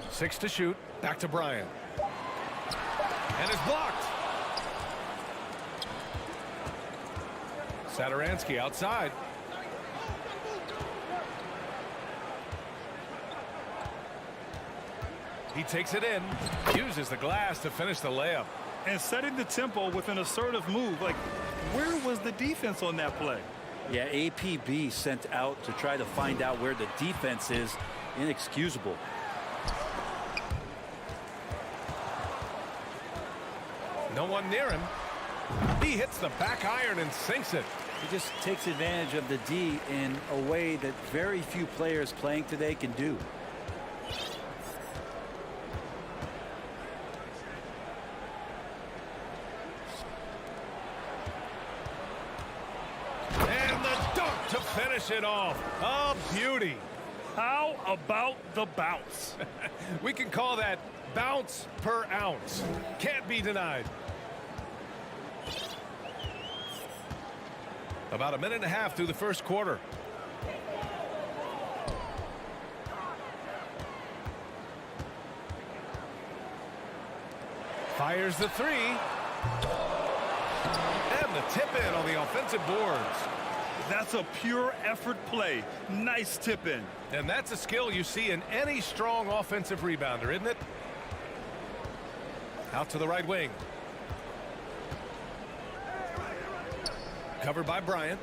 6 to shoot. Back to Bryant. And it's blocked. Satoransky outside. He takes it in, uses the glass to finish the layup. And setting the tempo with an assertive move. Like, where was the defense on that play? Yeah, APB sent out to try to find out where the defense is. Inexcusable. No one near him. He hits the back iron and sinks it. He just takes advantage of the D in a way that very few players playing today can do. And the dunk to finish it off. A beauty. How about the bounce? We can call that bounce per ounce. Can't be denied. About a minute and a half through the first quarter. Fires the three. And the tip in on the offensive boards. That's a pure effort play. Nice tip in. And that's a skill you see in any strong offensive rebounder, isn't it? Out to the right wing. Covered by Bryant.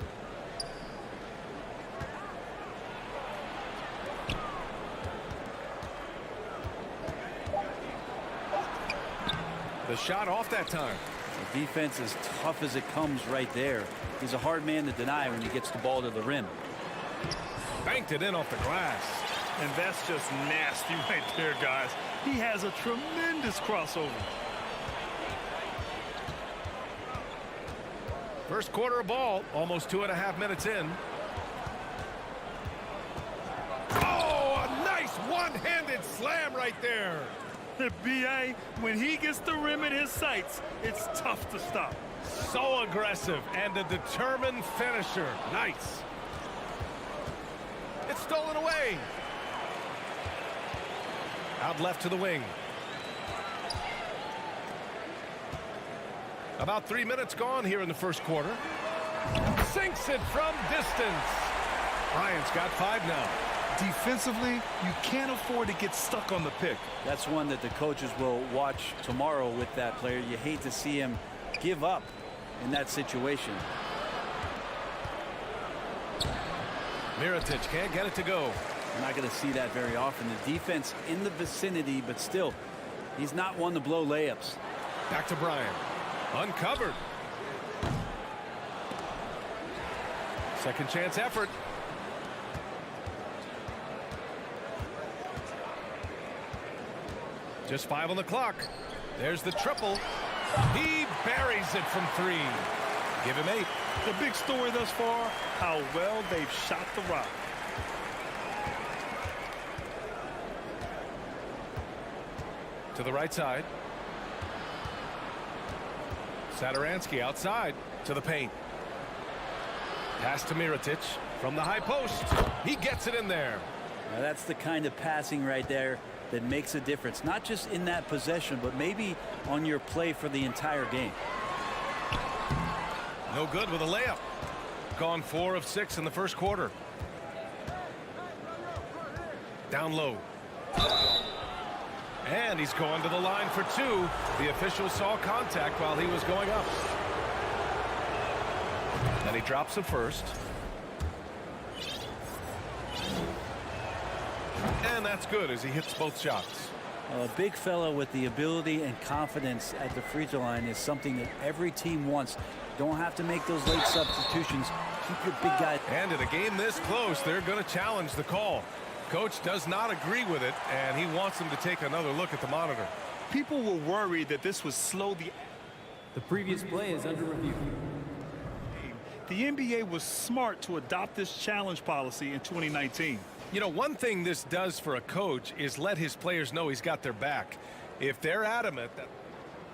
The shot off that time. The defense is tough as it comes right there. He's a hard man to deny when he gets the ball to the rim. Banked it in off the glass. And that's just nasty right there, guys. He has a tremendous crossover. First quarter of ball, almost 2.5 minutes in. Oh, a nice one-handed slam right there. The B.A., when he gets the rim in his sights, it's tough to stop. So aggressive and a determined finisher. Nice. It's stolen away. Out left to the wing. About 3 minutes gone here in the first quarter. Sinks it from distance. Bryant's got 5 now. Defensively, you can't afford to get stuck on the pick. That's one that the coaches will watch tomorrow with that player. You hate to see him give up in that situation. Mirotic can't get it to go. We're not going to see that very often. The defense in the vicinity, but still, he's not one to blow layups. Back to Bryant. Uncovered. Second chance effort. Just 5 on the clock. There's the triple. He buries it from 3. Give him 8. The big story thus far, how well they've shot the rock. To the right side. Satoransky outside to the paint. Pass to Mirotic from the high post. He gets it in there. Now that's the kind of passing right there that makes a difference, not just in that possession, but maybe on your play for the entire game. No good with a layup. Gone 4 of 6 in the first quarter. Down low. And he's going to the line for 2. The official saw contact while he was going up. And he drops it first. And that's good as he hits both shots. A big fella with the ability and confidence at the free throw line is something that every team wants. Don't have to make those late substitutions. Keep your big guy. And in a game this close, they're going to challenge the call. Coach does not agree with it, and he wants them to take another look at the monitor. People were worried that this would slow The previous play is under review. The NBA was smart to adopt this challenge policy in 2019. You know, one thing this does for a coach is let his players know he's got their back. If they're adamant that...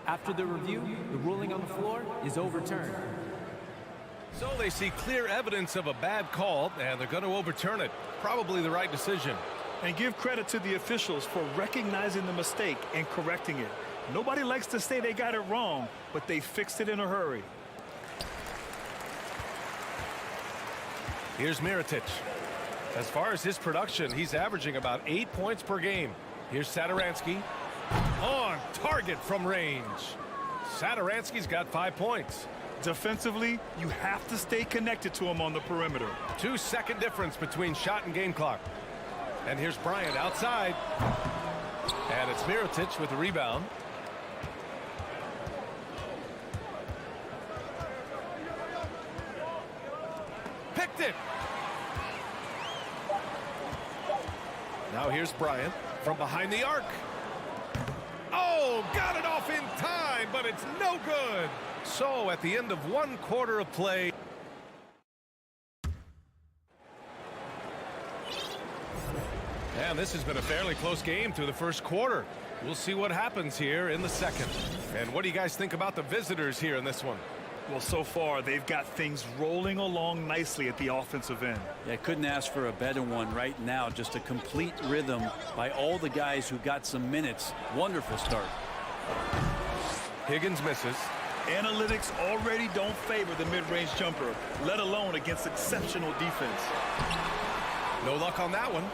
After the review, the ruling on the floor is overturned. So they see clear evidence of a bad call, and they're going to overturn it. Probably the right decision. And give credit to the officials for recognizing the mistake and correcting it. Nobody likes to say they got it wrong, but they fixed it in a hurry. Here's Mirotic. As far as his production, he's averaging about 8 points per game. Here's Satoransky. On target from range. Satoransky's got 5 points. Defensively, you have to stay connected to him on the perimeter. 2-second difference between shot and game clock. And here's Bryant outside. And it's Mirotic with the rebound. Picked it. Now here's Bryant from behind the arc. Oh, got it off in time, but it's no good. So at the end of 1 quarter of play. And this has been a fairly close game through the first quarter. We'll see what happens here in the second. And what do you guys think about the visitors here in this one? Well, so far, they've got things rolling along nicely at the offensive end. Yeah, couldn't ask for a better one right now. Just a complete rhythm by all the guys who got some minutes. Wonderful start. Higgins misses. Analytics already don't favor the mid-range jumper, let alone against exceptional defense. No luck on that one.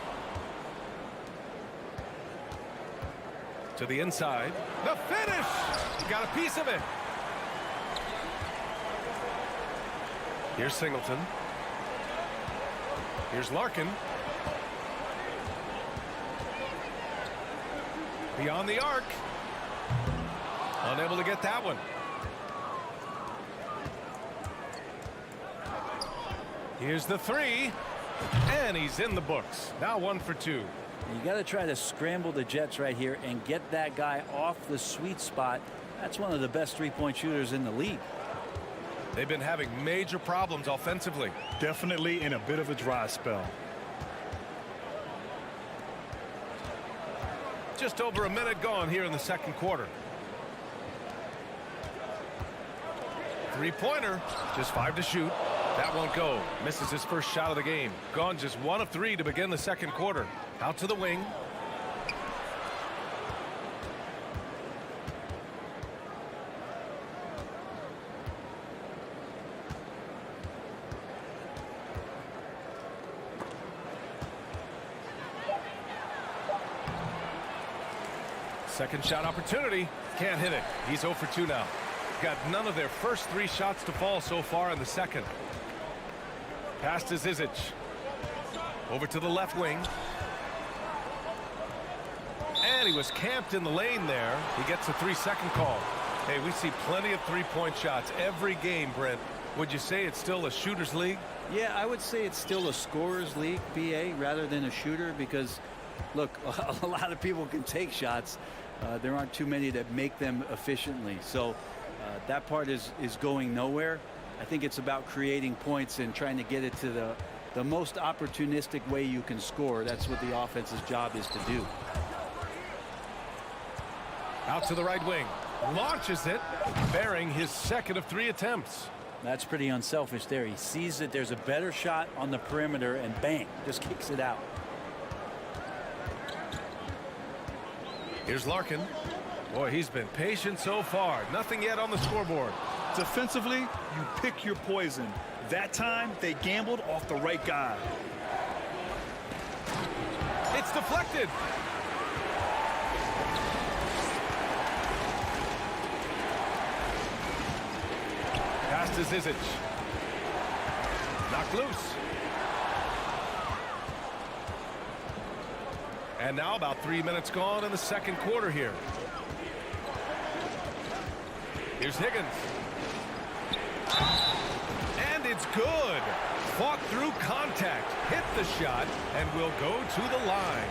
To the inside. The finish! Got a piece of it. Here's Singleton. Here's Larkin. Beyond the arc. Unable to get that one. Here's the three. And he's in the books. Now 1 for 2. You got to try to scramble the Jets right here and get that guy off the sweet spot. That's one of the best three-point shooters in the league. They've been having major problems offensively. Definitely in a bit of a dry spell. Just over a minute gone here in the second quarter. Three-pointer. Just 5 to shoot. That won't go. Misses his first shot of the game. Gone just 1 of 3 to begin the second quarter. Out to the wing. Second shot opportunity. Can't hit it. He's 0 for 2 now. Got none of their first 3 shots to fall so far in the second. Pass to Zizic. Over to the left wing. And he was camped in the lane there. He gets a 3-second call. Hey, we see plenty of three-point shots every game, Brent. Would you say it's still a shooter's league? Yeah, I would say it's still a scorer's league, BA, rather than a shooter, because, look, a lot of people can take shots. There aren't too many that make them efficiently. So that part is going nowhere. I think it's about creating points and trying to get it to the most opportunistic way you can score. That's what the offense's job is to do. Out to the right wing. Launches it, bearing his second of 3 attempts. That's pretty unselfish there. He sees that there's a better shot on the perimeter and bang, just kicks it out. Here's Larkin. Boy, he's been patient so far. Nothing yet on the scoreboard. Defensively, you pick your poison. That time, they gambled off the right guy. It's deflected. Pass to Zizic. Knocked loose. And now about 3 minutes gone in the second quarter here. Here's Higgins. And it's good. Fought through contact. Hit the shot and will go to the line.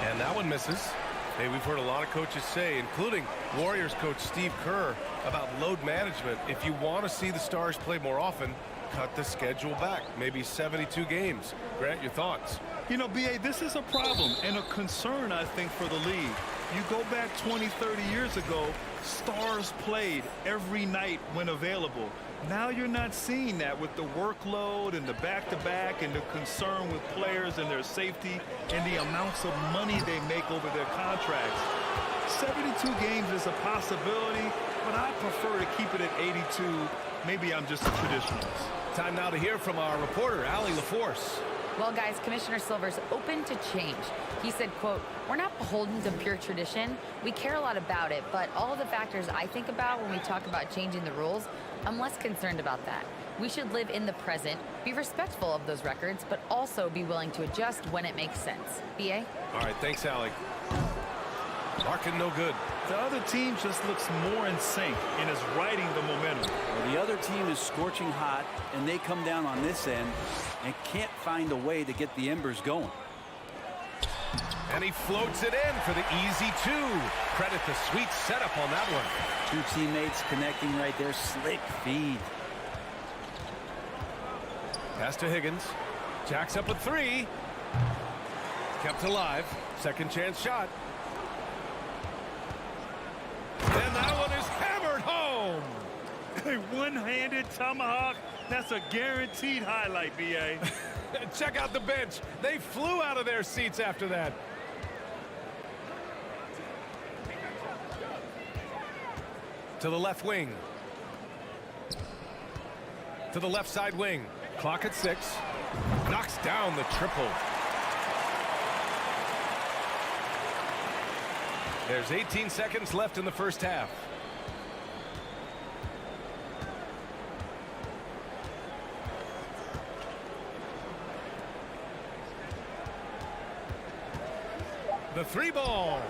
And that one misses. Hey, we've heard a lot of coaches say, including Warriors coach Steve Kerr, about load management. If you want to see the Stars play more often, cut the schedule back. Maybe 72 games. Grant, your thoughts? You know, BA, this is a problem and a concern, I think, for the league. You go back 20, 30 years ago, Stars played every night when available. Now you're not seeing that with the workload and the back-to-back and the concern with players and their safety and the amounts of money they make over their contracts. 72 games is a possibility, but I prefer to keep it at 82. Maybe I'm just a traditionalist. Time now to hear from our reporter, Allie LaForce. Well, guys, Commissioner Silver's open to change. He said, quote, "We're not beholden to pure tradition. We care a lot about it, but all of the factors I think about when we talk about changing the rules, I'm less concerned about that. We should live in the present, be respectful of those records, but also be willing to adjust when it makes sense." BA? All right, thanks, Allie. Larkin, no good. The other team just looks more in sync and is riding the momentum. Well, the other team is scorching hot, and they come down on this end and can't find a way to get the embers going. And he floats it in for the easy 2. Credit the sweet setup on that one. 2 teammates connecting right there. Slick feed. Pass to Higgins. Jacks up a 3. Kept alive. Second chance shot. And that one is hammered home. A one-handed tomahawk. That's a guaranteed highlight, BA. Check out the bench. They flew out of their seats after that. To the left wing. To the left side wing. Clock at 6. Knocks down the triple. There's 18 seconds left in the first half. The 3-ball.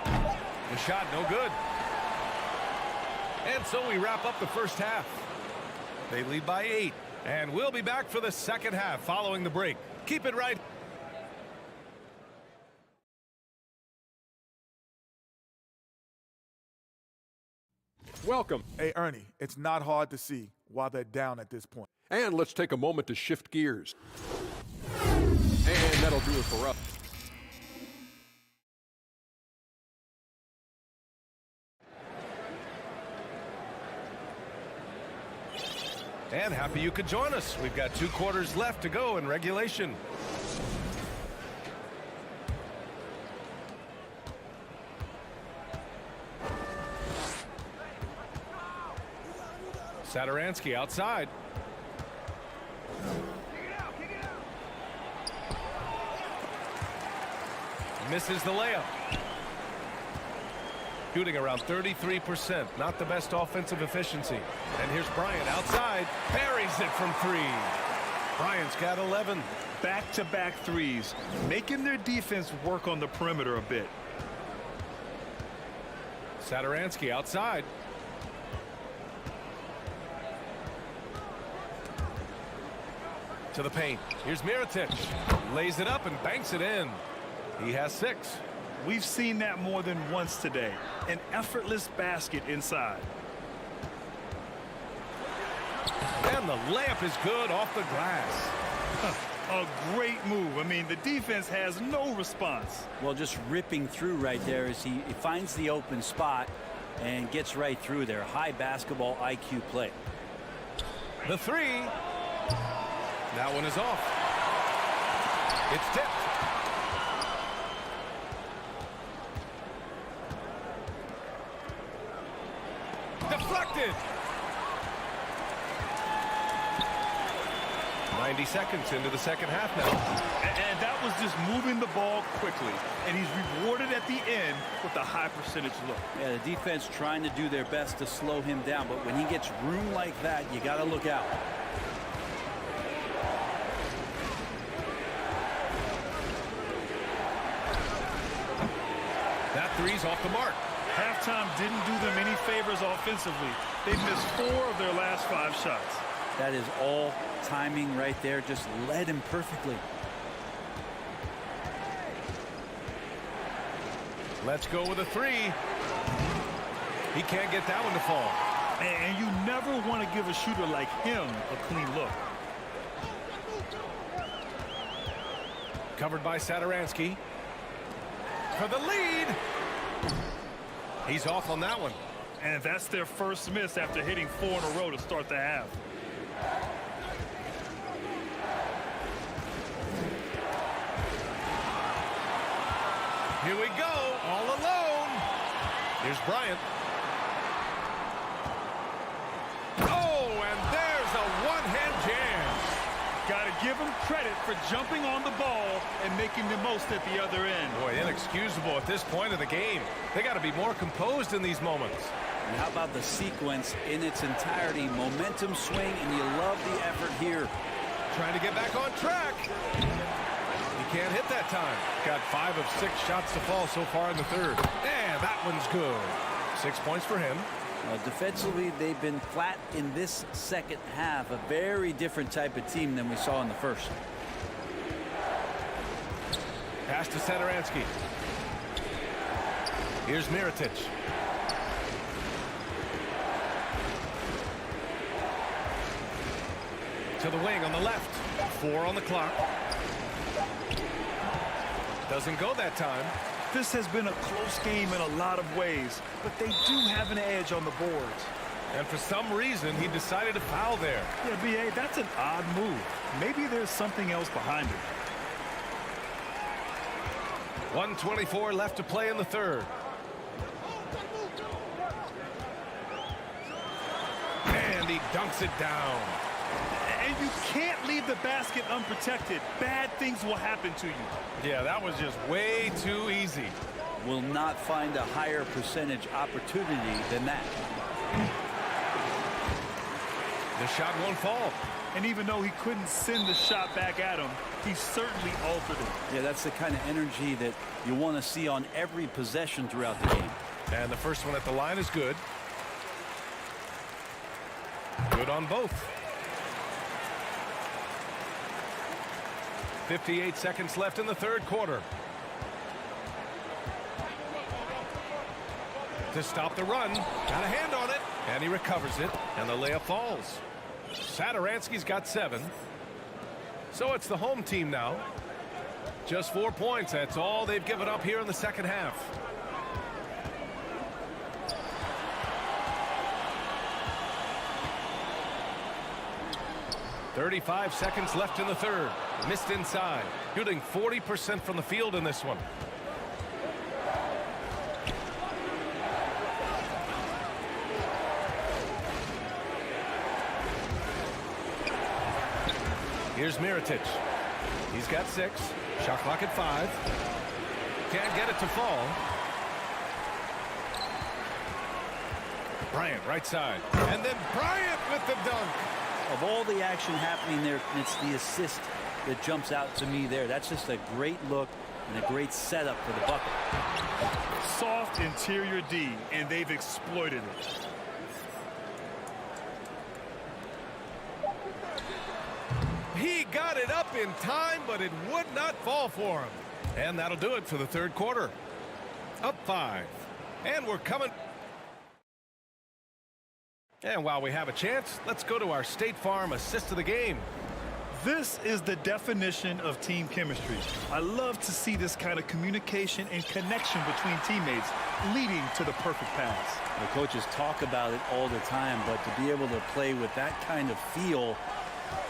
The shot no good. And so we wrap up the first half. They lead by 8. And we'll be back for the second half following the break. Keep it right. Welcome. Hey, Ernie, it's not hard to see why they're down at this point. And let's take a moment to shift gears. And that'll do it for us. And happy you could join us. We've got 2 quarters left to go in regulation. Satoransky outside. Misses the layup. Shooting around 33%. Not the best offensive efficiency. And here's Bryant outside. Buries it from 3. Bryant's got 11. Back-to-back threes, making their defense work on the perimeter a bit. Satoransky outside. To the paint. Here's Mirotic. Lays it up and banks it in. He has 6. We've seen that more than once today. An effortless basket inside. And the layup is good off the glass. A great move. I mean, the defense has no response. Well, just ripping through right there as he finds the open spot and gets right through there. High basketball IQ play. The 3. That one is off. It's tipped. Deflected. 90 seconds into the second half now. And that was just moving the ball quickly. And he's rewarded at the end with a high percentage look. Yeah, the defense trying to do their best to slow him down. But when he gets room like that, you got to look out. That 3's off the mark. Halftime didn't do them any favors offensively. They missed 4 of their last 5 shots. That is all timing right there. Just led him perfectly. Let's go with a 3. He can't get that one to fall. And you never want to give a shooter like him a clean look. Covered by Satoransky. For the lead. He's off on that one. And that's their first miss after hitting 4 in a row to start the half. Here we go, all alone. Here's Bryant. Oh, and there's a one-hand jam. Got to give him credit for jumping on the ball and making the most at the other end. Boy, inexcusable at this point of the game. They got to be more composed in these moments. And how about the sequence in its entirety? Momentum swing, and you love the effort here. Trying to get back on track. He can't hit that time. Got 5 of 6 shots to fall so far in the third. And that one's good. 6 points for him. Defensively, they've been flat in this second half. A very different type of team than we saw in the first. Pass to Satoransky. Here's Mirotic. To the wing on the left. 4 on the clock. Doesn't go that time. This has been a close game in a lot of ways, but they do have an edge on the boards. And for some reason, he decided to foul there. Yeah, B.A., that's an odd move. Maybe there's something else behind it. 1:24 left to play in the third. And he dunks it down. And you can't leave the basket unprotected. Bad things will happen to you. Yeah, that was just way too easy. Will not find a higher percentage opportunity than that. The shot won't fall. And even though he couldn't send the shot back at him, he certainly altered it. Yeah, that's the kind of energy that you want to see on every possession throughout the game. And the first one at the line is good. Good on both. 58 seconds left in the third quarter. To stop the run. Got a hand on it. And he recovers it. And the layup falls. Satoransky's got 7. So it's the home team now. Just 4 points. That's all they've given up here in the second half. .35 seconds left in the third. Missed inside. Shooting 40% from the field in this one. Here's Mirotic. He's got 6. Shot clock at 5. Can't get it to fall. Bryant right side. And then Bryant with the dunk. Of all the action happening there, it's the assist that jumps out to me there. That's just a great look and a great setup for the bucket. Soft interior D, and they've exploited it. He got it up in time, but it would not fall for him. And that'll do it for the third quarter. Up 5. And we're coming. And while we have a chance, let's go to our State Farm assist of the game. This is the definition of team chemistry. I love to see this kind of communication and connection between teammates leading to the perfect pass. The coaches talk about it all the time, but to be able to play with that kind of feel,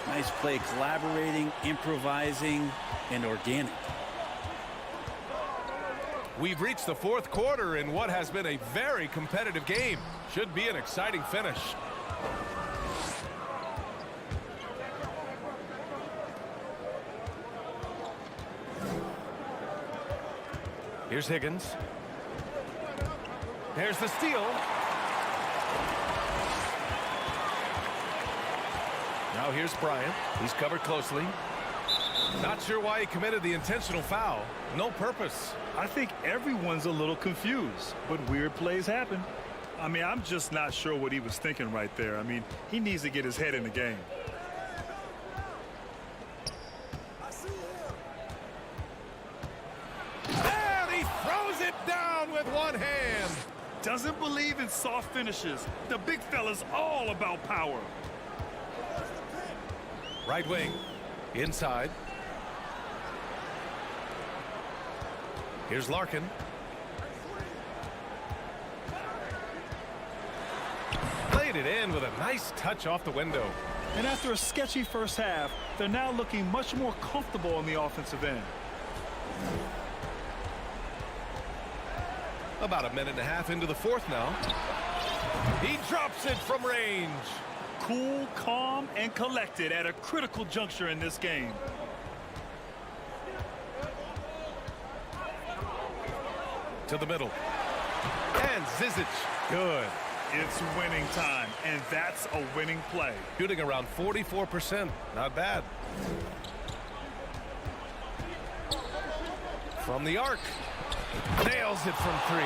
nice play, collaborating, improvising, and organic. We've reached the fourth quarter in what has been a very competitive game. Should be an exciting finish. Here's Higgins. There's the steal. Now here's Bryant. He's covered closely. Not sure why he committed the intentional foul. No purpose. I think everyone's a little confused, but weird plays happen. I mean, I'm just not sure what he was thinking right there. I mean, he needs to get his head in the game. And he throws it down with one hand. Doesn't believe in soft finishes. The big fella's all about power. Right wing. Inside. Here's Larkin. Played it in with a nice touch off the window. And after a sketchy first half, they're now looking much more comfortable on the offensive end. About a minute and a half into the fourth now. He drops it from range. Cool, calm, and collected at a critical juncture in this game. To the middle. And Zizic. Good. It's winning time, and that's a winning play. Shooting around 44%. Not bad. From the arc. Nails it from 3.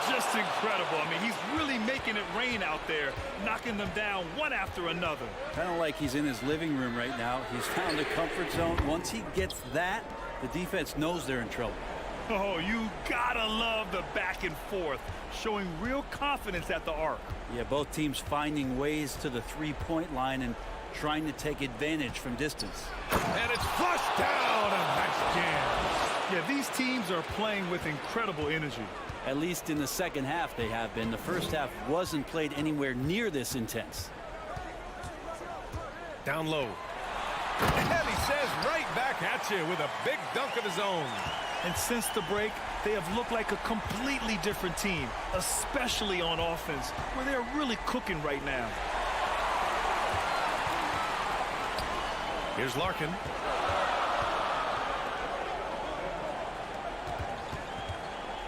Just incredible. I mean, he's really making it rain out there, knocking them down one after another. Kind of like he's in his living room right now. He's found a comfort zone. Once he gets that, the defense knows they're in trouble. Oh, you gotta love the back and forth, showing real confidence at the arc. Yeah, both teams finding ways to the three-point line and trying to take advantage from distance. And it's flushed down. A nice jam. Yeah, these teams are playing with incredible energy. At least in the second half they have been. The first half wasn't played anywhere near this intense. Down low. And he says right back at you with a big dunk of his own. And since the break, they have looked like a completely different team, especially on offense, where they're really cooking right now. Here's Larkin.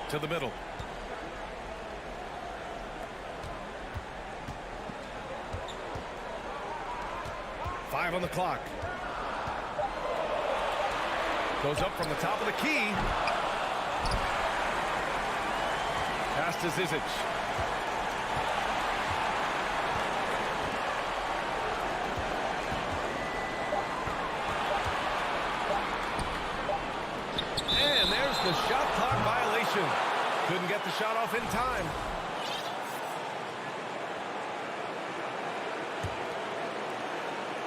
To the middle. Five on the clock. Goes up from the top of the key. Pass to Zizic. And there's the shot clock violation. Couldn't get the shot off in time.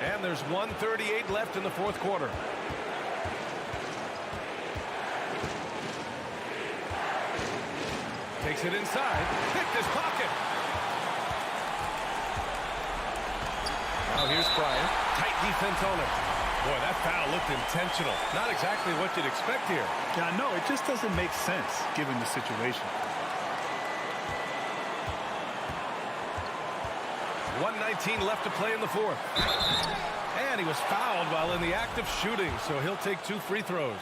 And there's 1:38 left in the fourth quarter. Takes it inside. Picked his pocket. Now here's Bryant. Tight defense on it. Boy, that foul looked intentional. Not exactly what you'd expect here. Yeah, I know. It just doesn't make sense given the situation. 1:19 left to play in the fourth. And he was fouled while in the act of shooting, so he'll take 2 free throws.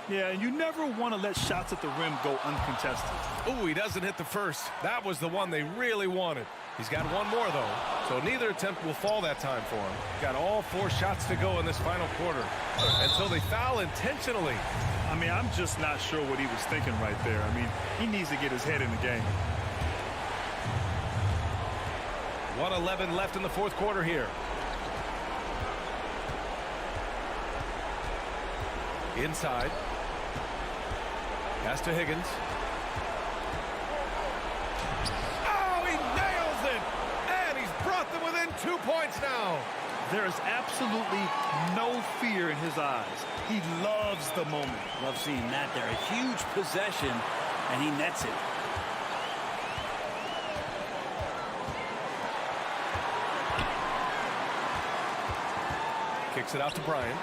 Yeah, and you never want to let shots at the rim go uncontested. Oh, he doesn't hit the first. That was the one they really wanted. He's got one more, though, so neither attempt will fall that time for him. Got all 4 shots to go in this final quarter. And so they foul intentionally. I mean, I'm just not sure what he was thinking right there. I mean, he needs to get his head in the game. 1:11 left in the fourth quarter here. Inside. Pass to Higgins. Oh, he nails it! And he's brought them within 2 points now. There is absolutely no fear in his eyes. He loves the moment. Love seeing that there. A huge possession, and he nets it. Kicks it out to Bryant.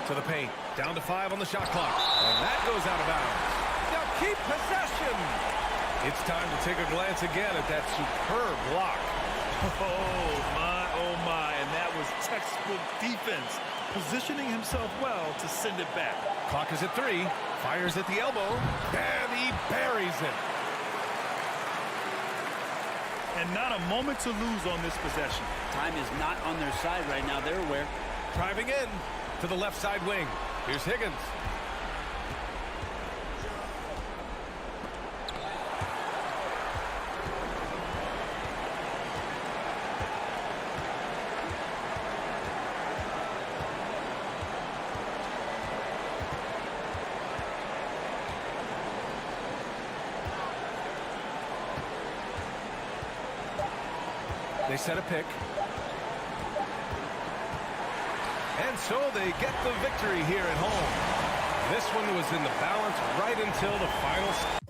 To the paint. Down to 5 on the shot clock. And that goes out of bounds. Now keep possession. It's time to take a glance again at that superb block. Oh my, and that was textbook defense. Positioning himself well to send it back. Clock is at 3. Fires at the elbow. And he buries it. And not a moment to lose on this possession. Time is not on their side right now. They're aware. Driving in to the left side wing. Here's Higgins. They set a pick. And so they get the victory here at home. This one was in the balance right until the final.